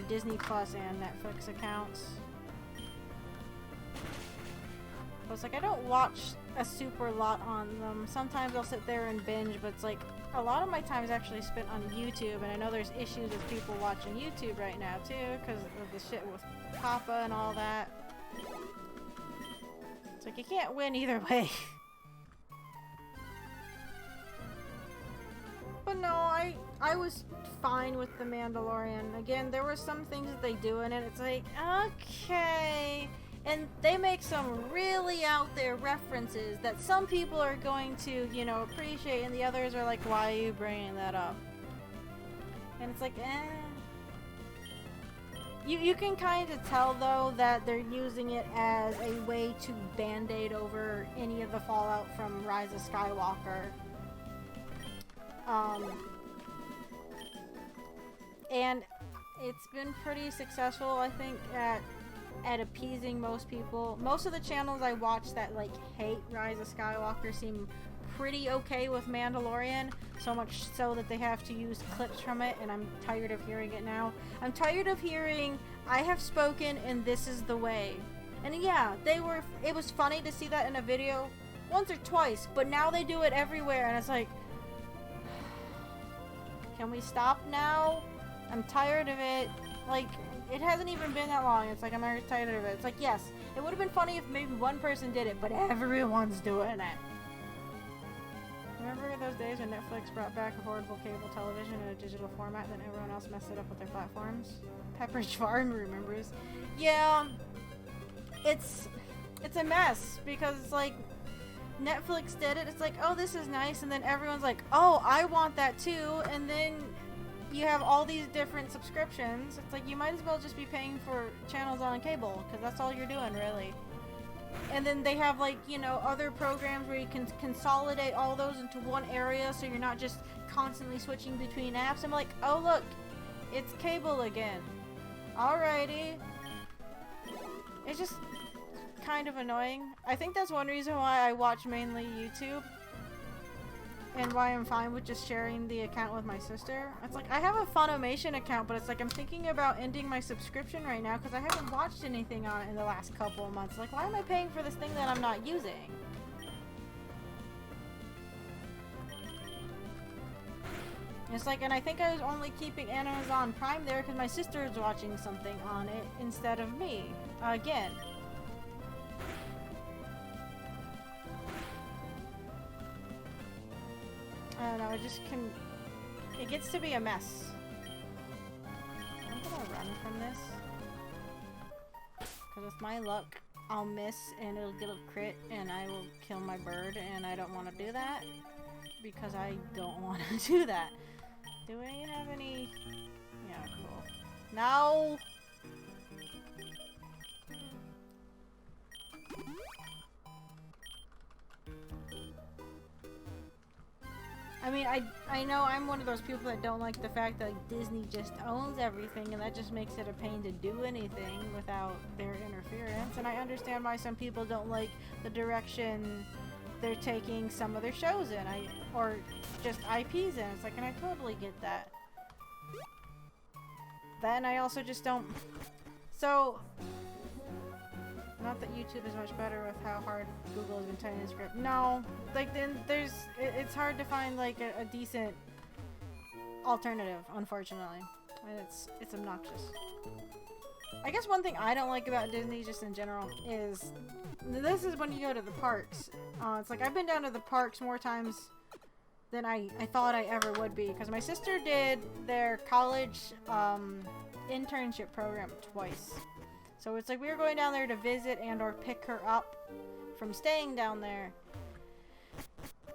Disney Plus and Netflix accounts. But it's like, I don't watch a super lot on them. Sometimes I'll sit there and binge, but it's like, a lot of my time is actually spent on YouTube, and I know there's issues with people watching YouTube right now too, because of the shit with Papa and all that. like you can't win either way. But no, I was fine with The Mandalorian. Again, there were some things that they do in it. It's like, okay. And they make some really out there references that some people are going to, you know, appreciate, and the others are like, why are you bringing that up? And it's like, You can kind of tell, though, that they're using it as a way to band-aid over any of the fallout from Rise of Skywalker. And it's been pretty successful, I think, at appeasing most people. Most of the channels I watch that, like, hate Rise of Skywalker seem pretty okay with Mandalorian, so much so that they have to use clips from it, and I'm tired of hearing it now. I'm tired of hearing, I have spoken and this is the way. And yeah, it was funny to see that in a video once or twice, but now they do it everywhere, and it's like, can we stop now? I'm tired of it. Like, it hasn't even been that long. It's like, I'm already tired of it. It's like, yes, it would have been funny if maybe one person did it, but everyone's doing it. Remember those days when Netflix brought back affordable cable television in a digital format, then everyone else messed it up with their platforms? Pepperidge Farm remembers. Yeah, it's a mess, because it's like, Netflix did it, it's like, oh, this is nice, and then everyone's like, oh, I want that too, and then you have all these different subscriptions. It's like, you might as well just be paying for channels on cable, because that's all you're doing, really. And then they have, like, you know, other programs where you can consolidate all those into one area, so you're not just constantly switching between apps. I'm like, oh, look, it's cable again. Alrighty. It's just kind of annoying. I think that's one reason why I watch mainly YouTube, and why I'm fine with just sharing the account with my sister. It's like, I have a Funimation account, but it's like, I'm thinking about ending my subscription right now because I haven't watched anything on it in the last couple of months. Like, why am I paying for this thing that I'm not using? It's like, and I think I was only keeping Amazon Prime there because my sister is watching something on it instead of me. Again. I don't know, it gets to be a mess. I'm gonna run from this. Because with my luck, I'll miss and it'll get a crit and I will kill my bird, and I don't want to do that. Because I don't want to do that. Do we have any... Yeah, cool. No! I mean, I know I'm one of those people that don't like the fact that Disney just owns everything, and that just makes it a pain to do anything without their interference. And I understand why some people don't like the direction they're taking some of their shows in, or just IPs in. It's like, and I totally get that. Then I also just don't. So, not that YouTube is much better with how hard Google has been typing the script. No, like, then it's hard to find like a decent alternative, unfortunately, and it's obnoxious. I guess one thing I don't like about Disney just in general is, this is when you go to the parks. It's like, I've been down to the parks more times than I thought I ever would be, because my sister did their college internship program twice. So it's like we were going down there to visit and or pick her up from staying down there.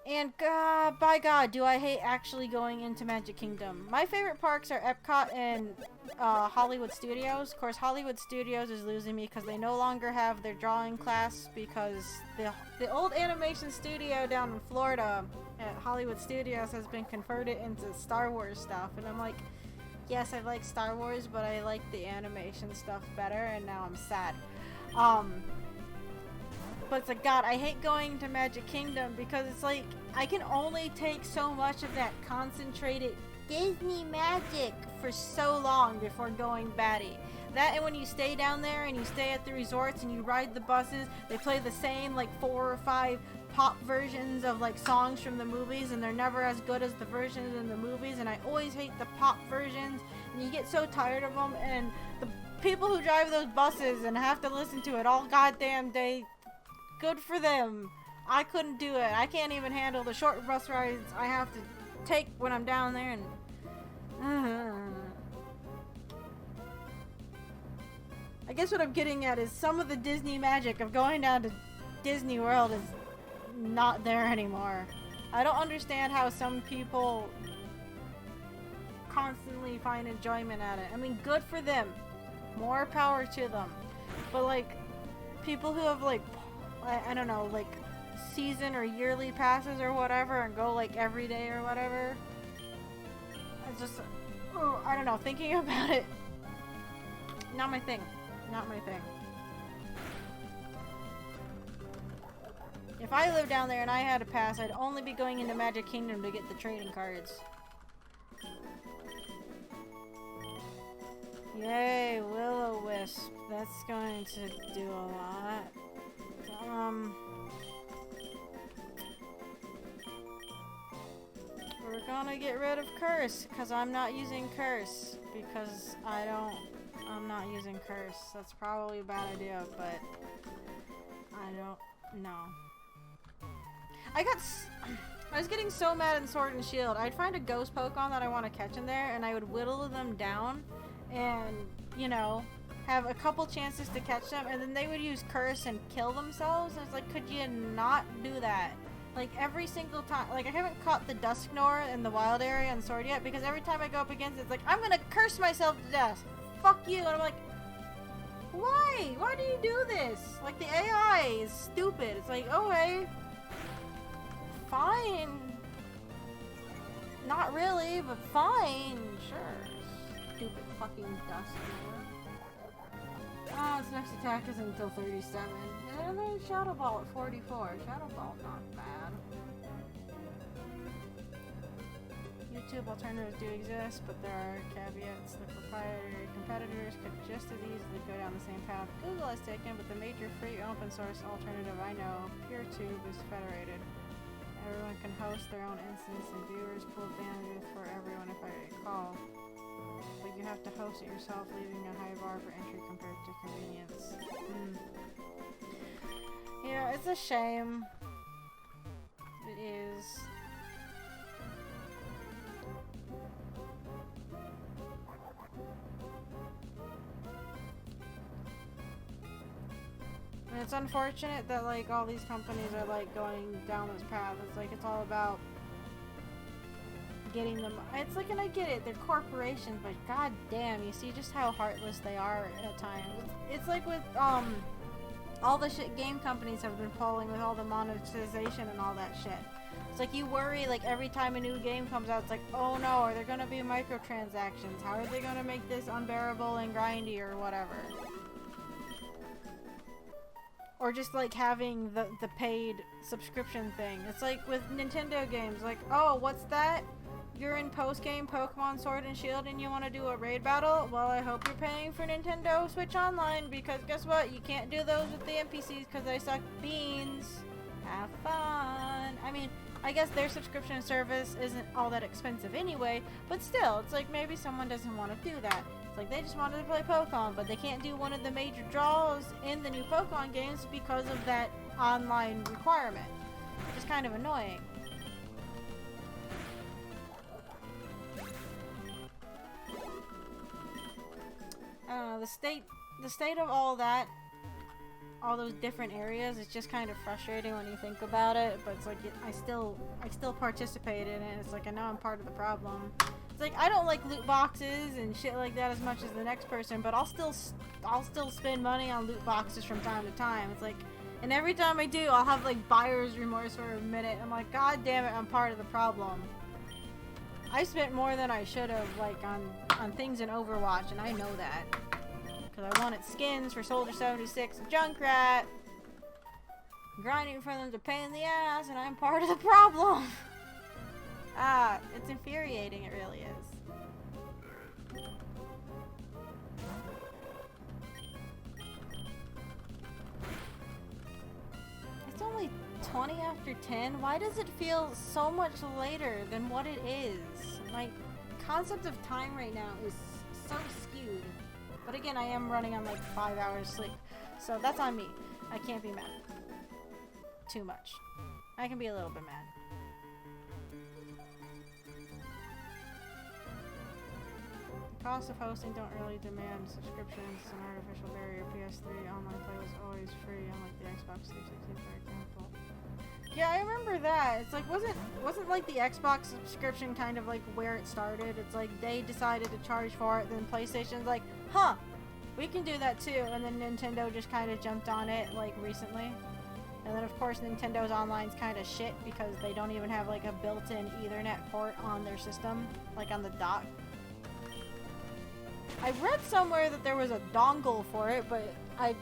And by God, do I hate actually going into Magic Kingdom. My favorite parks are Epcot and Hollywood Studios. Of course, Hollywood Studios is losing me because they no longer have their drawing class, because the old animation studio down in Florida at Hollywood Studios has been converted into Star Wars stuff. And I'm like, yes, I like Star Wars, but I like the animation stuff better, and now I'm sad. But it's like, God, I hate going to Magic Kingdom because it's like, I can only take so much of that concentrated Disney magic for so long before going batty. That, and when you stay down there and you stay at the resorts and you ride the buses, they play the same like 4 or 5 pop versions of like songs from the movies, and they're never as good as the versions in the movies, and I always hate the pop versions, and you get so tired of them, and the people who drive those buses and have to listen to it all goddamn day, Good for them. I couldn't do it. I can't even handle the short bus rides I have to take when I'm down there, and I guess what I'm getting at is some of the Disney magic of going down to Disney World is not there anymore. I don't understand how some people constantly find enjoyment at it. I mean, good for them. More power to them. But like, people who have like, I don't know, like season or yearly passes or whatever and go like every day or whatever. It's just, I don't know, thinking about it. Not my thing. Not my thing. If I lived down there and I had a pass, I'd only be going into Magic Kingdom to get the trading cards. Yay, Will-O-Wisp. That's going to do a lot. We're gonna get rid of Curse, because I'm not using Curse. Because I'm not using Curse. That's probably a bad idea, but I don't know. I was getting so mad in Sword and Shield. I'd find a ghost Pokemon that I want to catch in there, and I would whittle them down and, you know, have a couple chances to catch them, and then they would use Curse and kill themselves. And it's like, could you not do that? Like, every single time. Like, I haven't caught the Dusknoir in the wild area in Sword yet, because every time I go up against it, it's like, I'm gonna curse myself to death. Fuck you. And I'm like, why? Why do you do this? Like, the AI is stupid. It's like, okay, fine. Not really, but fine. Sure. Stupid fucking Dusknoir. Oh, its next attack isn't until 37. And then Shadow Ball at 44. Shadow Ball, not bad. YouTube alternatives do exist, but there are caveats. The proprietary competitors could just as easily go down the same path Google has taken, but the major free open source alternative I know, PeerTube, is federated. Everyone can host their own instance, and viewers pool bandwidth for everyone, if I recall. But you have to host it yourself, leaving a high bar for entry compared to convenience. Yeah, it's a shame. It is. And it's unfortunate that, like, all these companies are, like, going down this path. It's like, it's all about getting them. It's like, and I get it, they're corporations, but god damn, you see just how heartless they are at times. It's like with, all the shit game companies have been pulling with all the monetization and all that shit. It's like, you worry, like, every time a new game comes out, it's like, oh no, are there gonna be microtransactions? How are they gonna make this unbearable and grindy or whatever? Or just, like, having the paid subscription thing. It's like with Nintendo games, like, oh, what's that? You're in post-game Pokemon Sword and Shield and you want to do a raid battle? Well, I hope you're paying for Nintendo Switch Online, because guess what? You can't do those with the NPCs because they suck beans. Have fun. I mean, I guess their subscription service isn't all that expensive anyway, but still, it's like maybe someone doesn't want to do that. It's like they just wanted to play Pokemon, but they can't do one of the major draws in the new Pokemon games because of that online requirement. Which is kind of annoying. I don't know, the state of all that, all those different areas, is just kind of frustrating when you think about it, but it's like, I still participate in it. It's like, I know I'm part of the problem. It's like, I don't like loot boxes and shit like that as much as the next person, but I'll still spend money on loot boxes from time to time. It's like, and every time I do, I'll have like buyer's remorse for a minute. I'm like, god damn it, I'm part of the problem. I spent more than I should have, like, on things in Overwatch, and I know that. Because I wanted skins for Soldier 76 and Junkrat. Grinding for them's a pain in the ass, and I'm part of the problem. It's infuriating, it really is. It's only 20 after 10? Why does it feel so much later than what it is? My concept of time right now is so skewed. But again, I am running on like 5 hours sleep. So that's on me. I can't be mad. too much. I can be a little bit mad. The cost of hosting don't really demand subscriptions. It's an artificial barrier. PS3 online play was always free, unlike the Xbox 360, for example. Yeah, I remember that. It's like, wasn't like the Xbox subscription kind of like where it started? It's like they decided to charge for it, then PlayStation's like, huh, we can do that too. And then Nintendo just kind of jumped on it like recently. And then of course Nintendo's online's kind of shit because they don't even have like a built-in Ethernet port on their system, like on the dock. I read somewhere that there was a dongle for it, but I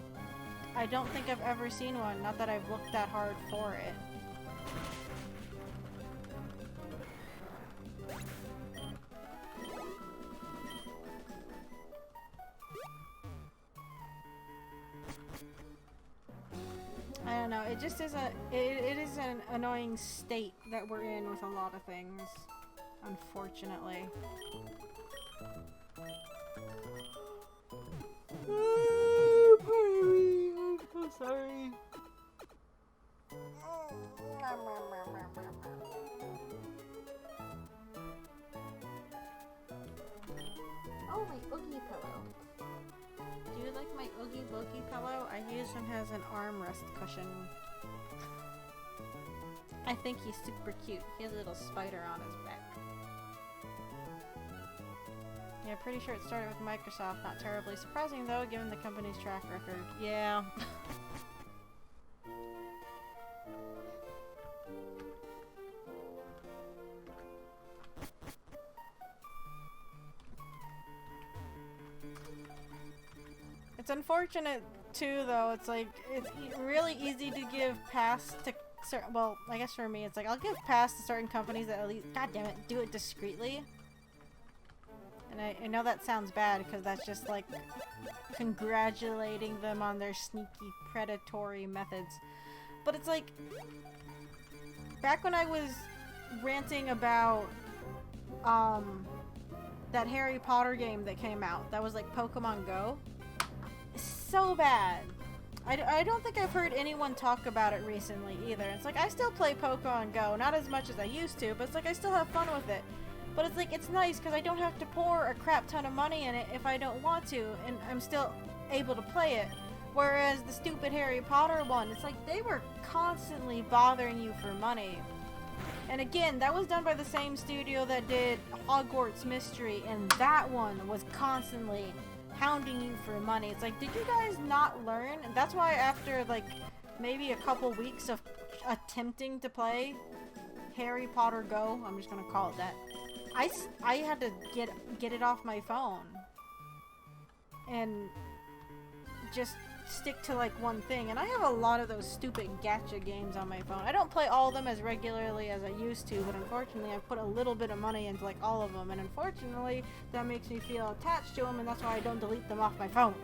don't think I've ever seen one. Not that I've looked that hard for it. I don't know, it just is it is an annoying state that we're in with a lot of things, unfortunately. I'm so sorry. Oh, my Oogie pillow. Do you like my Oogie Boogie pillow? I use him as an armrest cushion. I think he's super cute. He has a little spider on his back. Yeah, pretty sure it started with Microsoft. Not terribly surprising though, given the company's track record. Yeah. It's unfortunate too, though. It's like it's really easy to give pass to certain. Well, I guess for me, it's like I'll give pass to certain companies that at least, god damn it, do it discreetly. And I know that sounds bad because that's just like congratulating them on their sneaky, predatory methods. But it's like back when I was ranting about that Harry Potter game that came out, that was like Pokemon Go. So bad. I don't think I've heard anyone talk about it recently either. It's like I still play Pokemon Go, not as much as I used to, but it's like I still have fun with it. But it's like it's nice because I don't have to pour a crap ton of money in it if I don't want to, and I'm still able to play it. Whereas the stupid Harry Potter one, it's like they were constantly bothering you for money. And again, that was done by the same studio that did Hogwarts Mystery, and that one was constantly hounding you for money. It's like, did you guys not learn? And that's why after like maybe a couple weeks of attempting to play Harry Potter Go, I'm just gonna call it that, I had to get it off my phone and just stick to like one thing. And I have a lot of those stupid gacha games on my phone. I don't play all of them as regularly as I used to, but unfortunately I've put a little bit of money into like all of them, and unfortunately that makes me feel attached to them, and that's why I don't delete them off my phone.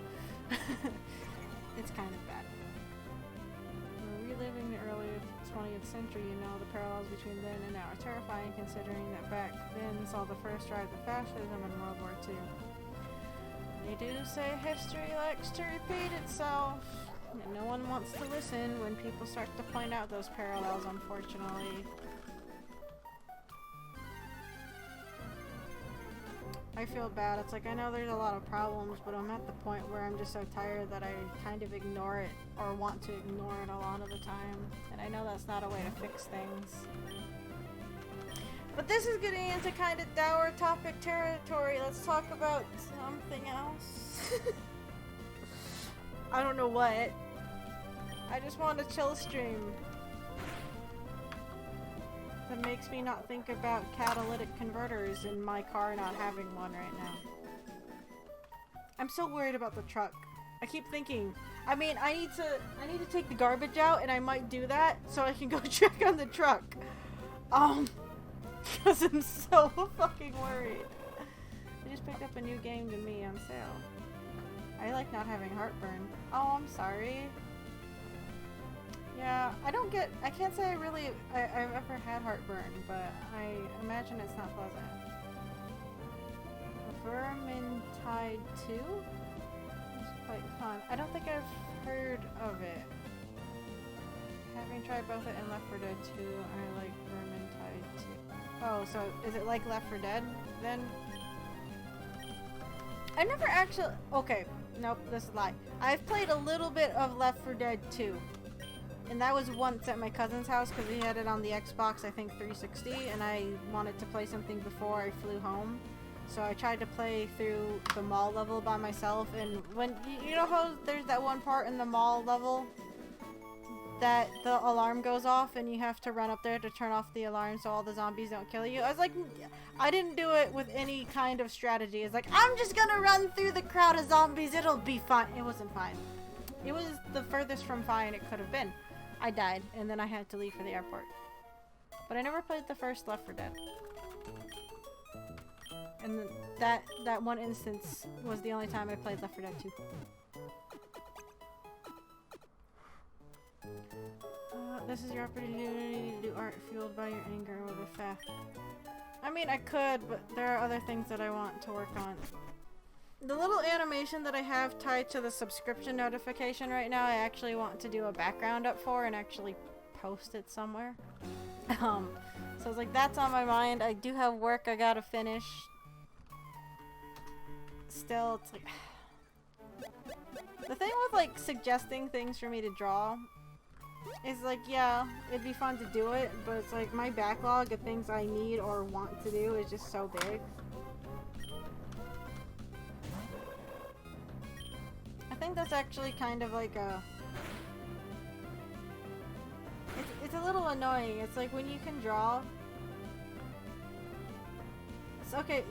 It's kind of bad. We're reliving the early 20th century, you know, the parallels between then and now are terrifying, considering that back then saw the first rise of fascism in World War II. They do say history likes to repeat itself, and no one wants to listen when people start to point out those parallels, unfortunately. I feel bad. It's like I know there's a lot of problems, but I'm at the point where I'm just so tired that I kind of ignore it, or want to ignore it a lot of the time. And I know that's not a way to fix things. But this is getting into kind of dour topic territory. Let's talk about something else. I don't know what. I just want a chill stream that makes me not think about catalytic converters in my car not having one right now. I'm so worried about the truck. I keep thinking, I mean, I need to take the garbage out, and I might do that so I can go check on the truck. Because I'm so fucking worried. I just picked up a new game to me on sale. I like not having heartburn. Oh, I'm sorry. Yeah, I can't say I've ever had heartburn, but I imagine it's not pleasant. Vermintide 2? It's quite fun. I don't think I've heard of it. Having Having tried both it and Left 4 Dead 2, I like Vermintide 2. Oh, so is it like Left 4 Dead then? I never actually... Okay, nope, this is a lie. I've played a little bit of Left 4 Dead 2. And that was once at my cousin's house because he had it on the Xbox, I think 360, and I wanted to play something before I flew home. So I tried to play through the mall level by myself, and when you know how there's that one part in the mall level that the alarm goes off and you have to run up there to turn off the alarm so all the zombies don't kill you? I was like, I didn't do it with any kind of strategy. It's like, I'm just gonna run through the crowd of zombies, it'll be fine. It wasn't fine. It was the furthest from fine it could have been. I died, and then I had to leave for the airport. But I never played the first Left 4 Dead. And that one instance was the only time I played Left 4 Dead 2. This is your opportunity to do art fueled by your anger or the fact. I mean, I could, but there are other things that I want to work on. The little animation that I have tied to the subscription notification right now, I actually want to do a background up for and actually post it somewhere. So it's like, that's on my mind. I do have work I gotta finish. Still, it's like... The thing with, like, suggesting things for me to draw is like, yeah, it'd be fun to do it, but it's like my backlog of things I need or want to do is just so big. I think that's actually kind of like a... It's a little annoying. It's like when you can draw... It's okay,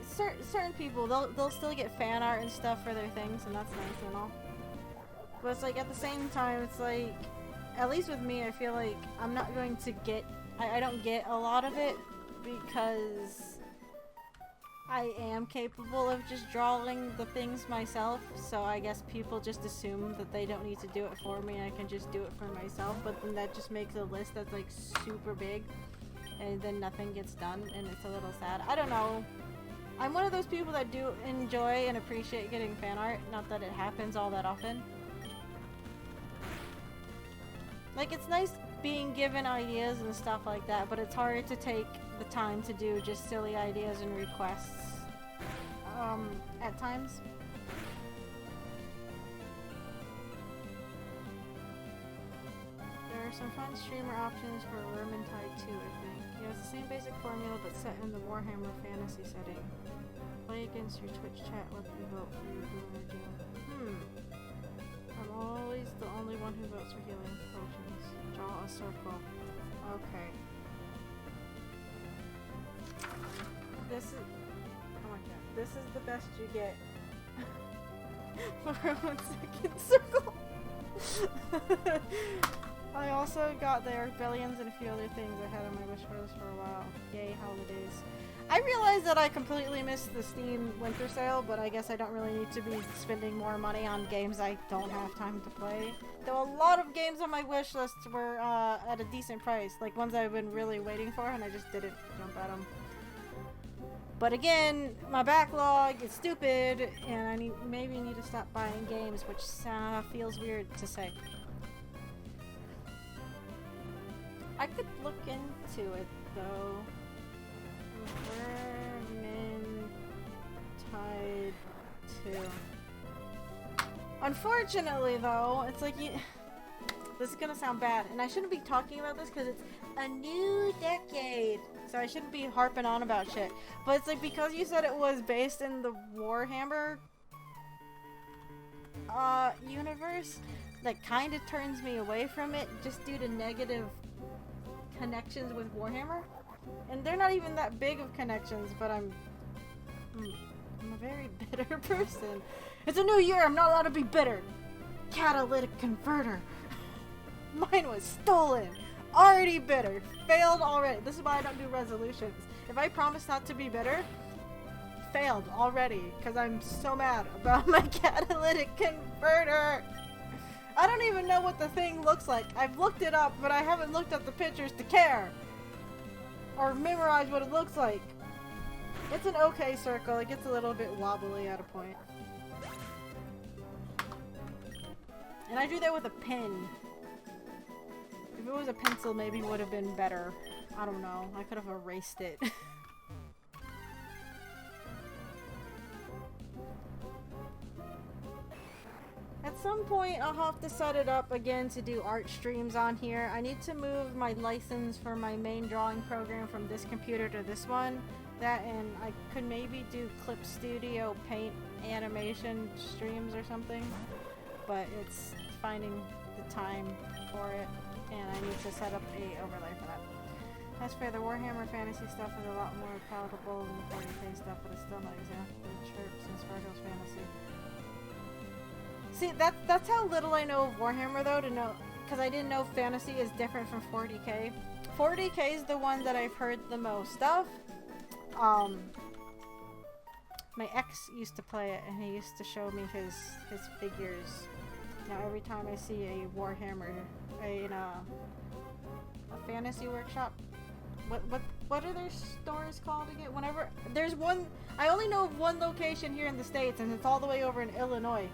certain people, they'll still get fan art and stuff for their things, and that's nice and all. But it's like, at the same time, it's like... At least with me, I feel like I'm not going to get... I don't get a lot of it because I am capable of just drawing the things myself, so I guess people just assume that they don't need to do it for me, I can just do it for myself, but then that just makes a list that's like super big, and then nothing gets done, and it's a little sad. I don't know. I'm one of those people that do enjoy and appreciate getting fan art, not that it happens all that often. Like, it's nice being given ideas and stuff like that, but it's hard to take the time to do just silly ideas and requests, at times. There are some fun streamer options for Vermintide 2, I think. Yeah, it's the same basic formula, but set in the Warhammer fantasy setting. Play against your Twitch chat, let them vote for your blue energy. I'm always the only one who votes for healing potions. Draw a circle. Okay. This is... Oh my god. This is the best you get. For a 1 second circle. I also got their billions and a few other things I had on my wish list for a while. Yay, holidays. I realized that I completely missed the Steam winter sale, but I guess I don't really need to be spending more money on games I don't have time to play. Though a lot of games on my wish list were at a decent price, like ones I've been really waiting for, and I just didn't jump at them. But again, my backlog is stupid, and I maybe need to stop buying games, which feels weird to say. I could look into it, though. Vermintide 2. Unfortunately, though, it's like this is gonna sound bad, and I shouldn't be talking about this because it's a new decade, so I shouldn't be harping on about shit. But it's like, because you said it was based in the Warhammer universe, that kind of turns me away from it just due to negative connections with Warhammer. And they're not even that big of connections, but I'm a very bitter person. It's a new year, I'm not allowed to be bitter. Catalytic converter. Mine was stolen. Already bitter. Failed already. This is why I don't do resolutions. If I promise not to be bitter, failed already. Because I'm so mad about my catalytic converter. I don't even know what the thing looks like. I've looked it up, but I haven't looked at the pictures to care. Or memorize what it looks like. It's an okay circle. It gets a little bit wobbly at a point. And I do that with a pen. If If it was a pencil, maybe it would have been better. I don't know. I could have erased it. At some point, I'll have to set it up again to do art streams on here. I need to move my license for my main drawing program from this computer to this one. That, and I could maybe do Clip Studio Paint animation streams or something. But it's finding the time for it, and I need to set up a overlay for that. As for the Warhammer Fantasy stuff, is a lot more palatable than the 40k stuff, but it's still not exactly chirps and Sparkle's fantasy. See, that's how little I know of Warhammer, though, to know, because I didn't know fantasy is different from 40k. 40k is the one that I've heard the most of. My ex used to play it, and he used to show me his figures. Now every time I see a Warhammer in a fantasy workshop, what are their stores called again? Whenever there's one, I only know of one location here in the States, and it's all the way over in Illinois.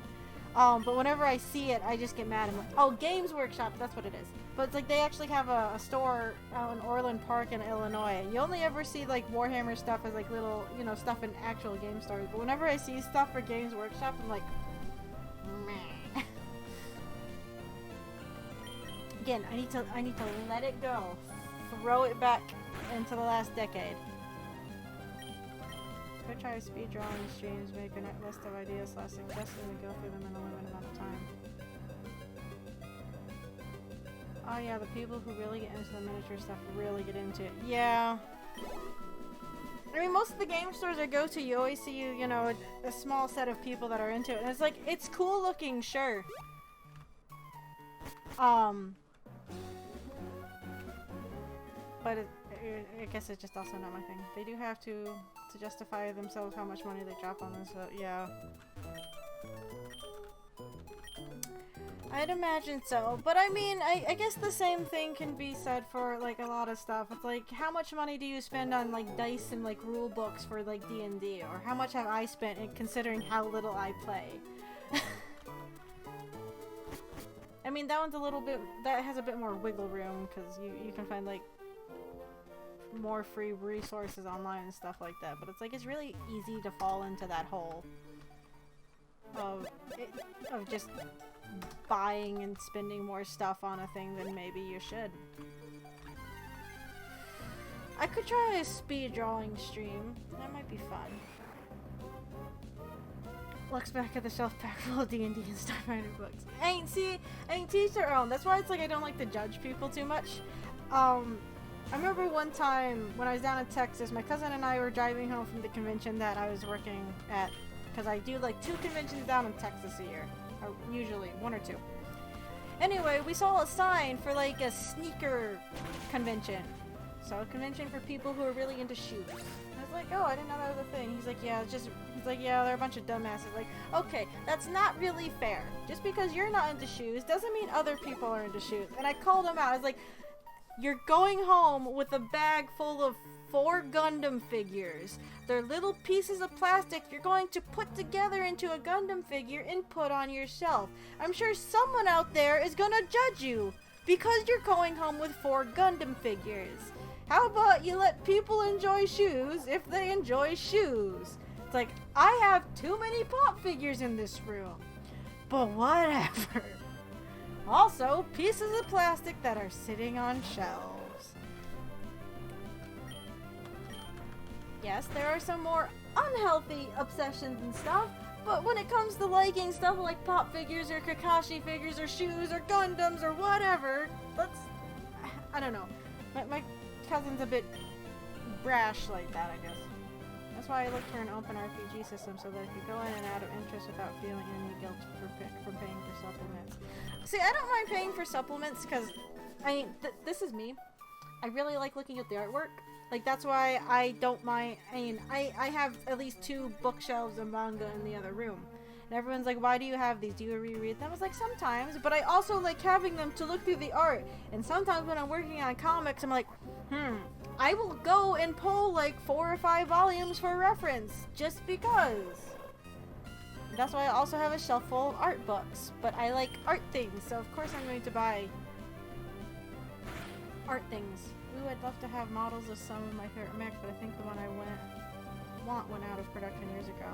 But whenever I see it, I just get mad. I'm like, oh, Games Workshop, that's what it is. But it's like they actually have a store out in Orland Park in Illinois. You only ever see like Warhammer stuff as like little, you know, stuff in actual game stores. But whenever I see stuff for Games Workshop, I'm like, meh. Again, I need to let it go. Throw it back into the last decade. Could try speed drawing streams, make a list of ideas / suggestions and go through them in a limited amount of time. Oh yeah, the people who really get into the miniature stuff really get into it. Yeah. I mean, most of the game stores I go to, you always see, you know, a small set of people that are into it. And it's like, it's cool looking, sure. But I guess it's just also not my thing. They do have to justify themselves how much money they drop on this, so yeah. I'd imagine so, but I mean, I guess the same thing can be said for like a lot of stuff. It's like, how much money do you spend on like dice and like rule books for like D&D, or how much have I spent considering how little I play? I mean, that one's a little bit, that has a bit more wiggle room, because you can find like more free resources online and stuff like that, but it's like, it's really easy to fall into that hole of just buying and spending more stuff on a thing than maybe you should. I could try a speed drawing stream. That might be fun. Looks back at the shelf pack full of D&D and Starfighter books. I ain't teach their own. That's why it's like I don't like to judge people too much. I remember one time when I was down in Texas, my cousin and I were driving home from the convention that I was working at, because I do like 2 conventions down in Texas a year. Or usually 1 or 2. Anyway, we saw a sign for like a sneaker convention. So a convention for people who are really into shoes. I was like, oh, I didn't know that was a thing. He's like, yeah, they're a bunch of dumbasses. Like, okay, that's not really fair. Just because you're not into shoes doesn't mean other people are into shoes. And I called him out. I was like, you're going home with a bag full of 4 Gundam figures. They're little pieces of plastic you're going to put together into a Gundam figure and put on your shelf. I'm sure someone out there is gonna judge you because you're going home with 4 Gundam figures. How about you let people enjoy shoes if they enjoy shoes? It's like, I have too many pop figures in this room. But whatever. Also, pieces of plastic that are sitting on shelves. Yes, there are some more unhealthy obsessions and stuff, but when it comes to liking stuff like pop figures or Kakashi figures or shoes or Gundams or whatever, I don't know. My cousin's a bit brash like that, I guess. That's why I look for an open RPG system, so that I could go in and out of interest without feeling any guilt for paying for supplements. See, I don't mind paying for supplements because, I mean, this is me. I really like looking at the artwork. Like, that's why I don't mind. I mean, I have at least 2 bookshelves of manga in the other room. And everyone's like, why do you have these? Do you reread them? I was like, sometimes. But I also like having them to look through the art. And sometimes when I'm working on comics, I'm like, I will go and pull like 4 or 5 volumes for reference. Just because. That's why I also have a shelf full of art books. But I like art things, so of course I'm going to buy Art things. Ooh, I'd love to have models of some of my favorite mechs, but I think the one I went out of production years ago.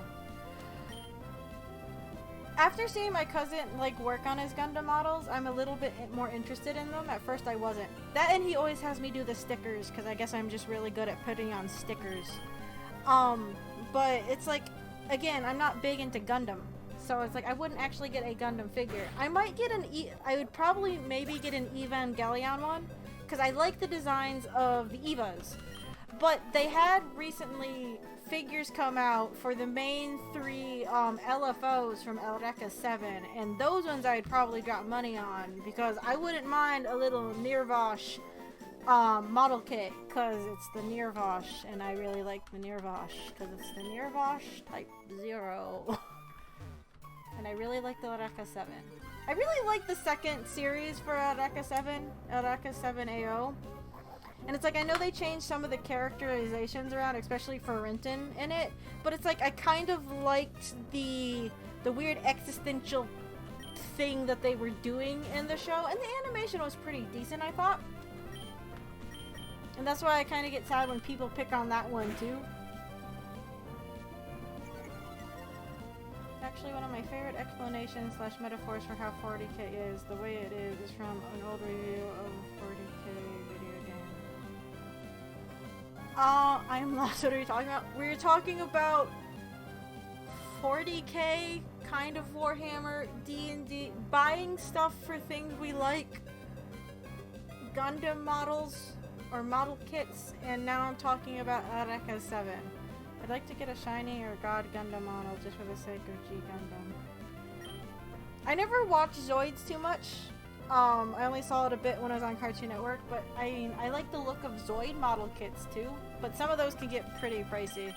After seeing my cousin like work on his Gundam models, I'm a little bit more interested in them. At first I wasn't. That, and he always has me do the stickers because I guess I'm just really good at putting on stickers. But it's like, again, I'm not big into Gundam. So it's like I wouldn't actually get a Gundam figure. I might get I would probably maybe get an Evangelion one because I like the designs of the Evas. But they had recently figures come out for the main 3 LFOs from Eureka 7, and those ones I'd probably drop money on because I wouldn't mind a little Nirvash model kit because it's the Nirvash, and I really like the Nirvash because it's the Nirvash Type 0. And I really like the Eureka 7. I really like the second series for Eureka 7, Eureka 7 AO. And it's like, I know they changed some of the characterizations around, especially for Renton in it, but it's like, I kind of liked the weird existential thing that they were doing in the show, and the animation was pretty decent, I thought. And that's why I kind of get sad when people pick on that one, too. Actually, one of my favorite explanations / metaphors for how 40K is, the way it is from an old review of 40K video game. I am lost. What are you talking about? We're talking about 40K, kind of Warhammer, D&D, buying stuff for things we like, Gundam models, or model kits, and now I'm talking about Eureka 7. I'd like to get a shiny or God Gundam model just for the sake of G Gundam. I never watched Zoids too much. I only saw it a bit when I was on Cartoon Network, but I like the look of Zoid model kits too, but some of those can get pretty pricey.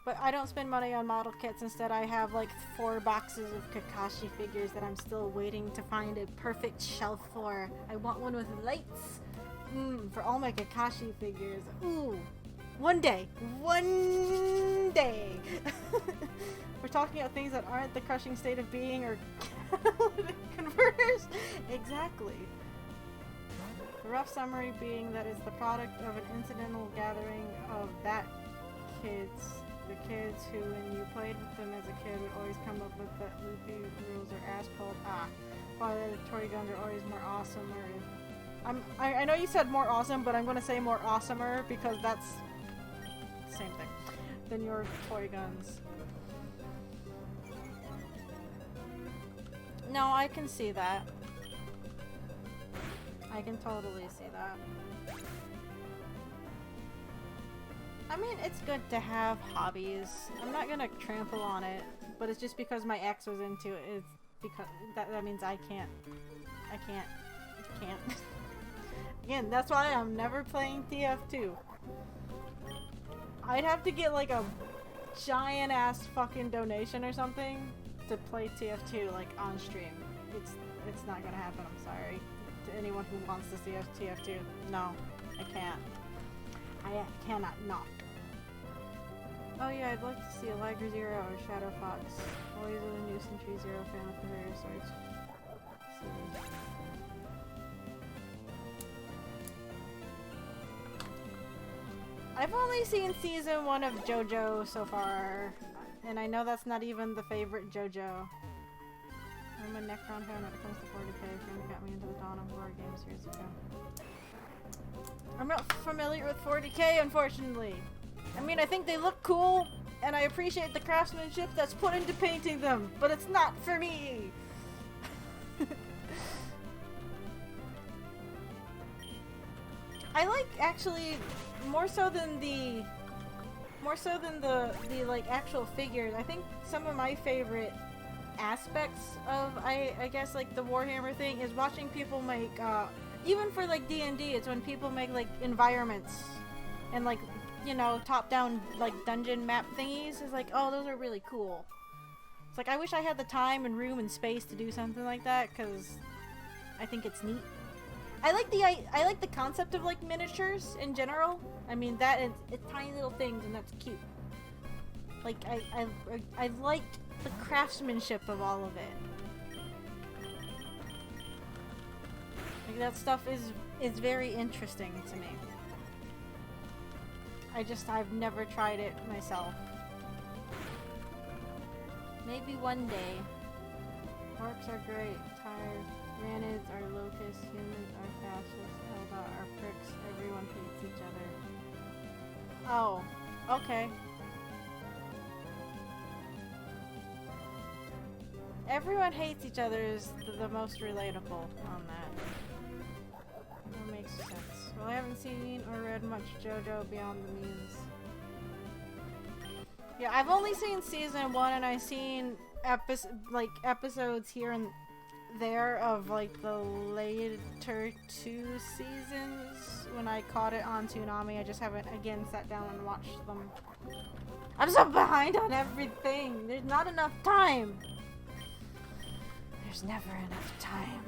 But I don't spend money on model kits. Instead, I have like 4 boxes of Kakashi figures that I'm still waiting to find a perfect shelf for. I want one with lights. For all my Kakashi figures. Ooh. One day. One day. We're talking about things that aren't the crushing state of being or converters. Exactly. The rough summary being that it's the product of an incidental gathering of that kids. The kids who, when you played with them as a kid, would always come up with that loopy rules or ass pulled. While the toy guns are always more awesome. I know you said more awesome, but I'm going to say more awesomer because that's the same thing than your toy guns. No, I can see that. I can totally see that. I mean, it's good to have hobbies. I'm not gonna trample on it, but it's just because my ex was into it. It's because that means I can't. Again, that's why I'm never playing TF2. I'd have to get like a giant ass fucking donation or something to play TF2 like on stream. It's not gonna happen. I'm sorry to anyone who wants to see TF2. No, I can't. I cannot not. Oh yeah, I'd like to see a Liger Zero or Shadow Fox. Always a new Century Zero fan with the various sorts. I've only seen season 1 of JoJo so far, and I know that's not even the favorite JoJo. I'm a Necron fan when it comes to 40K. A friend got me into the Dawn of War games years ago. I'm not familiar with 40K, unfortunately. I mean, I think they look cool, and I appreciate the craftsmanship that's put into painting them, but it's not for me! I like, actually, more so than the like actual figures. I think some of my favorite aspects of, I guess, like the Warhammer thing is watching people make, even for like D&D, it's when people make like environments and like, you know, top-down like dungeon map thingies. It's like, oh, those are really cool. It's like, I wish I had the time and room and space to do something like that, because I think it's neat. I like the concept of like miniatures in general. I mean, that it's tiny little things and that's cute. Like, I liked the craftsmanship of all of it. Like, that stuff is very interesting to me. I've never tried it myself. Maybe one day. Orcs are great. Tyrannids are locusts. Humans are fascists. Eldar are pricks. Everyone hates each other. Oh, okay. Everyone hates each other is the most relatable on that. That makes sense. Well, I haven't seen or read much JoJo beyond the memes. Yeah, I've only seen season 1, and I've seen episodes here and there of like the later 2 seasons when I caught it on Toonami. I just haven't again sat down and watched them. I'm so behind on everything. There's not enough time. There's never enough time.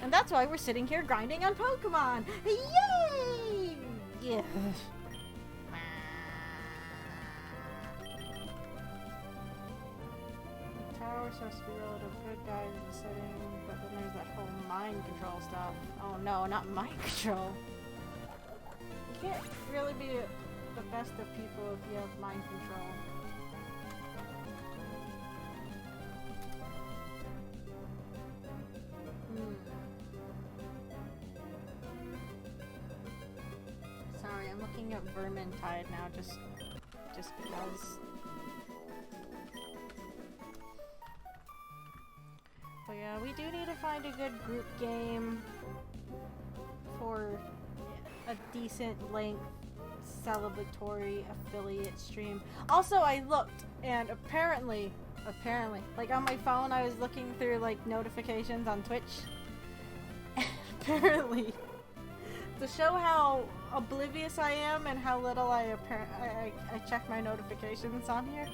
And that's why we're sitting here grinding on Pokemon. Yay! Yeah. We're supposed to be relative good guys in the setting, but then there's that whole mind control stuff. Oh no, not mind control. You can't really be the best of people if you have mind control. Sorry, I'm looking at Vermintide now, just because. But yeah, we do need to find a good group game for a decent length celebratory affiliate stream. Also, I looked, and apparently, like on my phone, I was looking through like notifications on Twitch. And apparently, to show how oblivious I am and how little I check my notifications on here,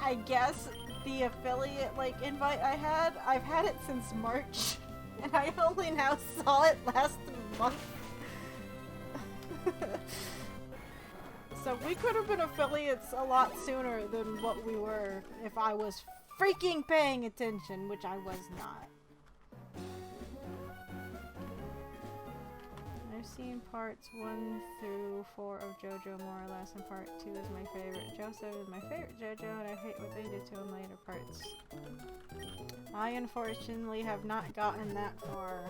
I guess the affiliate invite I've had it since March, and I only now saw it last month. So we could have been affiliates a lot sooner than what we were if I was freaking paying attention, which I was not. I've seen parts 1 through 4 of JoJo more or less, and part 2 is my favorite. Joseph is my favorite JoJo, and I hate what they did to him later parts. I unfortunately have not gotten that far.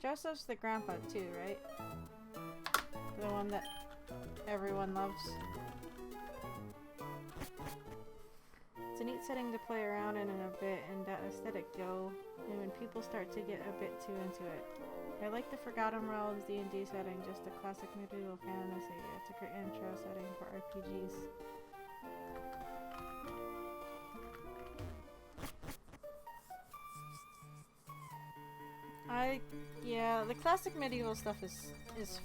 Joseph's the grandpa too, right? The one that everyone loves. It's a neat setting to play around in a bit, and that aesthetic go, and when people start to get a bit too into it. I like the Forgotten Realms D&D setting, just a classic medieval fantasy. It's a great intro setting for RPGs. Yeah, the classic medieval stuff is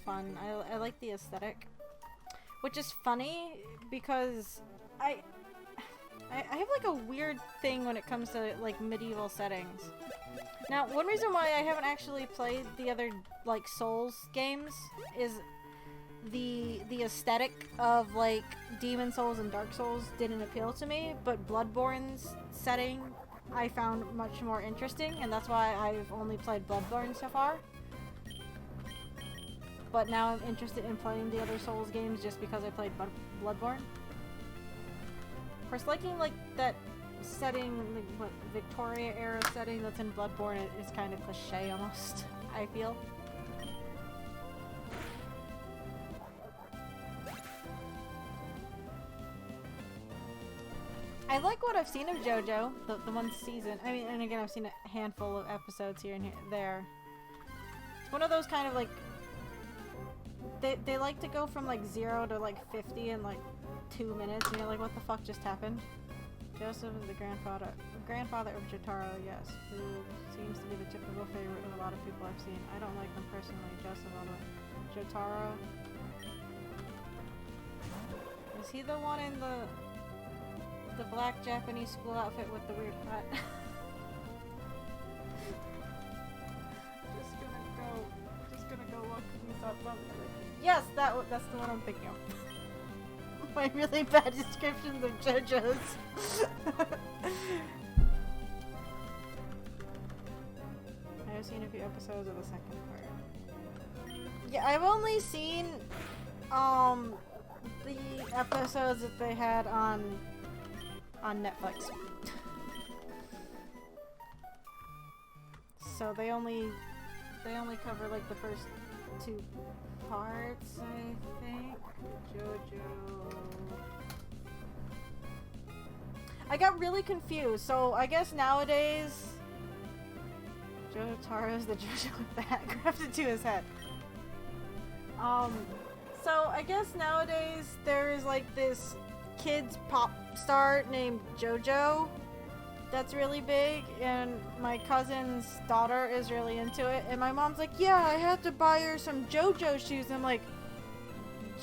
fun. I like the aesthetic. Which is funny, because I have like a weird thing when it comes to like medieval settings. Now, one reason why I haven't actually played the other like Souls games is the aesthetic of like Demon Souls and Dark Souls didn't appeal to me, but Bloodborne's setting I found much more interesting, and that's why I've only played Bloodborne so far. But now I'm interested in playing the other Souls games just because I played Bloodborne. Of course, liking like that setting, like, what, Victoria era setting that's in Bloodborne is kind of cliche almost, I feel. I like what I've seen of JoJo, the one season. I mean, and again, I've seen a handful of episodes here and there. It's one of those kind of like, they like to go from like 0 to like 50 in like 2 minutes, and you're like, what the fuck just happened? Joseph is the grandfather of Jotaro, yes, who seems to be the typical favorite of a lot of people I've seen. I don't like them personally. Joseph, although Jotaro, is he the one in the black Japanese school outfit with the weird hat? just gonna go look these up on the other thing. Yes, that's the one I'm thinking of. My really bad descriptions of JoJo's. I've seen a few episodes of the second part. Yeah, I've only seen the episodes that they had on Netflix. So they only cover like the first 2 parts, I think. JoJo. I got really confused, so I guess nowadays Jotaro is the JoJo with the hat grafted to his head. So I guess nowadays there is like this kid's pop star named JoJo that's really big, and my cousin's daughter is really into it, and my mom's like, yeah, I had to buy her some JoJo shoes. I'm like,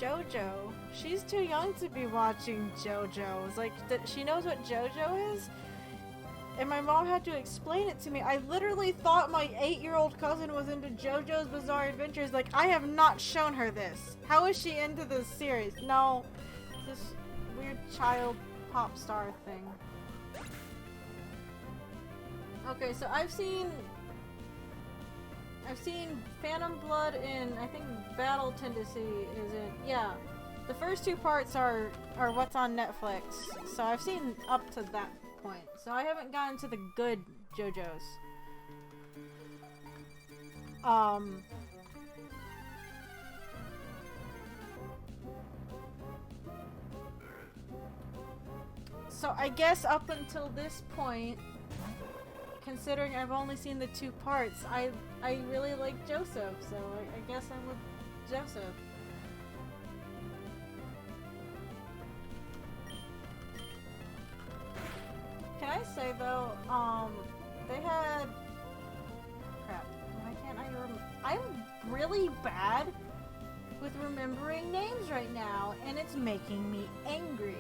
JoJo? She's too young to be watching JoJo. It's like, she knows what JoJo is? And my mom had to explain it to me. I literally thought my 8-year-old cousin was into JoJo's Bizarre Adventures. Like, I have not shown her this. How is she into this series? No, this weird child pop star thing. Okay, so I've seen Phantom Blood and I think Battle Tendency is in, yeah. The first 2 parts are what's on Netflix. So I've seen up to that point. So I haven't gotten to the good JoJo's. So I guess up until this point, considering I've only seen the 2 parts, I really like Joseph, so I guess I'm with Joseph. Can I say though, they had, crap, why can't I remember? I'm really bad with remembering names right now, and it's making me angry.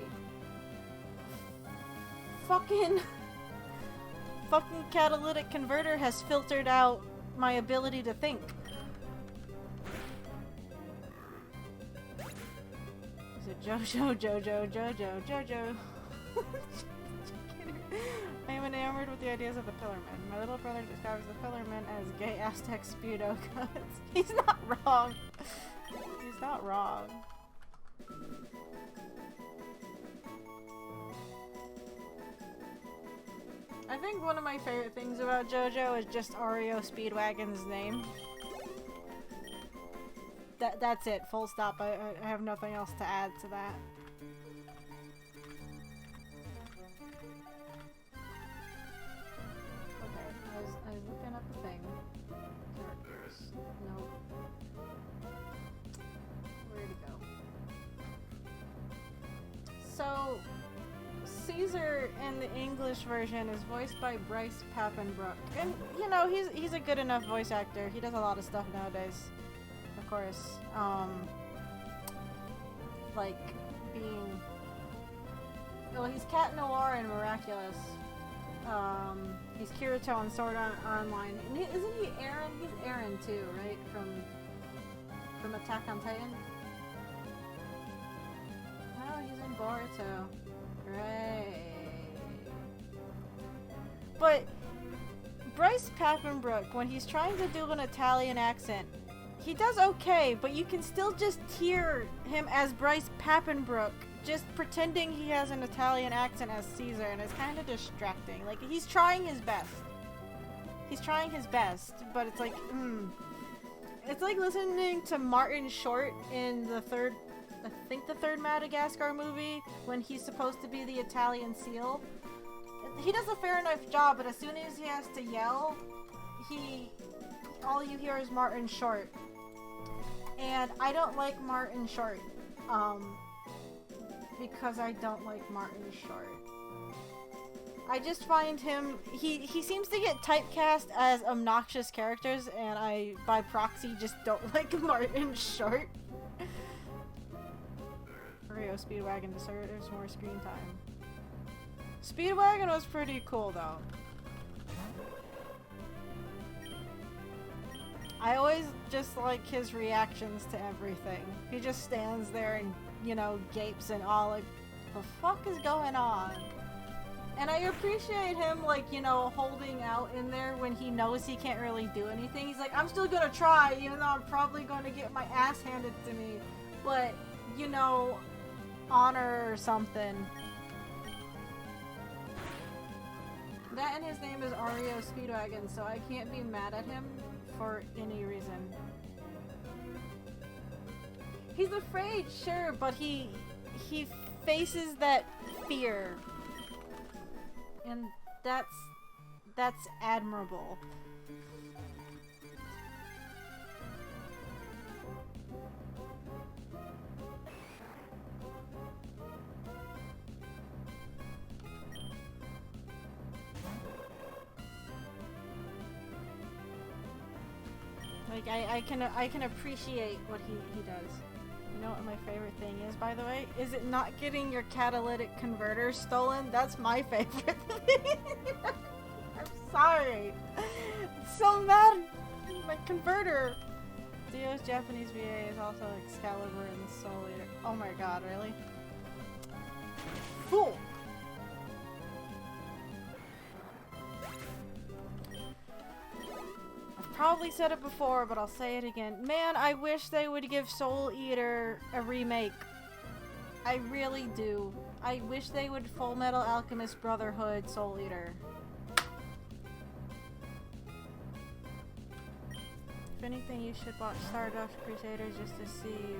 Fucking catalytic converter has filtered out my ability to think. Is it Jojo? I am enamored with the ideas of the Pillarmen. My little brother describes the Pillarmen as gay Aztec speedo cuts. He's not wrong. He's not wrong. I think one of my favorite things about JoJo is just Oreo Speedwagon's name. That's it, full stop. I have nothing else to add to that. Okay, I was looking up the thing. Characters. Nope. Where'd it go? So, Caesar in the English version is voiced by Bryce Papenbrook, and you know he's a good enough voice actor. He does a lot of stuff nowadays, of course. Like being, well, he's Cat Noir in Miraculous. He's Kirito in Sword Art Online, and isn't he Eren? He's Eren too, right? From Attack on Titan. Oh, he's in Boruto. Right. But Bryce Papenbrook, when he's trying to do an Italian accent, he does okay, but you can still just hear him as Bryce Papenbrook, just pretending he has an Italian accent as Caesar, and it's kind of distracting. Like, he's trying his best. He's trying his best, but it's like, It's like listening to Martin Short in the third Madagascar movie, when he's supposed to be the Italian seal. He does a fair enough job, but as soon as he has to yell, all you hear is Martin Short. And I don't like Martin Short, because I don't like Martin Short. I just find him, he seems to get typecast as obnoxious characters, and I, by proxy, just don't like Martin Short. Oreo Speedwagon deserves more screen time. Speedwagon was pretty cool though. I always just like his reactions to everything. He just stands there and, you know, gapes and all like, the fuck is going on? And I appreciate him, like, you know, holding out in there when he knows he can't really do anything. He's like, I'm still gonna try, even though I'm probably gonna get my ass handed to me. But, you know, honor or something. That and his name is Ario Speedwagon, so I can't be mad at him for any reason. He's afraid, sure, but he faces that fear. And that's admirable. Like I can appreciate what he does. You know what my favorite thing is, by the way? Is it not getting your catalytic converter stolen? That's my favorite thing. I'm sorry. I'm so mad. My converter. Dio's Japanese VA is also Excalibur and Soul Eater. Oh my god, really? Fool! Probably said it before, but I'll say it again. Man, I wish they would give Soul Eater a remake. I really do. I wish they would Full Metal Alchemist Brotherhood Soul Eater. If anything, you should watch Stardust Crusaders just to see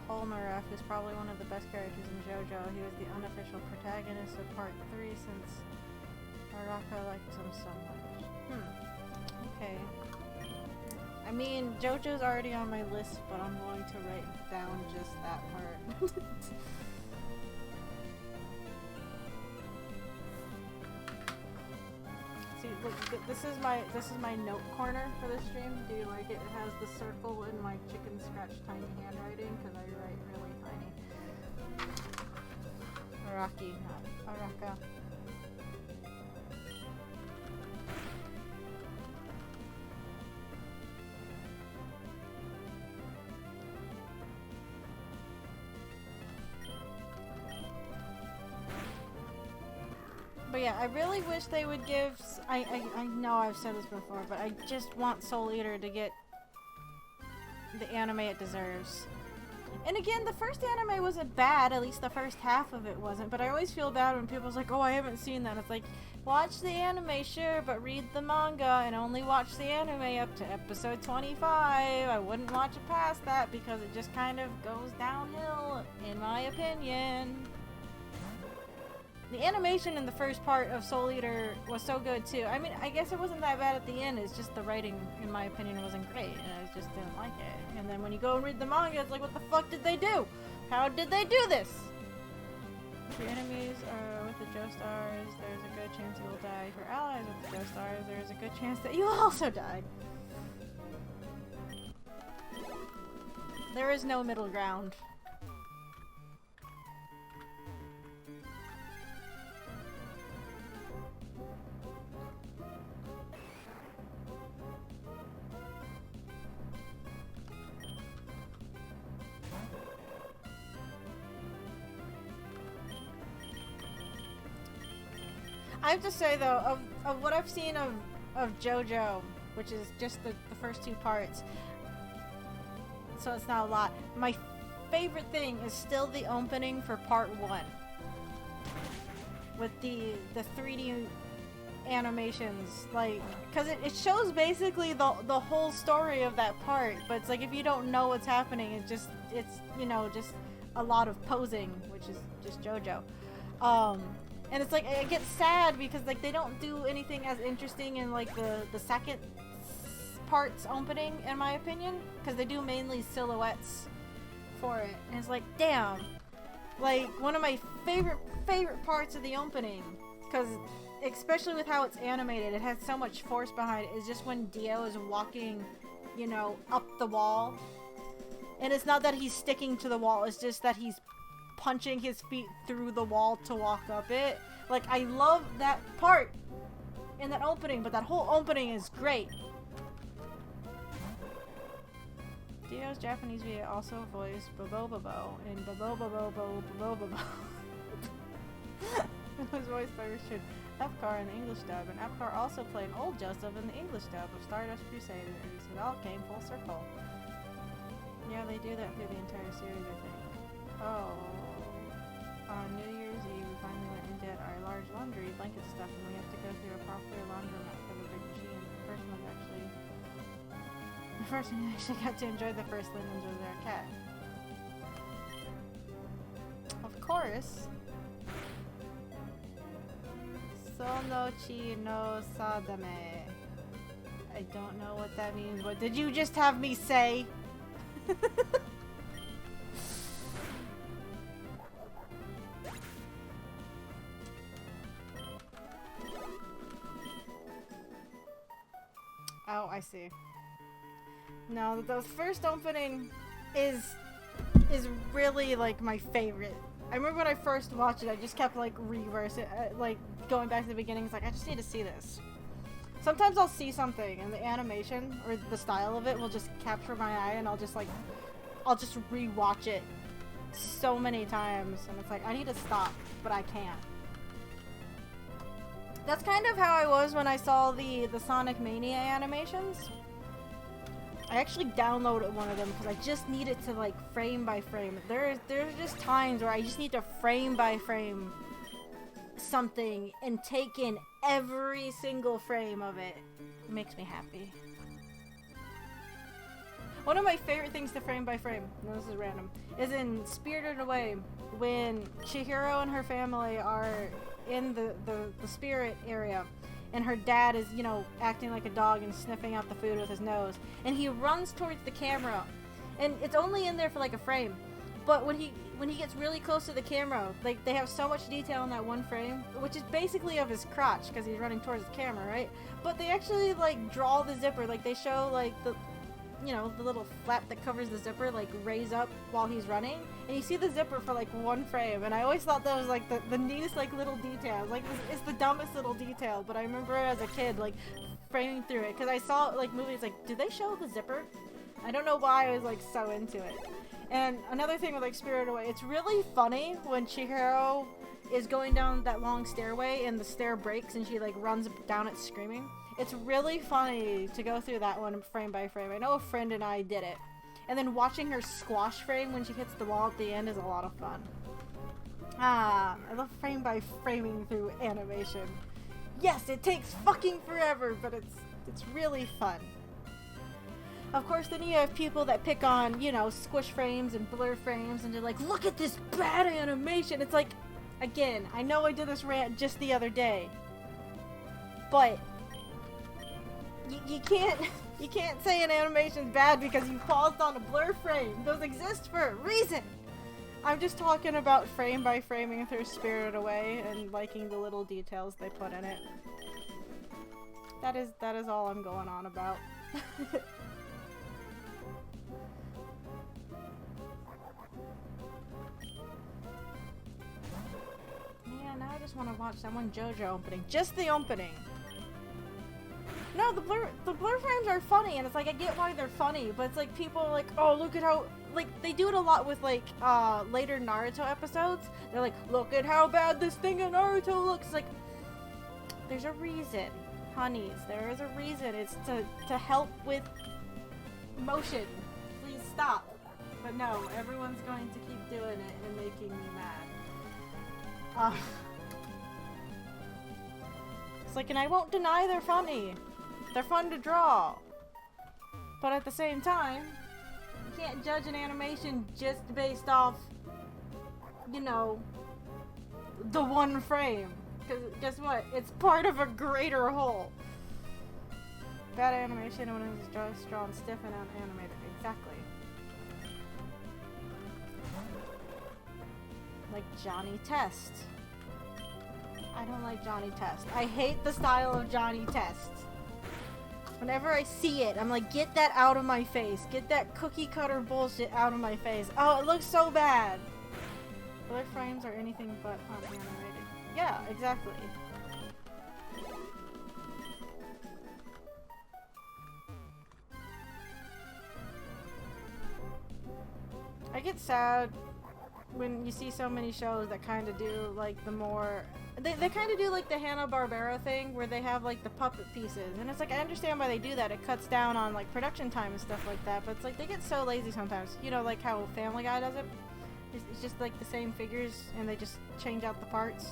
Polnareff is probably one of the best characters in JoJo. He was the unofficial protagonist of Part 3 since Araka liked him so much. Okay. I mean, JoJo's already on my list, but I'm going to write down just that part. See, look, this is my note corner for this stream. Do you like it? It has the circle in my chicken scratch tiny handwriting because I write really tiny. Araki, not Araka. But yeah, I really wish they would give... I know I've said this before, but I just want Soul Eater to get the anime it deserves. And again, the first anime wasn't bad, at least the first half of it wasn't, but I always feel bad when people's like, oh, I haven't seen that. It's like, watch the anime, sure, but read the manga and only watch the anime up to episode 25. I wouldn't watch it past that because it just kind of goes downhill, in my opinion. The animation in the first part of Soul Eater was so good too. I mean, I guess it wasn't that bad at the end. It's just the writing, in my opinion, wasn't great, and I just didn't like it. And then when you go and read the manga, it's like, what the fuck did they do? How did they do this? If your enemies are with the Joestars, there's a good chance you will die. If your allies with the Joestars, there's a good chance that you will also die. There is no middle ground. I have to say though, of what I've seen of JoJo, which is just the first two parts, so it's not a lot, my favorite thing is still the opening for part 1. With the 3D animations, like, because it shows basically the whole story of that part, but it's like if you don't know what's happening, it's you know, just a lot of posing, which is just JoJo. And it's like, I get sad because like they don't do anything as interesting in like the second part's opening, in my opinion, because they do mainly silhouettes for it, and it's like, damn, like one of my favorite parts of the opening, because especially with how it's animated, it has so much force behind it, is just when Dio is walking, you know, up the wall, and it's not that he's sticking to the wall, it's just that he's punching his feet through the wall to walk up it. Like, I love that part in that opening, but that whole opening is great. Shihirio's Japanese VA also voiced Bobo Bobo in Bobo Bobo Bobo Bobo Bobo. It was voiced by Richard Epcar in the English dub, and Epcar also played Old Joseph in the English dub of Stardust Crusaders. It all came full circle. Yeah, they do that through the entire series, I think. Oh. On New Year's Eve, we finally went and did our large laundry blanket stuff, and we have to go through a proper laundromat for the big machine. The first one actually got to enjoy the first linens with our cat. Of course. Sonochi no sadame. I don't know what that means. What did you just have me say? Oh, I see. No, the first opening is really like my favorite. I remember when I first watched it, I just kept like reversing, like going back to the beginning. It's like I just need to see this. Sometimes I'll see something and the animation or the style of it will just capture my eye, and I'll just rewatch it so many times, and it's like I need to stop, but I can't. That's kind of how I was when I saw the Sonic Mania animations. I actually downloaded one of them because I just needed to like frame by frame. There's just times where I just need to frame by frame something and take in every single frame of it. It makes me happy. One of my favorite things to frame by frame, no, this is random, is in Spirited Away when Chihiro and her family are in the spirit area, and her dad is, you know, acting like a dog and sniffing out the food with his nose, and he runs towards the camera, and it's only in there for like a frame, but when he gets really close to the camera, like they have so much detail in that one frame, which is basically of his crotch because he's running towards the camera, right? But they actually like draw the zipper, like they show like the, you know, the little flap that covers the zipper like raise up while he's running, and you see the zipper for like one frame, and I always thought that was like the neatest like little details. Like it's the dumbest little detail, but I remember as a kid like framing through it because I saw like movies like, do they show the zipper? I don't know why I was like so into it. And another thing with like Spirited Away, it's really funny when Chihiro is going down that long stairway and the stair breaks and she like runs down it screaming. It's really funny to go through that one frame by frame. I know a friend and I did it. And then watching her squash frame when she hits the wall at the end is a lot of fun. I love frame by framing through animation. Yes, it takes fucking forever, but it's really fun. Of course, then you have people that pick on, you know, squish frames and blur frames, and they're like, look at this bad animation. It's like, again, I know I did this rant just the other day, but you can't say an animation's bad because you paused on a blur frame. Those exist for a reason. I'm just talking about frame by framing through Spirited Away and liking the little details they put in it. That is all I'm going on about. Yeah, now I just want to watch that one JoJo opening. Just the opening. No, the blur frames are funny, and it's like, I get why they're funny, but it's like people are like, oh, look at how, like, they do it a lot with like later Naruto episodes. They're like, look at how bad this thing in Naruto looks. Like, there's a reason, honeys. There is a reason. It's to help with motion. Please stop. But no, everyone's going to keep doing it and making me mad. It's like, and I won't deny they're funny. They're fun to draw. But at the same time, you can't judge an animation just based off, you know, the one frame. Because guess what? It's part of a greater whole. Bad animation when it's just drawn stiff and unanimated. Exactly. Like Johnny Test. I don't like Johnny Test. I hate the style of Johnny Test. Whenever I see it, I'm like, get that out of my face. Get that cookie cutter bullshit out of my face. Oh, it looks so bad. Blur frames are anything but unanimated. Yeah, exactly. I get sad when you see so many shows that kind of do like the more they kind of do like the Hanna-Barbera thing where they have like the puppet pieces, and it's like I understand why they do that. It cuts down on like production time and stuff like that, but it's like they get so lazy sometimes, you know, like how Family Guy does it. It's just like the same figures and they just change out the parts.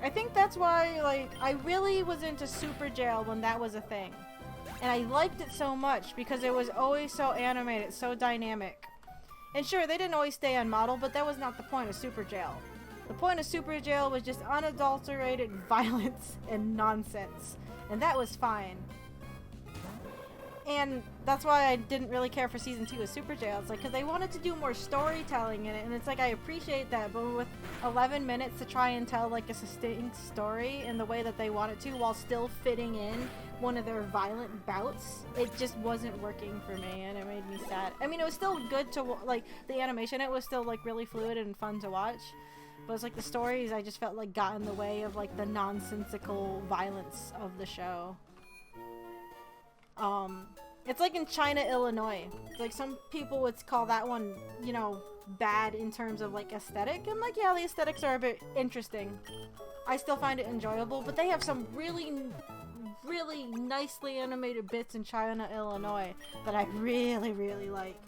I think that's why like I really was into Super Jail when that was a thing, and I liked it so much because it was always so animated, so dynamic. And sure, they didn't always stay on model, but that was not the point of Super Jail. The point of Super Jail was just unadulterated violence and nonsense. And that was fine. And that's why I didn't really care for Season 2 of Super Jail. It's like, because they wanted to do more storytelling in it, and it's like, I appreciate that, but with 11 minutes to try and tell, like, a sustained story in the way that they wanted to, while still fitting in one of their violent bouts, it just wasn't working for me, and it made me sad. I mean, it was still good to, like, the animation, it was still, like, really fluid and fun to watch, but it's like the stories, I just felt like got in the way of, like, the nonsensical violence of the show. It's like in China, Illinois. It's like some people would call that one, you know, bad in terms of like aesthetic. And like, yeah, the aesthetics are a bit interesting. I still find it enjoyable, but they have some really, really nicely animated bits in China, Illinois that I really, really like.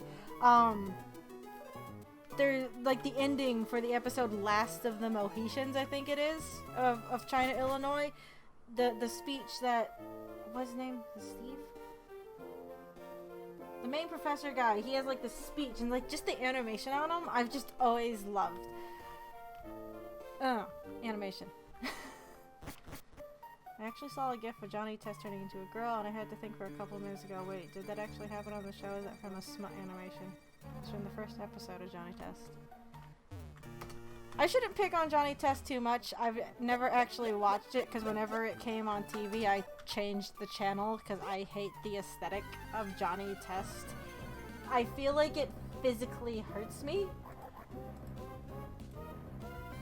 They're like the ending for the episode Last of the Mohicans, I think it is, of China, Illinois. The speech that, what's his name? Steve? The main professor guy, he has like this speech and like just the animation on him, I've just always loved. Animation. I actually saw a gif of Johnny Test turning into a girl and I had to think for a couple minutes ago, wait, did that actually happen on the show? Is that from a smut animation? It's from the first episode of Johnny Test. I shouldn't pick on Johnny Test too much. I've never actually watched it because whenever it came on TV, I changed the channel because I hate the aesthetic of Johnny Test. I feel like it physically hurts me.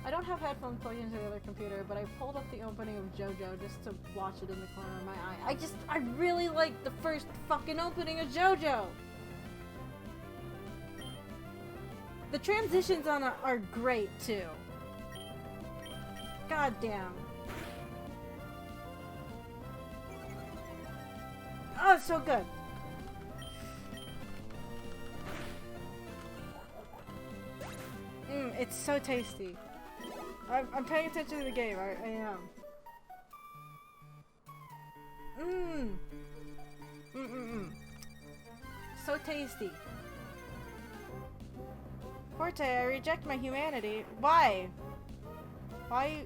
I don't have headphones plugged into the other computer, but I pulled up the opening of JoJo just to watch it in the corner of my eye. I really like the first fucking opening of JoJo! The transitions on it are great, too. God damn. Oh, it's so good. It's so tasty. I'm paying attention to the game, I am. So tasty. Forte, I reject my humanity. Why? Why?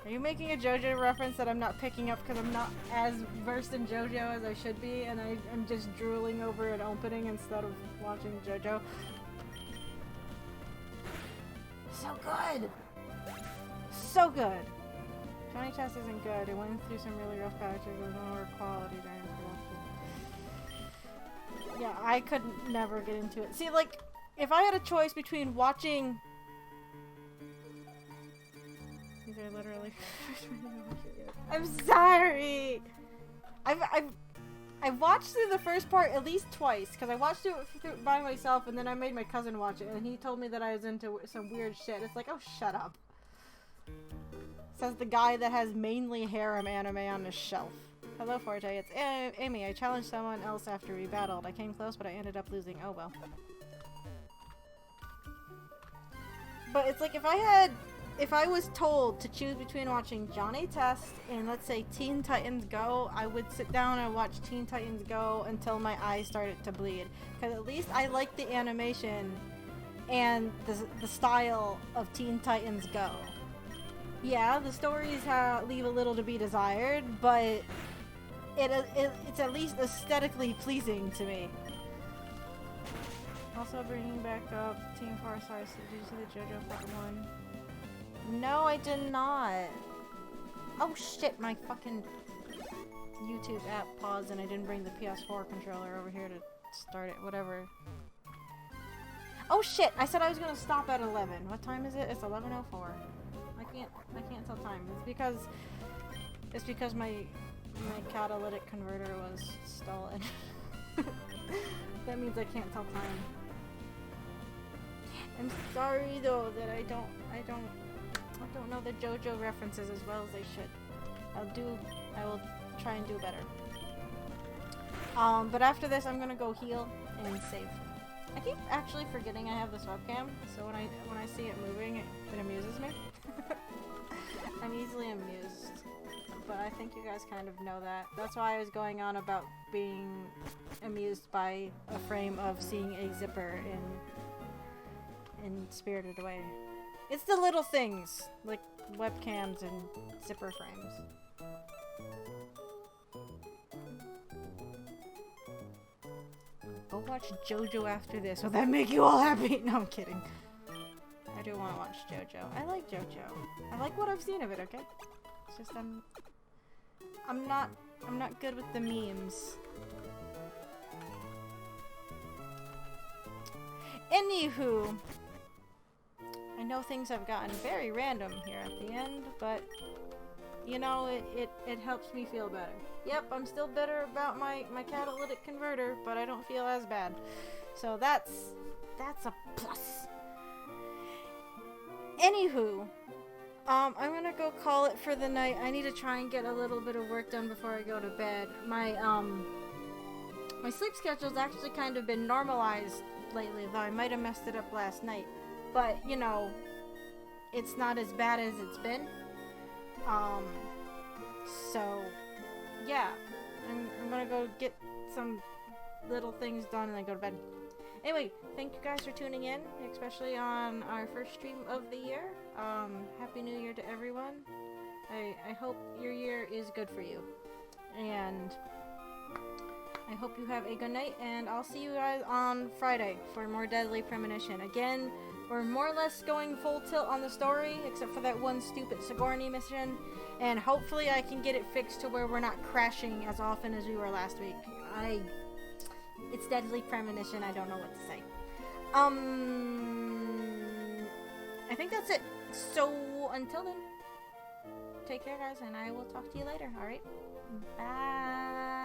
Are you making a JoJo reference that I'm not picking up because I'm not as versed in JoJo as I should be and I'm just drooling over an opening instead of watching JoJo? So good! So good! Johnny Test isn't good. It went through some really rough patches with lower quality during production. Yeah, I could never get into it. See, like, if I had a choice between watching... These are literally... I'm sorry! I've watched through the first part at least twice, because I watched it by myself, and then I made my cousin watch it, and he told me that I was into some weird shit. It's like, oh, shut up. Says the guy that has mainly harem anime on his shelf. Hello, Forte. It's Amy. I challenged someone else after we battled. I came close, but I ended up losing. Oh, well. But it's like, if I was told to choose between watching Johnny Test and, let's say, Teen Titans Go, I would sit down and watch Teen Titans Go until my eyes started to bleed. Because at least I like the animation and the style of Teen Titans Go. Yeah, the stories leave a little to be desired, but it's at least aesthetically pleasing to me. Also bringing back up Team 4 Stars. Did you see the JoJo Part 1? No, I did not. Oh shit, my fucking YouTube app paused and I didn't bring the PS4 controller over here to start it, whatever. Oh shit, I said I was gonna stop at 11. What time is it? It's 11:04. I can't tell time. It's because my catalytic converter was stolen. that means I can't tell time. I'm sorry though that I don't know the JoJo references as well as I should. I will try and do better. But after this I'm gonna go heal and save. I keep actually forgetting I have this webcam, so when I see it moving, it amuses me. I'm easily amused, but I think you guys kind of know that. That's why I was going on about being amused by a frame of seeing a zipper in Spirited Away. It's the little things, like webcams and zipper frames. Go watch JoJo after this. Will that make you all happy? No, I'm kidding. I do want to watch JoJo. I like JoJo. I like what I've seen of it, okay? It's just I'm not good with the memes. Anywho, I know things have gotten very random here at the end, but you know, it helps me feel better. Yep, I'm still bitter about my catalytic converter, but I don't feel as bad. So that's a plus. Anywho, I'm gonna go call it for the night. I need to try and get a little bit of work done before I go to bed. My sleep schedule's actually kind of been normalized lately, though I might have messed it up last night. But, you know, it's not as bad as it's been. So, yeah. I'm gonna go get some little things done and then go to bed. Anyway, thank you guys for tuning in, especially on our first stream of the year. Happy New Year to everyone. I hope your year is good for you. And I hope you have a good night, and I'll see you guys on Friday for more Deadly Premonition. Again, we're more or less going full tilt on the story, except for that one stupid Sigourney mission. And hopefully I can get it fixed to where we're not crashing as often as we were last week. It's Deadly Premonition, I don't know what to say. I think that's it. So, until then, take care guys, and I will talk to you later, alright? Bye!